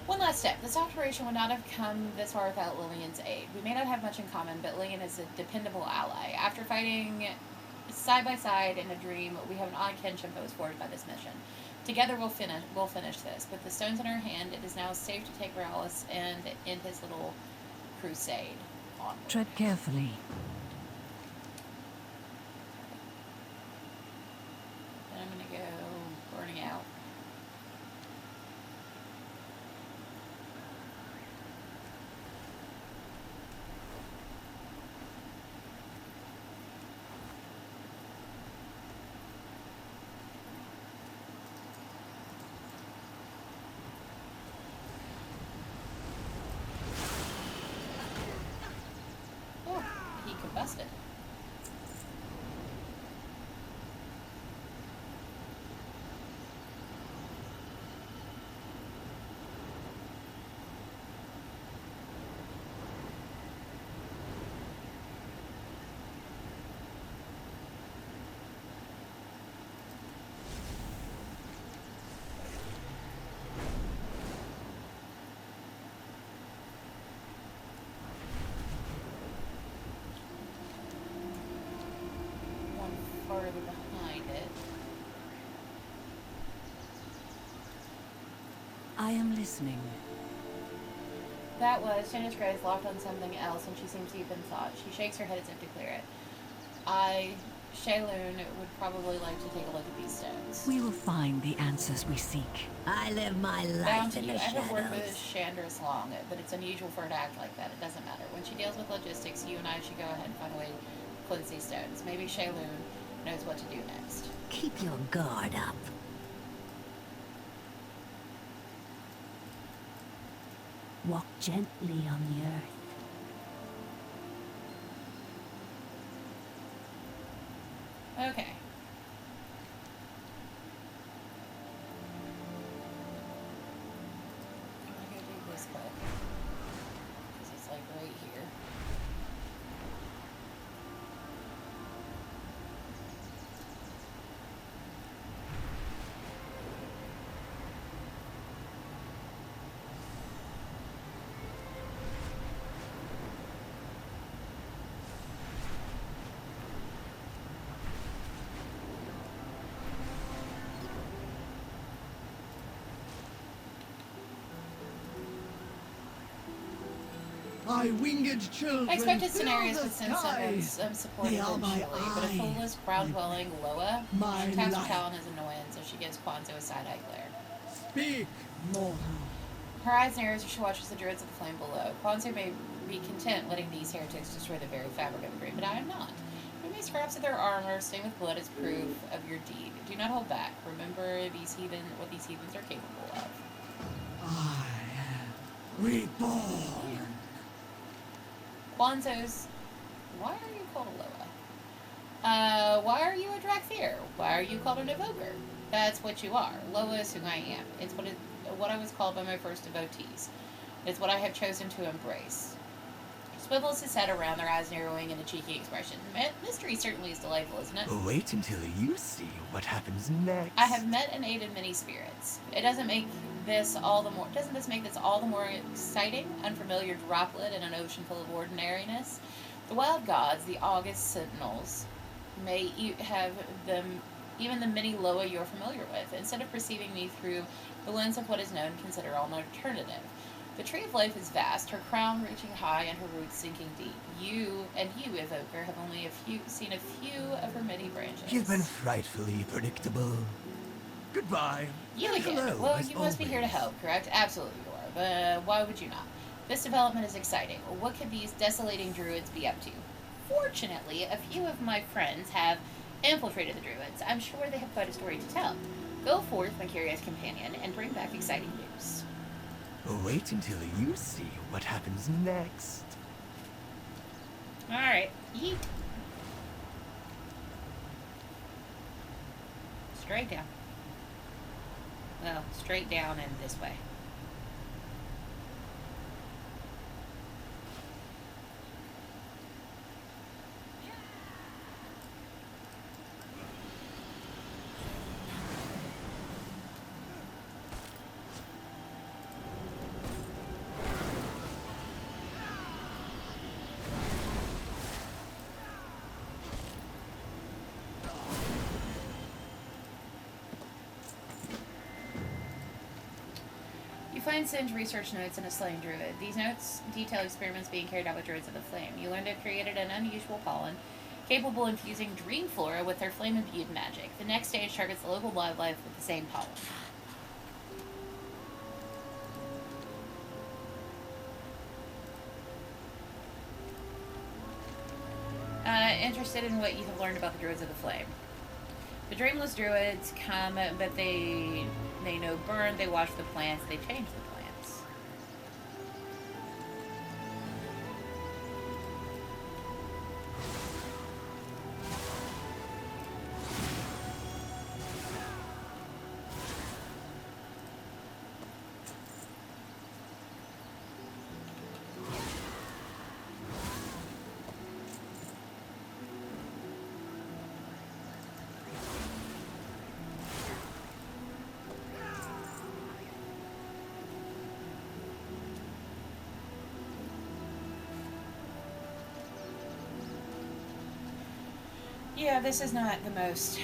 One last step. This operation would not have come this far without Lillian's aid. We may not have much in common, but Lillian is a dependable ally. After fighting side by side in a dream, we have an odd kinship that was forged by this mission. Together we'll finish this. With the stones in our hand, it is now safe to take Realis and end his little crusade. Onward. Tread carefully. Then I'm gonna go burning out. Oh, he combusted. Farther behind it. I am listening. That was Shanna's Grey is locked on something else, and she seems deep in thought. She shakes her head as if to clear it. Shayloon, would probably like to take a look at these stones. We will find the answers we seek. I live my life Bound to in you. the I haven't worked with shadows. Chandra long, but it's unusual for her to act like that. It doesn't matter. When she deals with logistics, you and I should go ahead and find a way to cleanse these stones. Maybe Shayloon knows what to do next. Keep your guard up. Walk gently on the earth. Okay. I'm gonna go do this book. Because it's like right here. My winged children. I expected fill scenarios the with some sky. support They are eventually, my but a eye, soulless, ground-dwelling Loa, my she attacks life. Talon as annoyance, so she gives Kwanzaa a side-eye glare. Speak, mortal. Her eyes narrow as she watches the druids of the flame below. Kwanzaa may be content letting these heretics destroy the very fabric of the dream, but I am not. Remove scraps of their armor, stained with blood as proof of your deed. Do not hold back. Remember what these heathens are capable of. I am reborn. Kwanzaa's... Why are you called Loa? Why are you a Dracthyr? Why are you called an Evoker? That's what you are. Loa is who I am. It's what I was called by my first devotees. It's what I have chosen to embrace. Swivels his head around, their eyes narrowing in a cheeky expression. Mystery certainly is delightful, isn't it? Wait until you see what happens next. I have met and aided many spirits. Doesn't this make this all the more exciting? Unfamiliar droplet in an ocean full of ordinariness? The wild gods, the august sentinels, may have them, even the many Loa you're familiar with. Instead of perceiving me through the lens of what is known, consider all an alternative. The tree of life is vast, her crown reaching high and her roots sinking deep. You, Evoker, have only seen a few of her many branches. You've been frightfully predictable. Goodbye. You again. Hello, Well, as you must be here to help, correct? Absolutely you are. But why would you not? This development is exciting. What could these desolating druids be up to? Fortunately, a few of my friends have infiltrated the druids. I'm sure they have quite a story to tell. Go forth, my curious companion, and bring back exciting news. Wait until you see what happens next. Alright, yeet. Straight down. Well, straight down and this way. Find Singe research notes in a slaying druid. These notes detail experiments being carried out with druids of the flame. You learn to have created an unusual pollen capable of infusing dream flora with their flame-imbued magic. The next stage targets the local wildlife with the same pollen. Interested in what you have learned about the druids of the flame. The dreamless druids come, but they know burn, they watch the plants, they change the plants. Yeah, this is not the most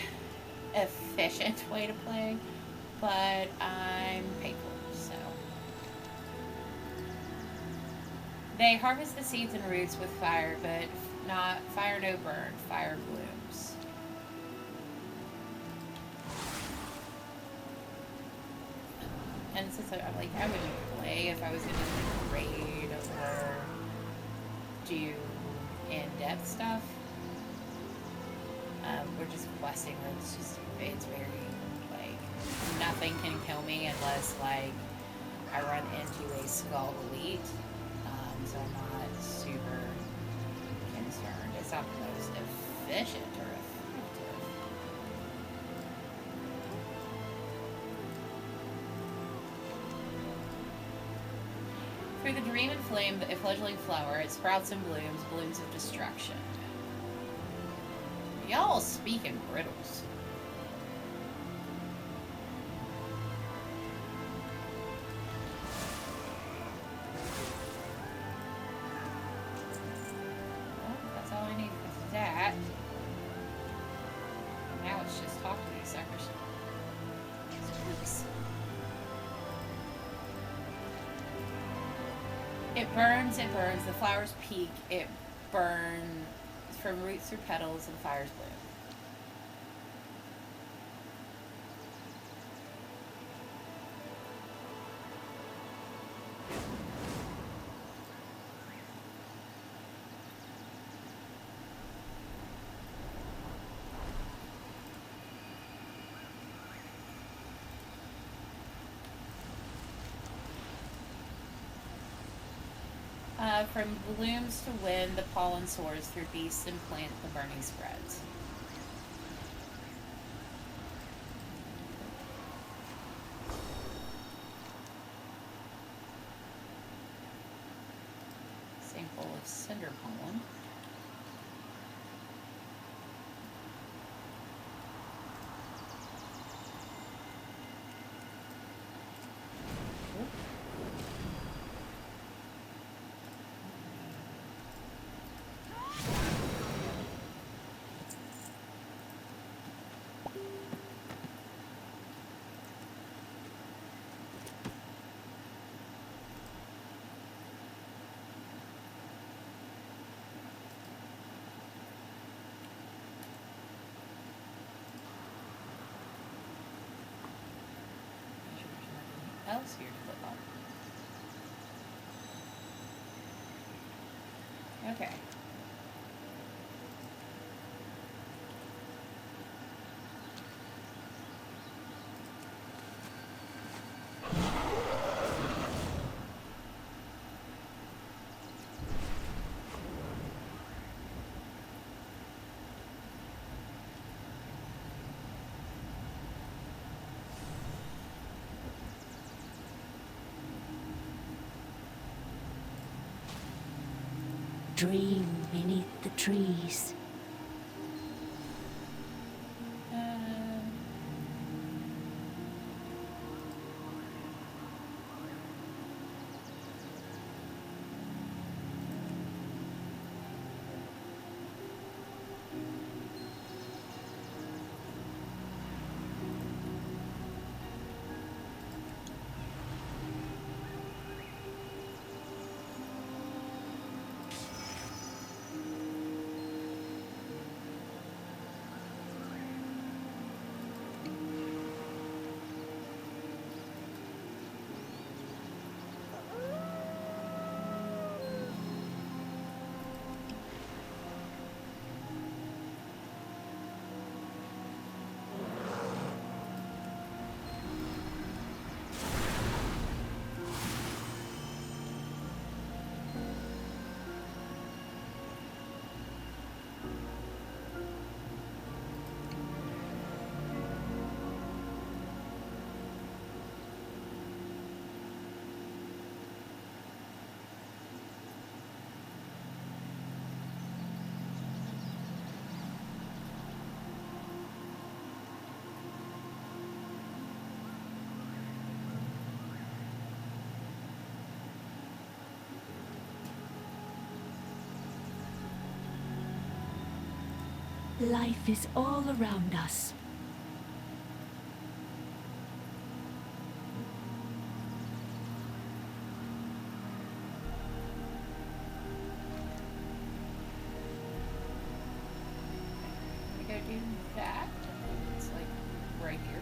efficient way to play, but I'm paid for it, so. They harvest the seeds and roots with fire, but not fire no burn, fire blooms. And since I'm like, I wouldn't play if I was gonna raid or do in-depth stuff. We're just questing, it's very, like, nothing can kill me unless, like, I run into a Skull Elite, so I'm not super concerned. It's not the most efficient or effective. Through the dream and flame, a fledgling flower, it sprouts and blooms, blooms of destruction. Y'all speak in riddles. Well, that's all I need for that. Now it's just talk to these suckers. Spooks. It burns, the flowers peak, it burns from roots through petals and fires bloom. From blooms to wind, the pollen soars through beasts and plant, the burning spreads. Sample of cinder pollen. Else here to flip on. Okay. dream beneath the trees. Life is all around us. We go do that. It's like right here.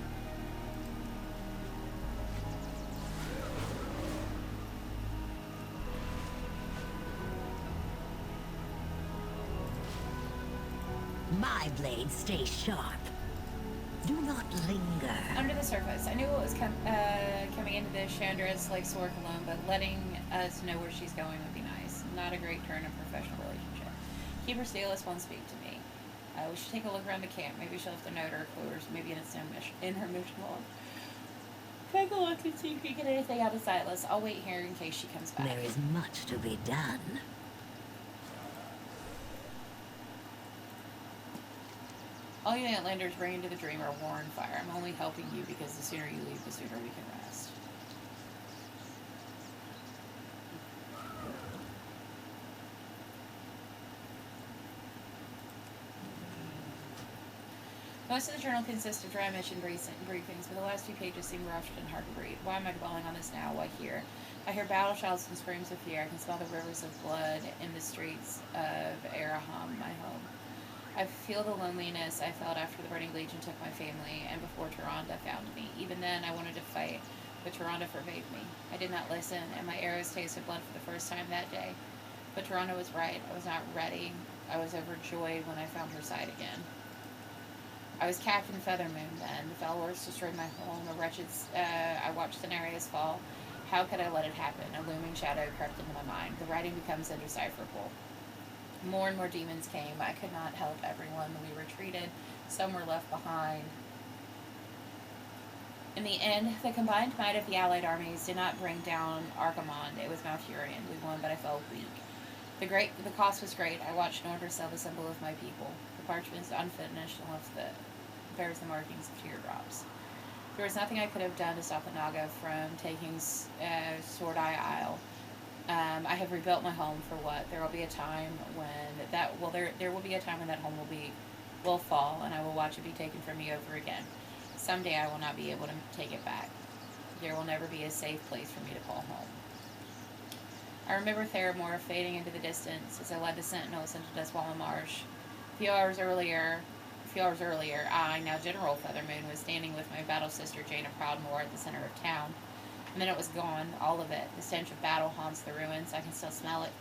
My blades stay sharp. Do not linger. Under the surface, I knew what was coming into this. Chandra's likes to work alone, but letting us know where she's going would be nice. Not a great turn in professional relationship. Keeper Steeless won't speak to me. We should take a look around the camp. Maybe she'll have to note or clues. Maybe in her mission log. Take a look and see if you get anything out of Silas. I'll wait here in case she comes back. There is much to be done. All you Outlanders bring into the dream are war and fire. I'm only helping you because the sooner you leave, the sooner we can rest. Most of the journal consists of dry mission briefings, but the last few pages seem rushed and hard to read. Why am I dwelling on this now? Why here? I hear battle shouts and screams of fear. I can smell the rivers of blood in the streets of Araham, my home. I feel the loneliness I felt after the Burning Legion took my family and before Tyrande found me. Even then, I wanted to fight, but Tyrande forbade me. I did not listen, and my arrows tasted blood for the first time that day. But Tyrande was right. I was not ready. I was overjoyed when I found her side again. I was Captain Feathermoon then. The Felwars destroyed my home. I watched the Nereus fall. How could I let it happen? A looming shadow crept into my mind. The writing becomes indecipherable. More and more demons came. I could not help everyone. We retreated. Some were left behind. In the end, the combined might of the allied armies did not bring down Argamond. It was Malfurion. We won, but I felt weak. The cost was great. I watched Nordra sell the symbol of my people. The parchment is unfinished and bears the markings of teardrops. There was nothing I could have done to stop the Naga from taking Sword Eye Isle. I have rebuilt my home for what? There will be a time when there will be a time when that home will fall, and I will watch it be taken from me over again. Someday I will not be able to take it back. There will never be a safe place for me to call home. I remember Theramore fading into the distance as I led the sentinels into Deswalla Marsh. A few hours earlier, I, now General Feathermoon, was standing with my battle sister Jaina Proudmoore at the center of town. And then it was gone, all of it. The stench of battle haunts the ruins. I can still smell it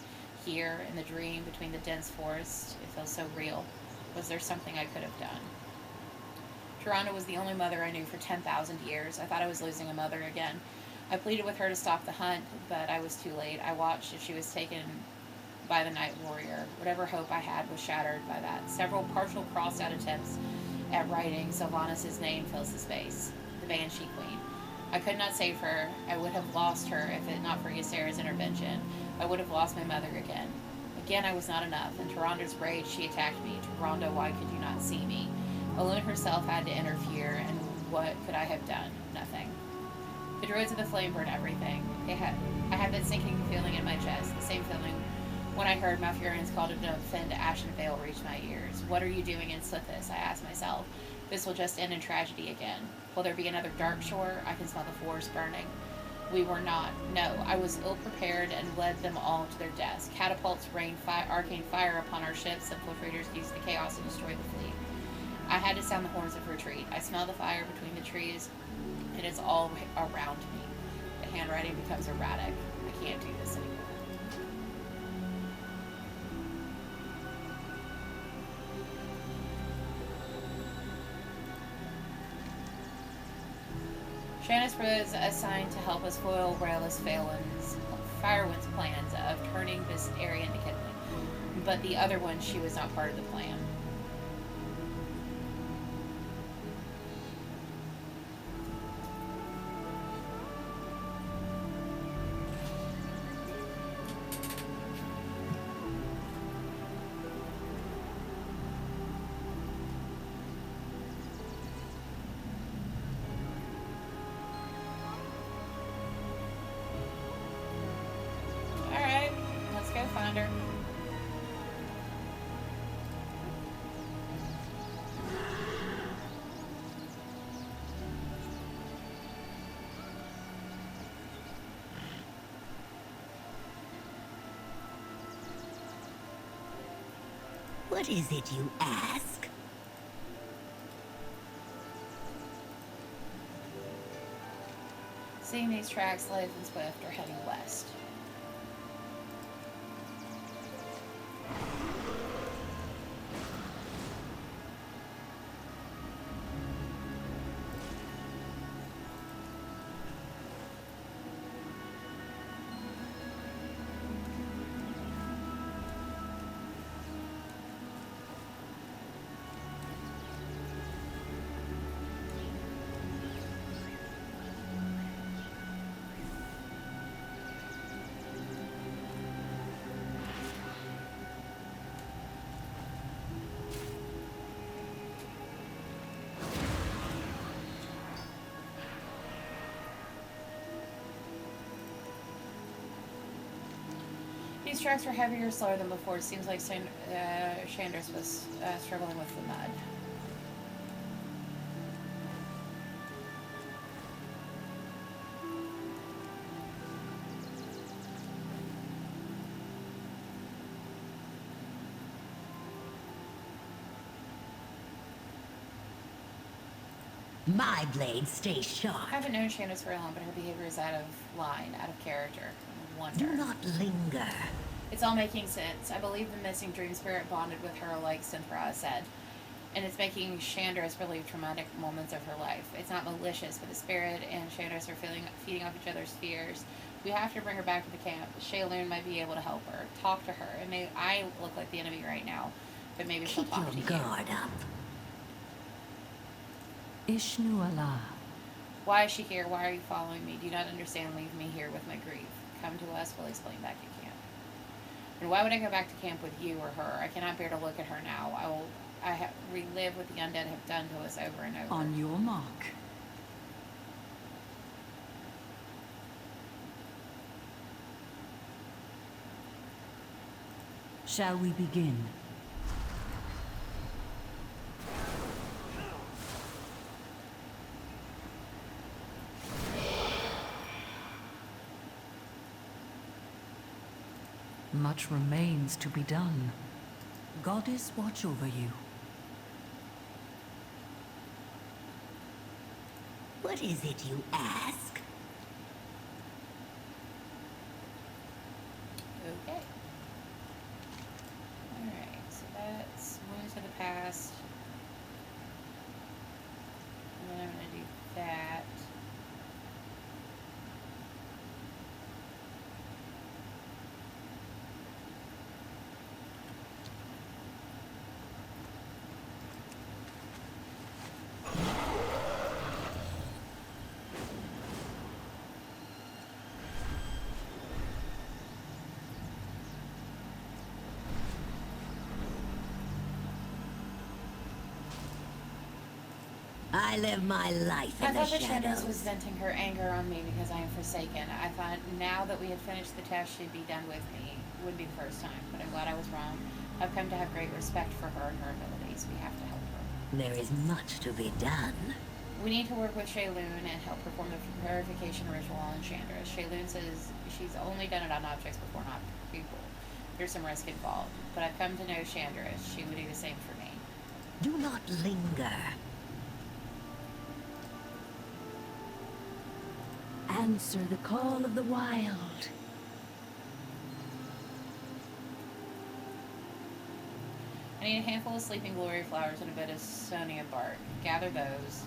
here in the dream between the dense forest. It feels so real. Was there something I could have done? Tyrande was the only mother I knew for 10,000 years. I thought I was losing a mother again. I pleaded with her to stop the hunt, but I was too late. I watched as she was taken by the Night Warrior. Whatever hope I had was shattered by that. Several partial crossed-out attempts at writing Sylvanas' name fills the space. The Banshee Queen. I could not save her. I would have lost her if it not for Ysera's intervention. I would have lost my mother again. Again, I was not enough. In Tyrandra's rage, she attacked me. Tyrande, why could you not see me? Elune herself had to interfere, and what could I have done? Nothing. The druids of the flame burned everything. I had that sinking feeling in my chest, the same feeling when I heard Malfurion's call to defend Ashenvale reach my ears. What are you doing in Slithis? I asked myself. This will just end in tragedy again. Will there be another dark shore? I can smell the forest burning. We were not. No, I was ill-prepared and led them all to their deaths. Catapults rained arcane fire upon our ships. Infiltrators used the chaos to destroy the fleet. I had to sound the horns of retreat. I smell the fire between the trees. It is all around me. The handwriting becomes erratic. I can't do this anymore. Shannis was assigned to help us foil Raelis Firewind's plans of turning this area into kindling. But the other one, she was not part of the plan. Find her. What is it you ask? Seeing these tracks, Life and Swift are heading west. These tracks were heavier or slower than before. It seems like Shandris was struggling with the mud. My blade stays sharp. I haven't known Shandris for long, but her behavior is out of line, out of character. Wonder. Do not linger. It's all making sense. I believe the missing dream spirit bonded with her like Synthra said. And it's making Shandris relieve traumatic moments of her life. It's not malicious, but the spirit and Shandris are feeding off each other's fears. We have to bring her back to the camp. Shaylune might be able to help her. Talk to her. And I look like the enemy right now, but maybe she'll talk to you. Keep your guard up. Ishnu Allah. Why is she here? Why are you following me? Do you not understand? Leave me here with my grief. Come to us, we'll explain back at camp. And why would I go back to camp with you or her? I cannot bear to look at her now. I relive what the undead have done to us over and over. On your mark. Shall we begin? Much remains to be done. Goddess, watch over you. What is it you ask? Okay. Alright, so that's one to the past. And then I'm going to do that. I live my life I in the thought that Shandris was shadows. venting her anger on me because I am forsaken. I thought now that we had finished the test, she'd be done with me. Would be the first time, but I'm glad I was wrong. I've come to have great respect for her and her abilities. We have to help her. There is much to be done. We need to work with Shayloon and help perform the purification ritual on Chandra. Shayloon says she's only done it on objects before, not people. There's some risk involved, but I've come to know Chandra. She would do the same for me. Do not linger. Answer the call of the wild. I need a handful of sleeping glory flowers and a bit of sonia bark. Gather those.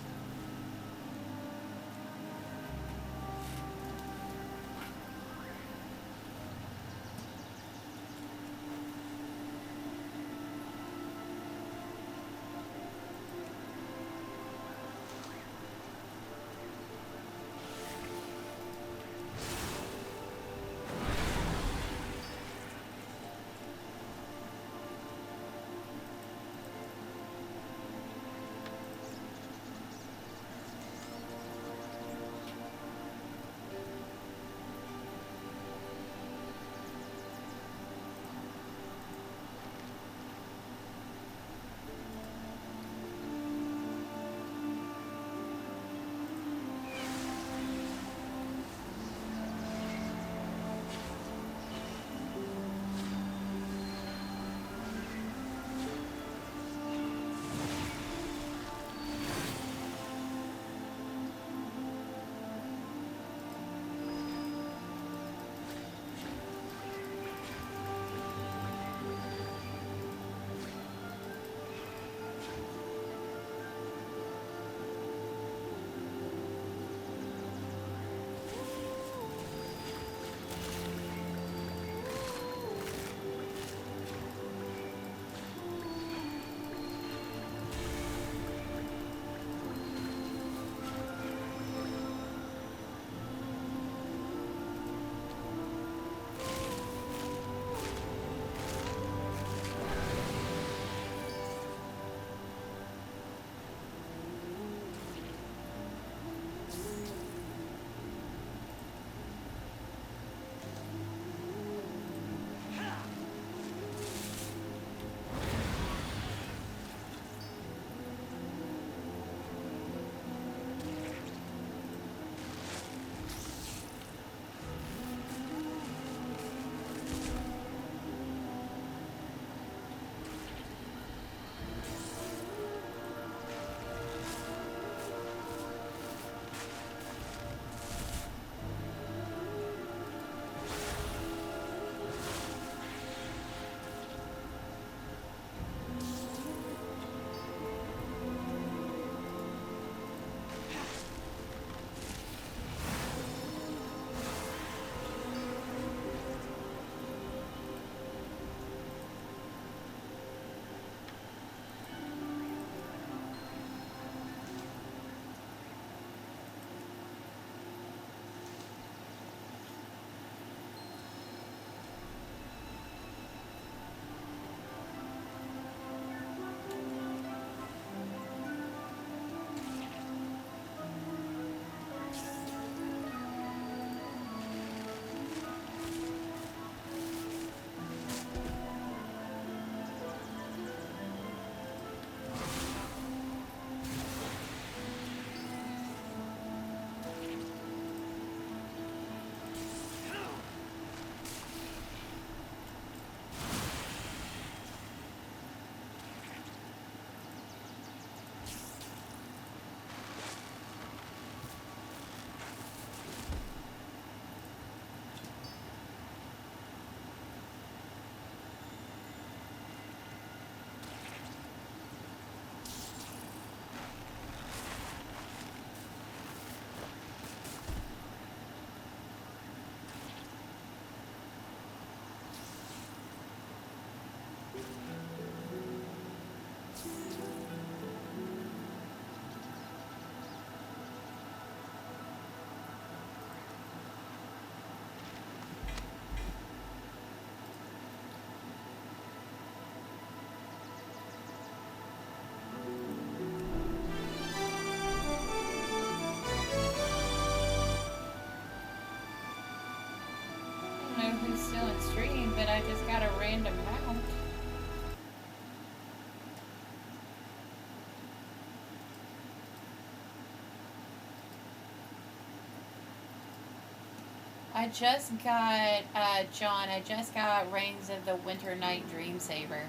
I just got, John, I just got Reigns of the Winter Night Dream Saber.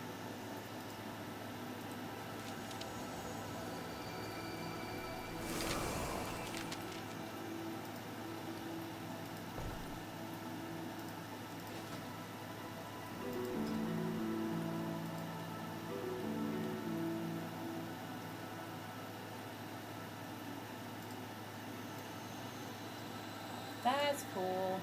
That's cool.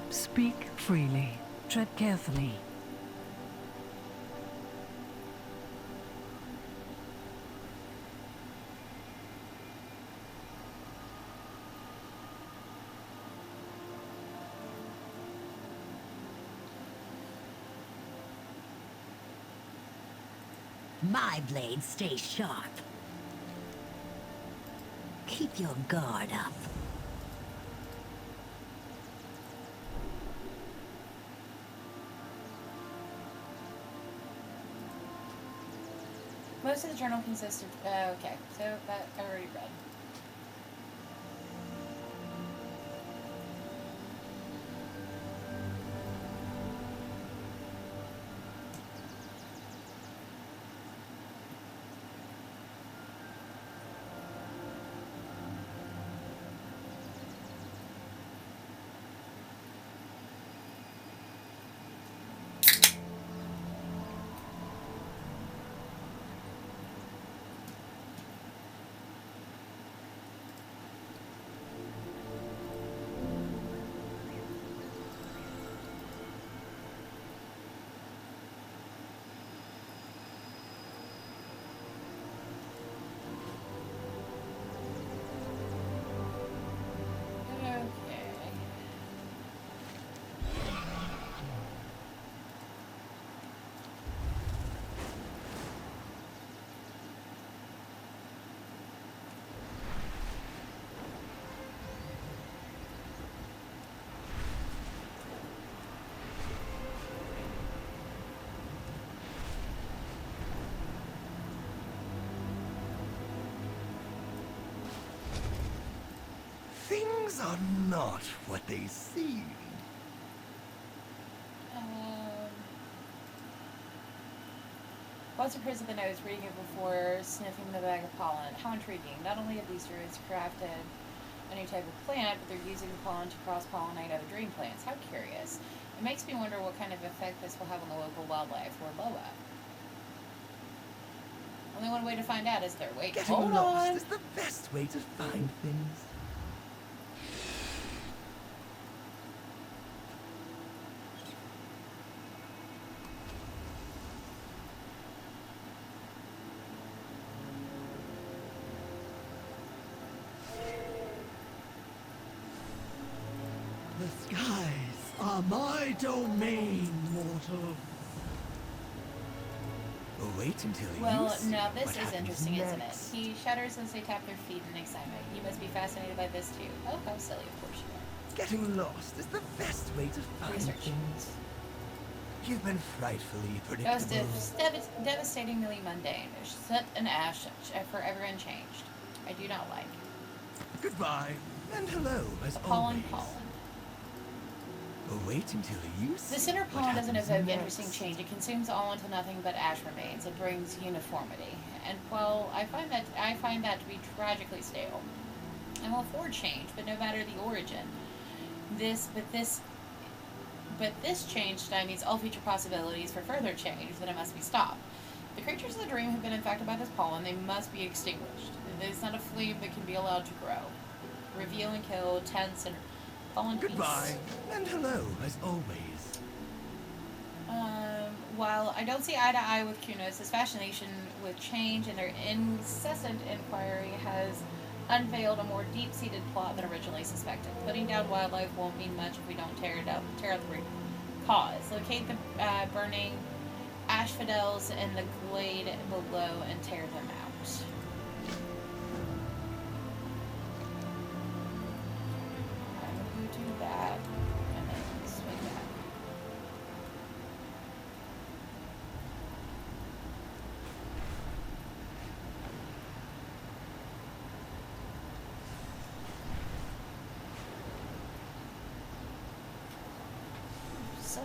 Speak freely. Tread carefully. My blades stay sharp. Keep your guard up. Most of the journal consists of... okay, so that I already read. Things are not what they seem. Lots of praise of the nose, reading it before sniffing the bag of pollen. How intriguing. Not only have these druids crafted a new type of plant, but they're using the pollen to cross-pollinate other dream plants. How curious. It makes me wonder what kind of effect this will have on the local wildlife, or Loa. Only one way to find out is there. Wait, hold lost on. is the best way to find things. The skies are my domain, mortal. Wait until Well, you see now this what is happens interesting, isn't it? next. He shudders as they tap their feet in excitement. You must be fascinated by this too. Oh, how silly, of course you are. Getting lost is the best way to find Research. things. You've been frightfully Ghost predictable. is devastatingly mundane. Soot and ash, forever unchanged. I do not like. Goodbye, and hello, as Pollen, always. pollen. Wait until you see The center what pollen doesn't happens evoke next. interesting change. It consumes all until nothing but ash remains. It brings uniformity. and while I find that to be tragically stale. I'm all for change, but no matter the origin. This change stymies all future possibilities for further change, then it must be stopped. The creatures of the dream have been infected by this pollen. They must be extinguished. It is not a flame that can be allowed to grow. Reveal and kill, tense, and fall in peace. Goodbye, and hello, as always. While I don't see eye to eye with Kunos, his fascination with change and their incessant inquiry has unveiled a more deep-seated plot than originally suspected. Putting down wildlife won't mean much if we don't tear out the root cause. Locate the burning asphodels in the glade below and tear them out. I will do that, and then swing back. So.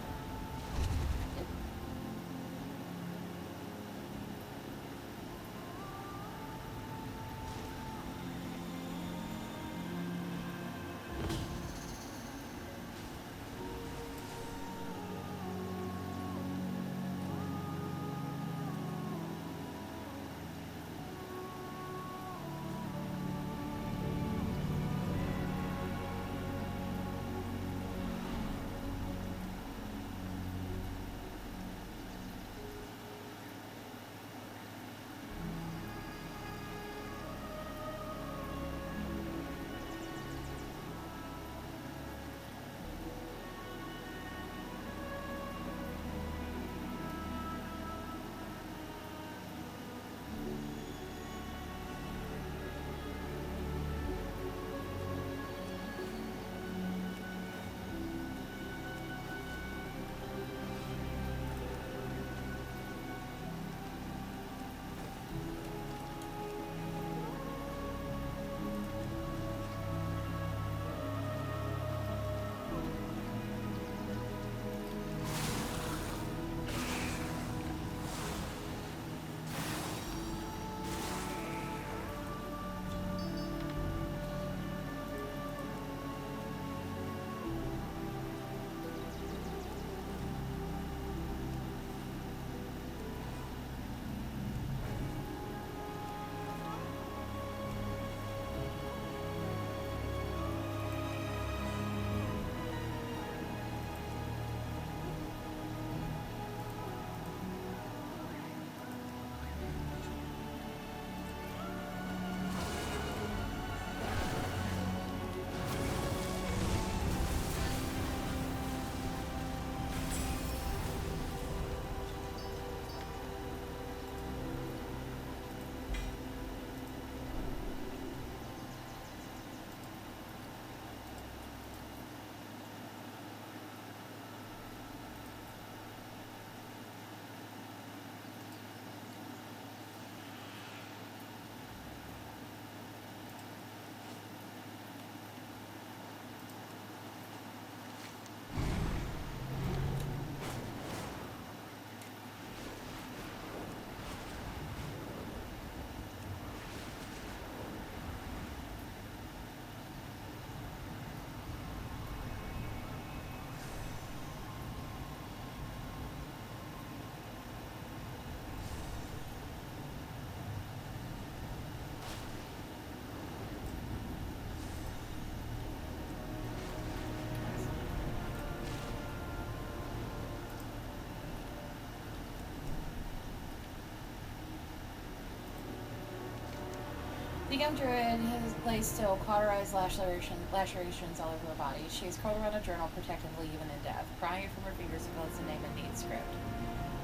The young druid lays still, cauterized lacerations all over her body. She is curled around a journal, protectively even in death. Prying it from her fingers fills the name in neat script.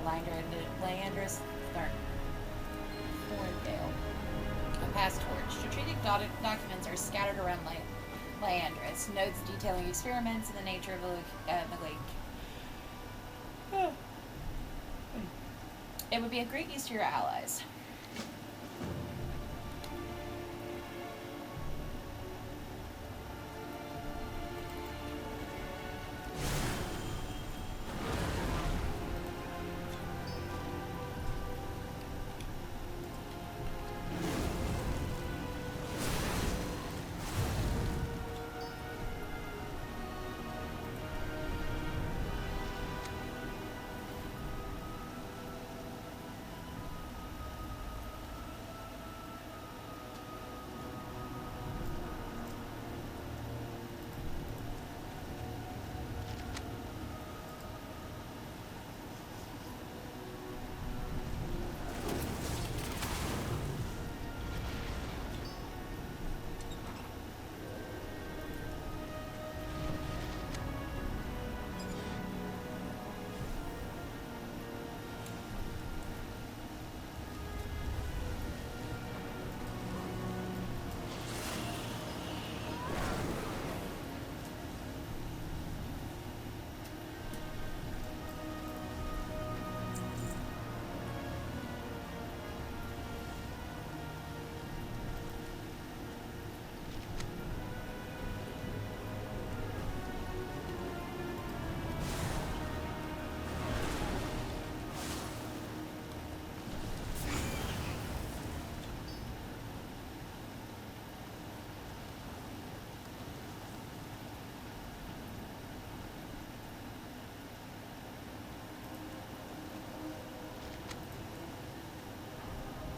Leandris Thorndale. A pass torch. Strategic documents are scattered around Leandris. Notes detailing experiments and the nature of the lake. It would be a great use to your allies.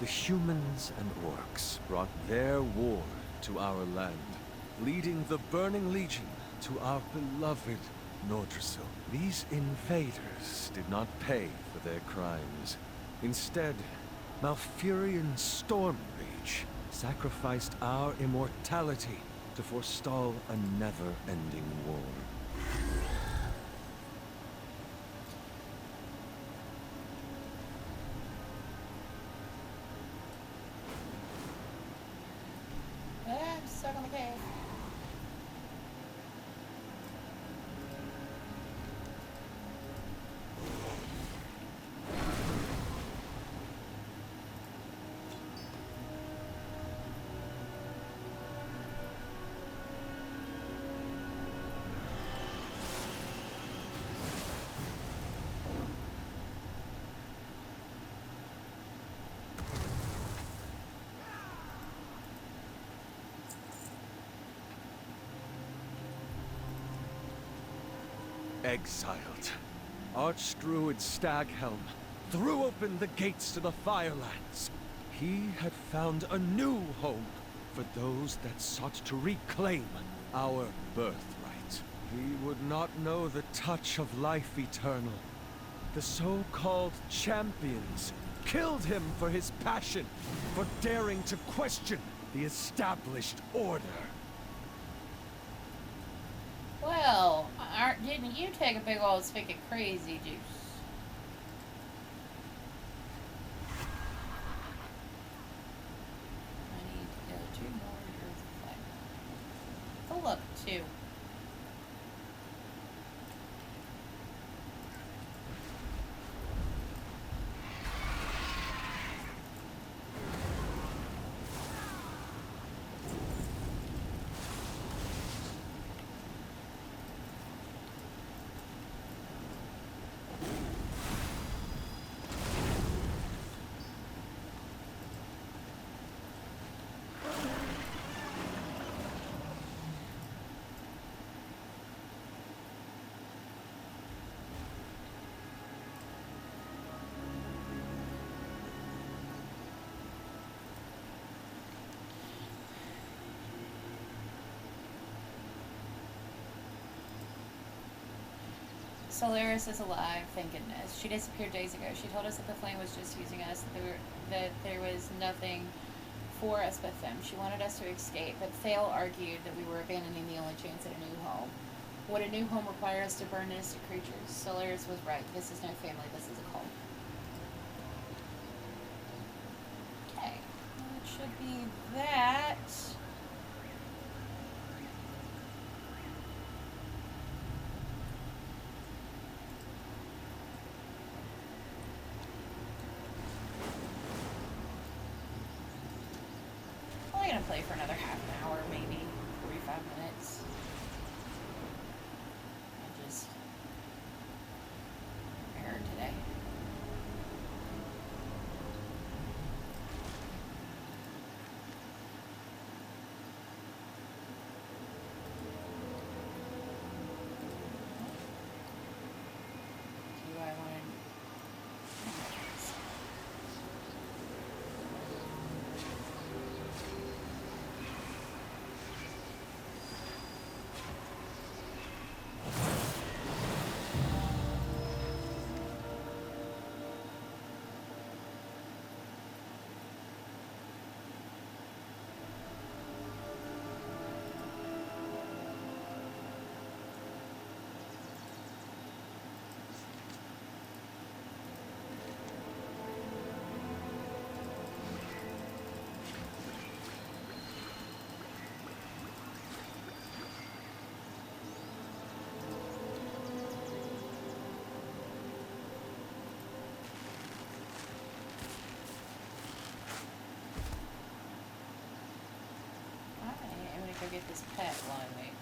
The humans and orcs brought their war to our land, leading the Burning Legion to our beloved Nordrassil. These invaders did not pay for their crimes. Instead, Malfurion Stormrage sacrificed our immortality to forestall a never-ending war. I'm stuck on the cave. Exiled, Archdruid Staghelm threw open the gates to the Firelands. He had found a new home for those that sought to reclaim our birthright. He would not know the touch of life eternal. The so-called champions killed him for his passion, for daring to question the established order. Well, didn't you take a big old spigot crazy juice? I need to go 2 more years of life. Oh look, 2. Solaris is alive, thank goodness. She disappeared days ago. She told us that the flame was just using us, that there was nothing for us but them. She wanted us to escape, but Thale argued that we were abandoning the only chance at a new home. Would a new home require us to burn innocent creatures? Solaris was right. This is no family, this is a cult. Okay, it should be that. I'm gonna play for another half an hour, maybe 45 minutes. I just error today. Do I want to? Go get this pet while I wait.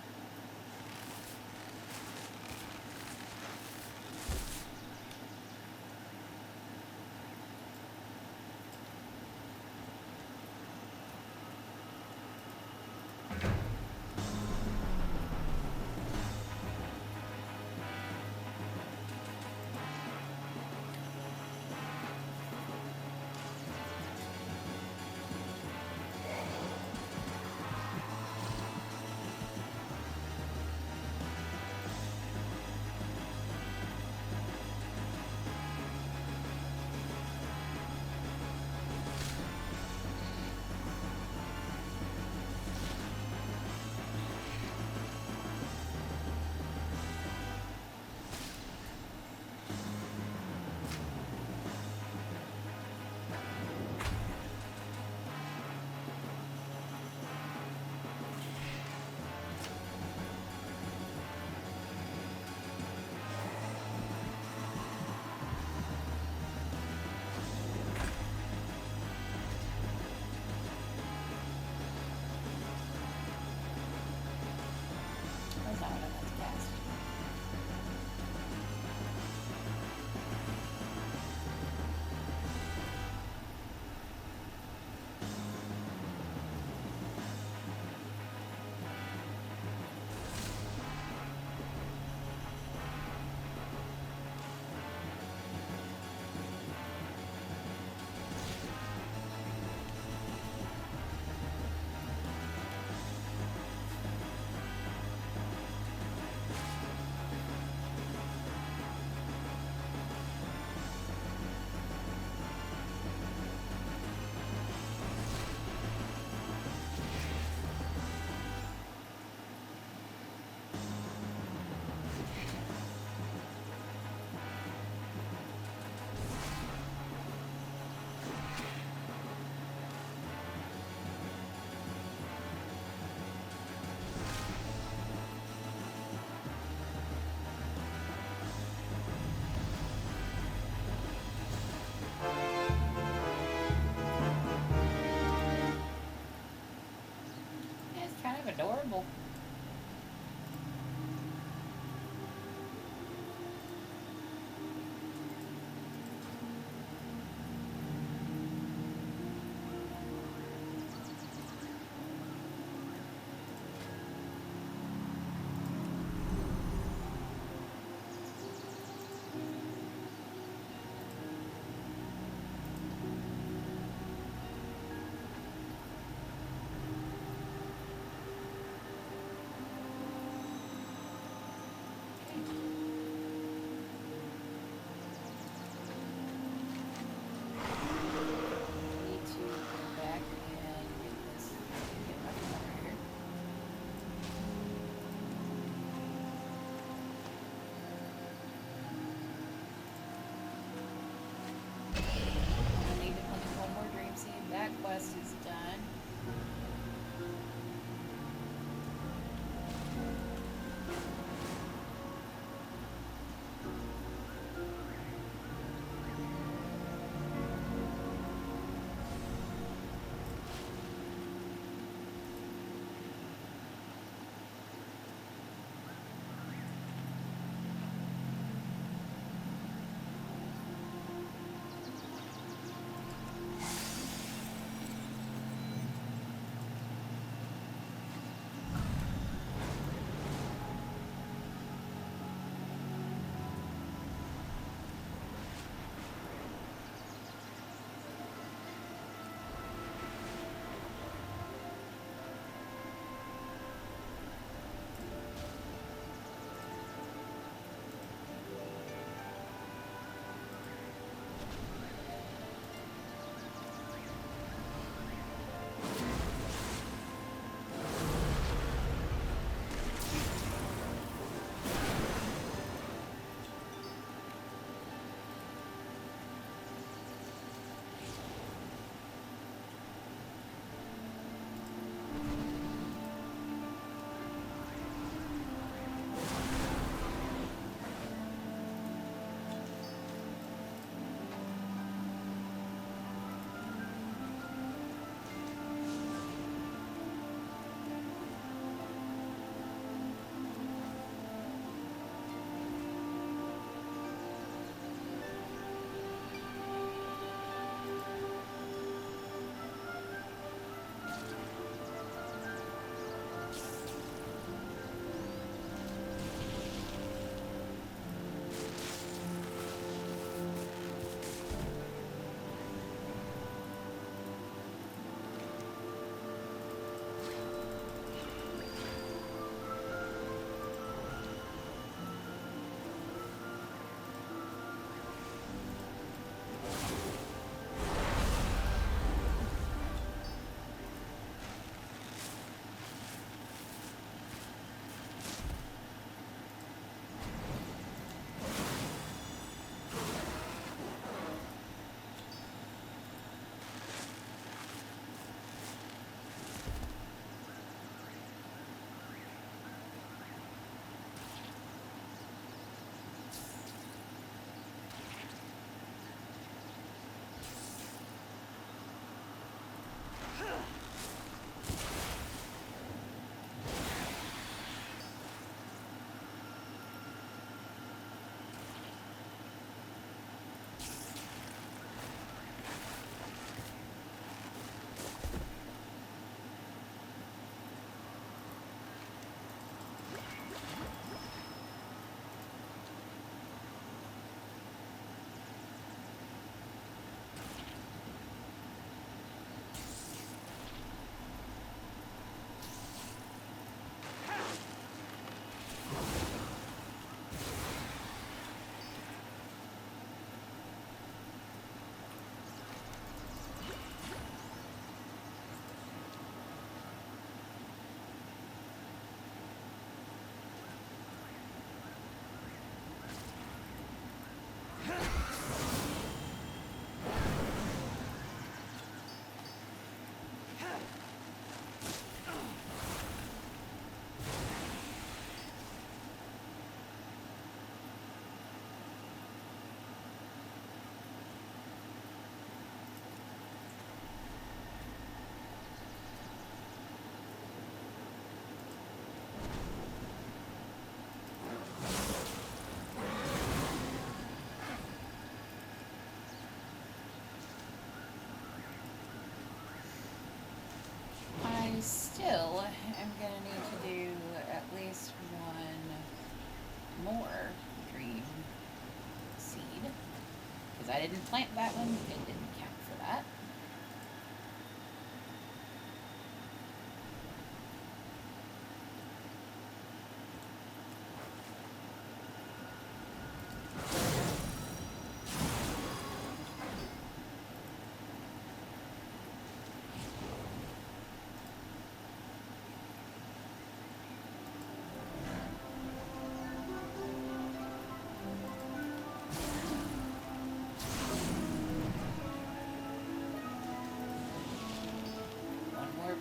I didn't plant that one, it didn't count for that.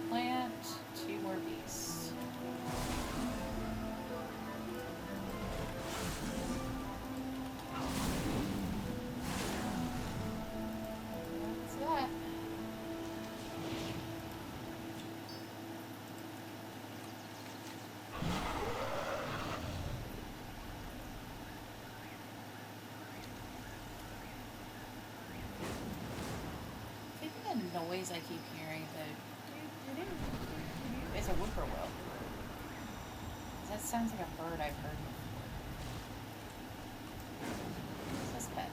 Plant, 2 more beasts. What's that? I think the noise I keep hearing, it's a whippoorwill. That sounds like a bird I've heard before. What's this pet?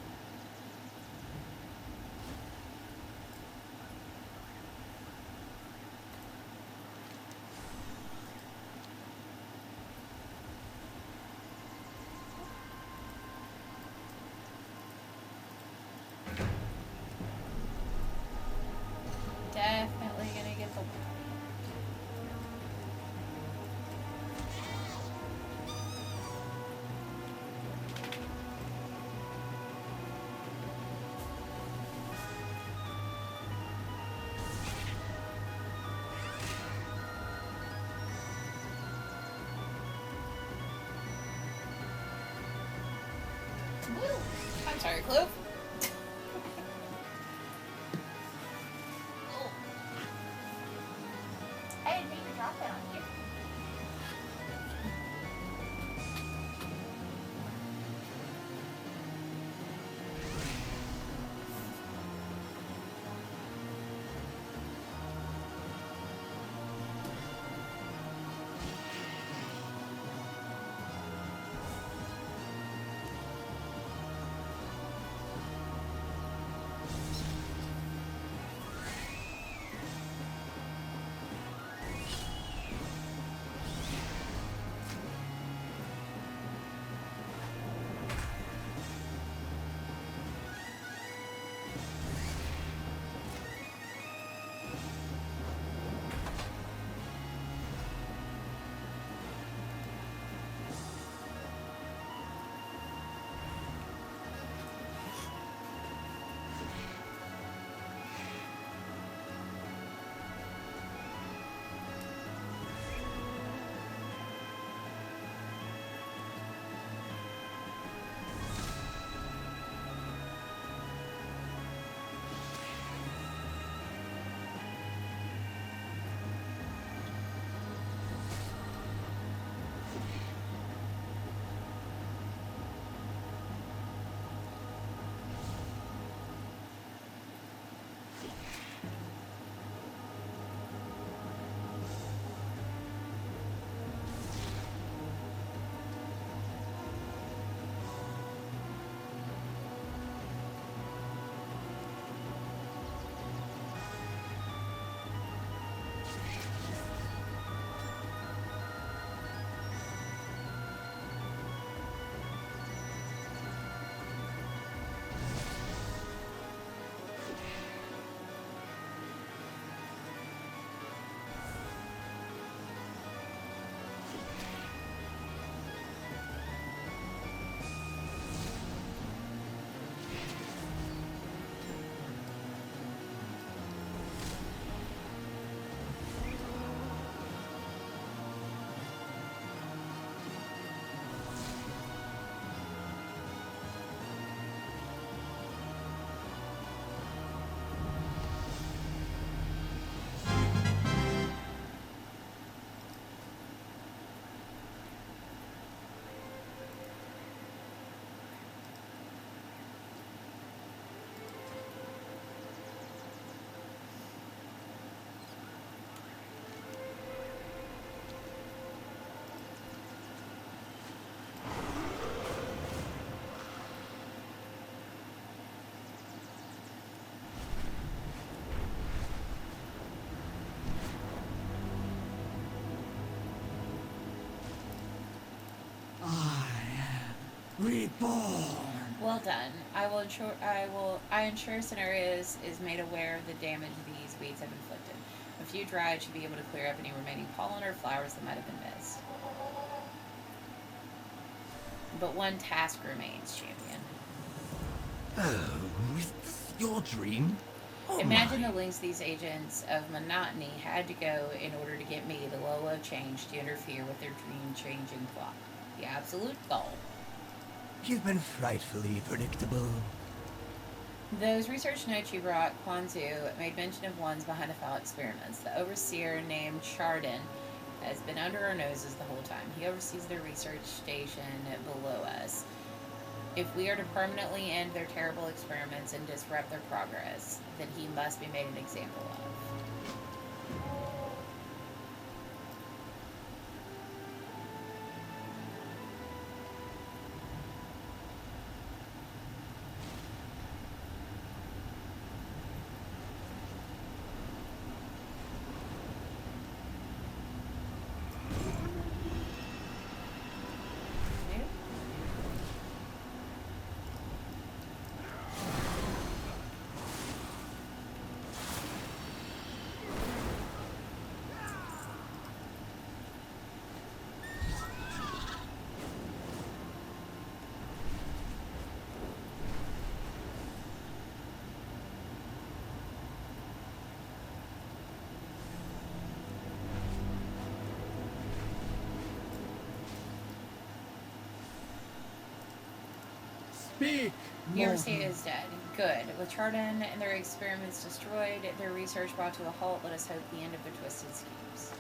Definitely gonna get the I'm sorry, Cliff. Oh. I didn't mean to drop that on you. Reborn. Well done. I ensure Cenarius is made aware of the damage these weeds have inflicted. A few drives should be able to clear up any remaining pollen or flowers that might have been missed. But one task remains, champion. Oh, it's your dream? Oh Imagine my. the lengths these agents of monotony had to go in order to get me, the Lola of Change, to interfere with their dream-changing plot. The absolute goal. You've been frightfully predictable. Those research notes you brought, Kwanzaa, made mention of ones behind the foul experiments. The overseer named Chardon has been under our noses the whole time. He oversees their research station below us. If we are to permanently end their terrible experiments and disrupt their progress, then he must be made an example of. Speak! The overseer is dead. Good. With Chardon and their experiments destroyed, their research brought to a halt, let us hope the end of their twisted schemes.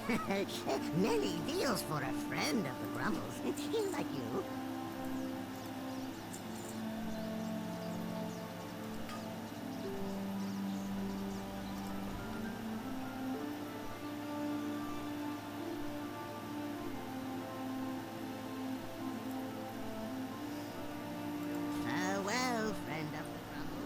Many deals for a friend of the Grumbles. Like you. Farewell, friend of the Grumbles.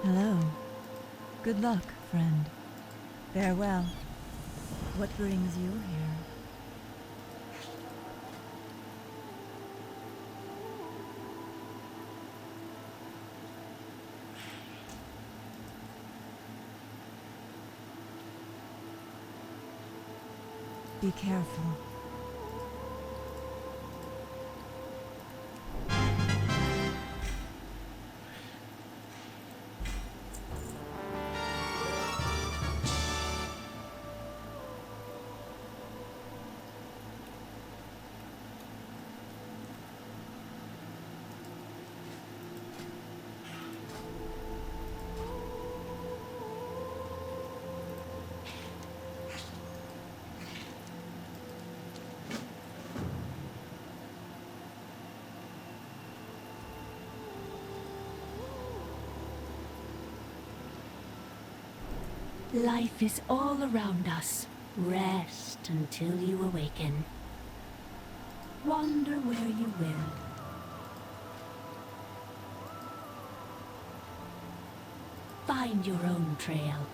Hello. Good luck, friend. Farewell. What brings you here? Be careful. Life is all around us. Rest until you awaken. Wander where you will. Find your own trail.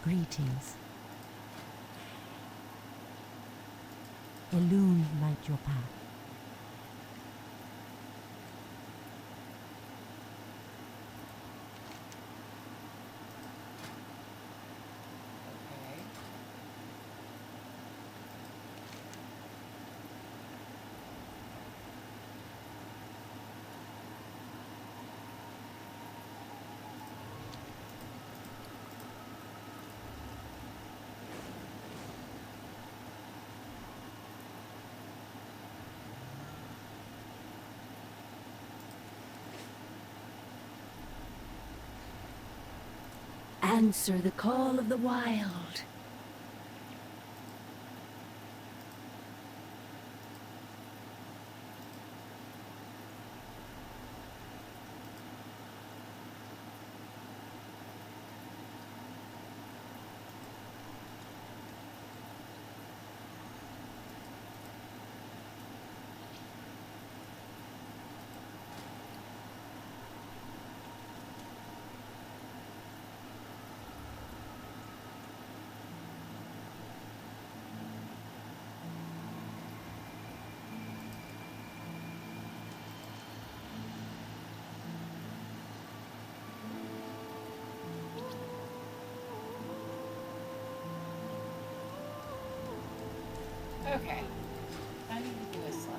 Greetings. A loon light your path. Answer the call of the wild. Okay. I need to do a slash.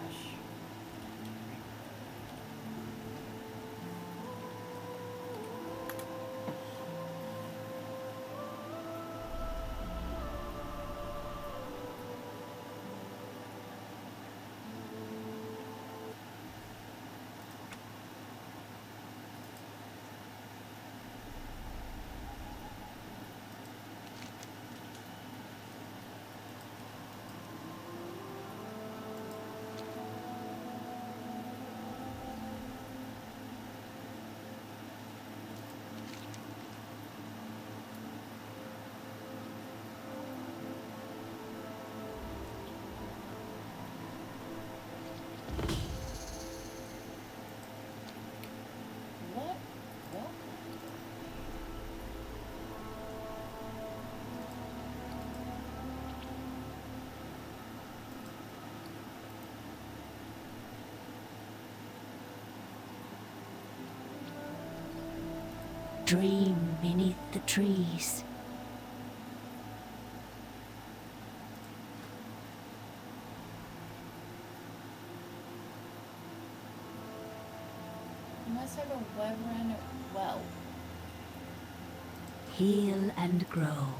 Dream beneath the trees. You must have a wyvern well. Heal and grow.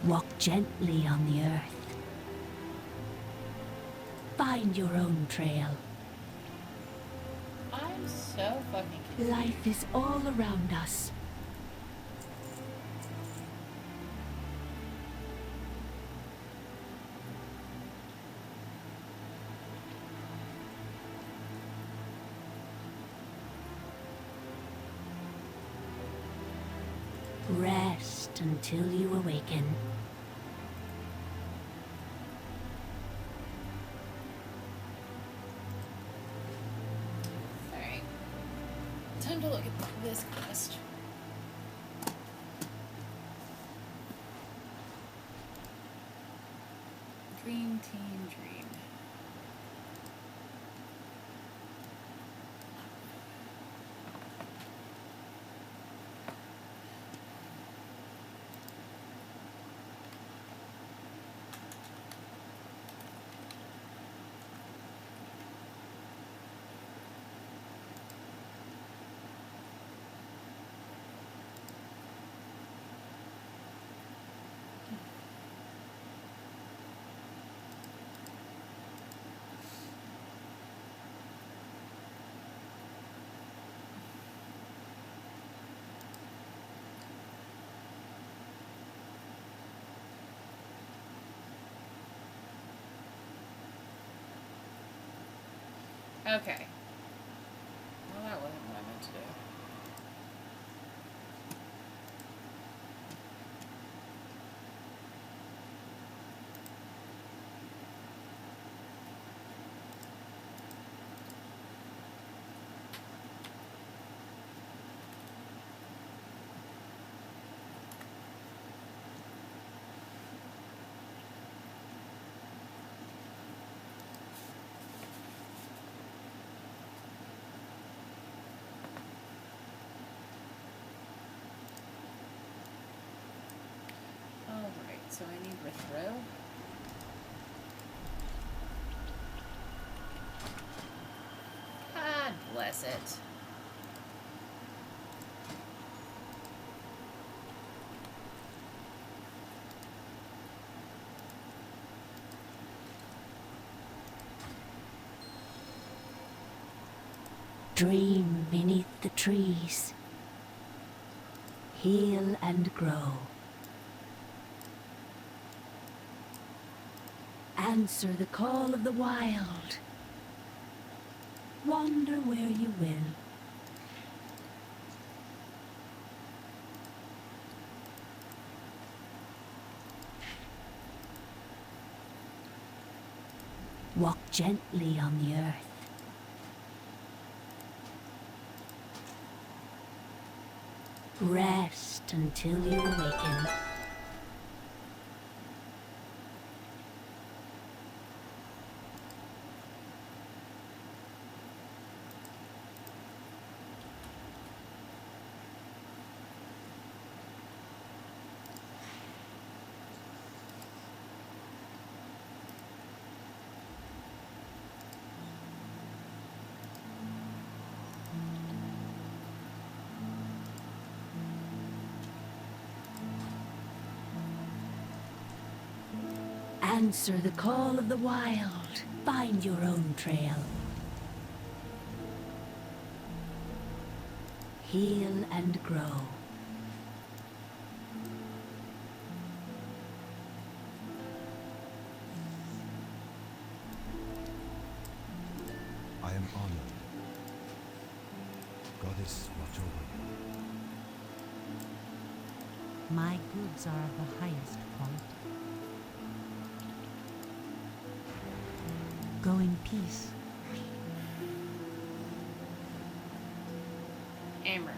Walk gently on the earth. Find your own trail. I'm so fucking confused. Life is all around us. Rest until you awaken. Alright. Time to look at this quest. Dream Team Dream. Okay. Well, that wasn't what I meant to do. Alright, so I need Rithro. God bless it. Dream beneath the trees. Heal and grow. Answer the call of the wild. Wander where you will. Walk gently on the earth. Rest until you awaken. Answer the call of the wild. Find your own trail. Heal and grow. I am honored. Goddess, watch over me. My goods are of the highest quality. Go in peace. Amarin.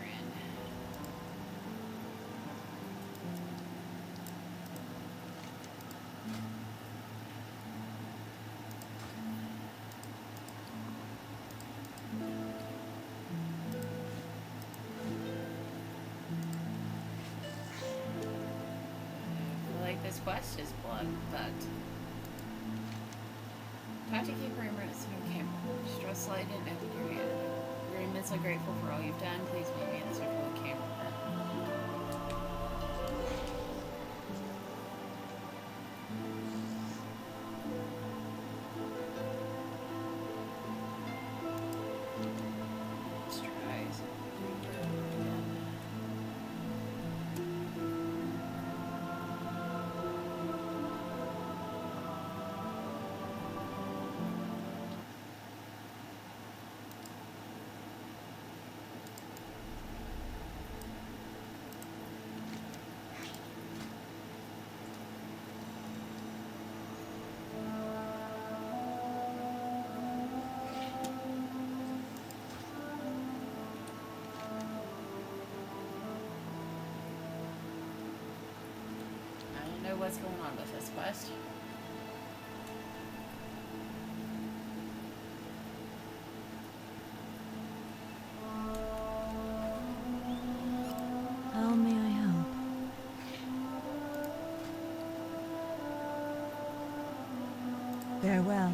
I feel like this quest is blood, but talk to Keeper Amarin at Second Camp. Stress light and every area. We're immensely grateful for all you've done. Please meet me at the circle of camp. What's going on with this quest? How may I help? Farewell.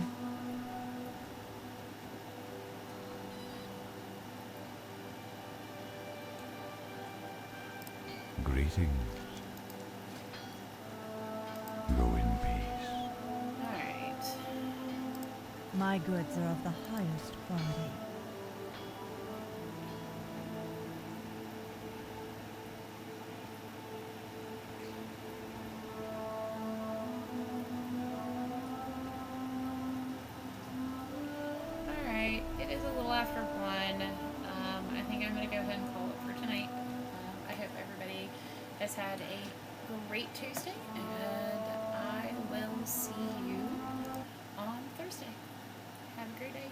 Greetings. Go in peace. Alright. My goods are of the highest quality. Alright, it is a little after 1. I think I'm going to go ahead and call it for tonight. I hope everybody has had a great Tuesday, and I will see you on Thursday. Have a great day.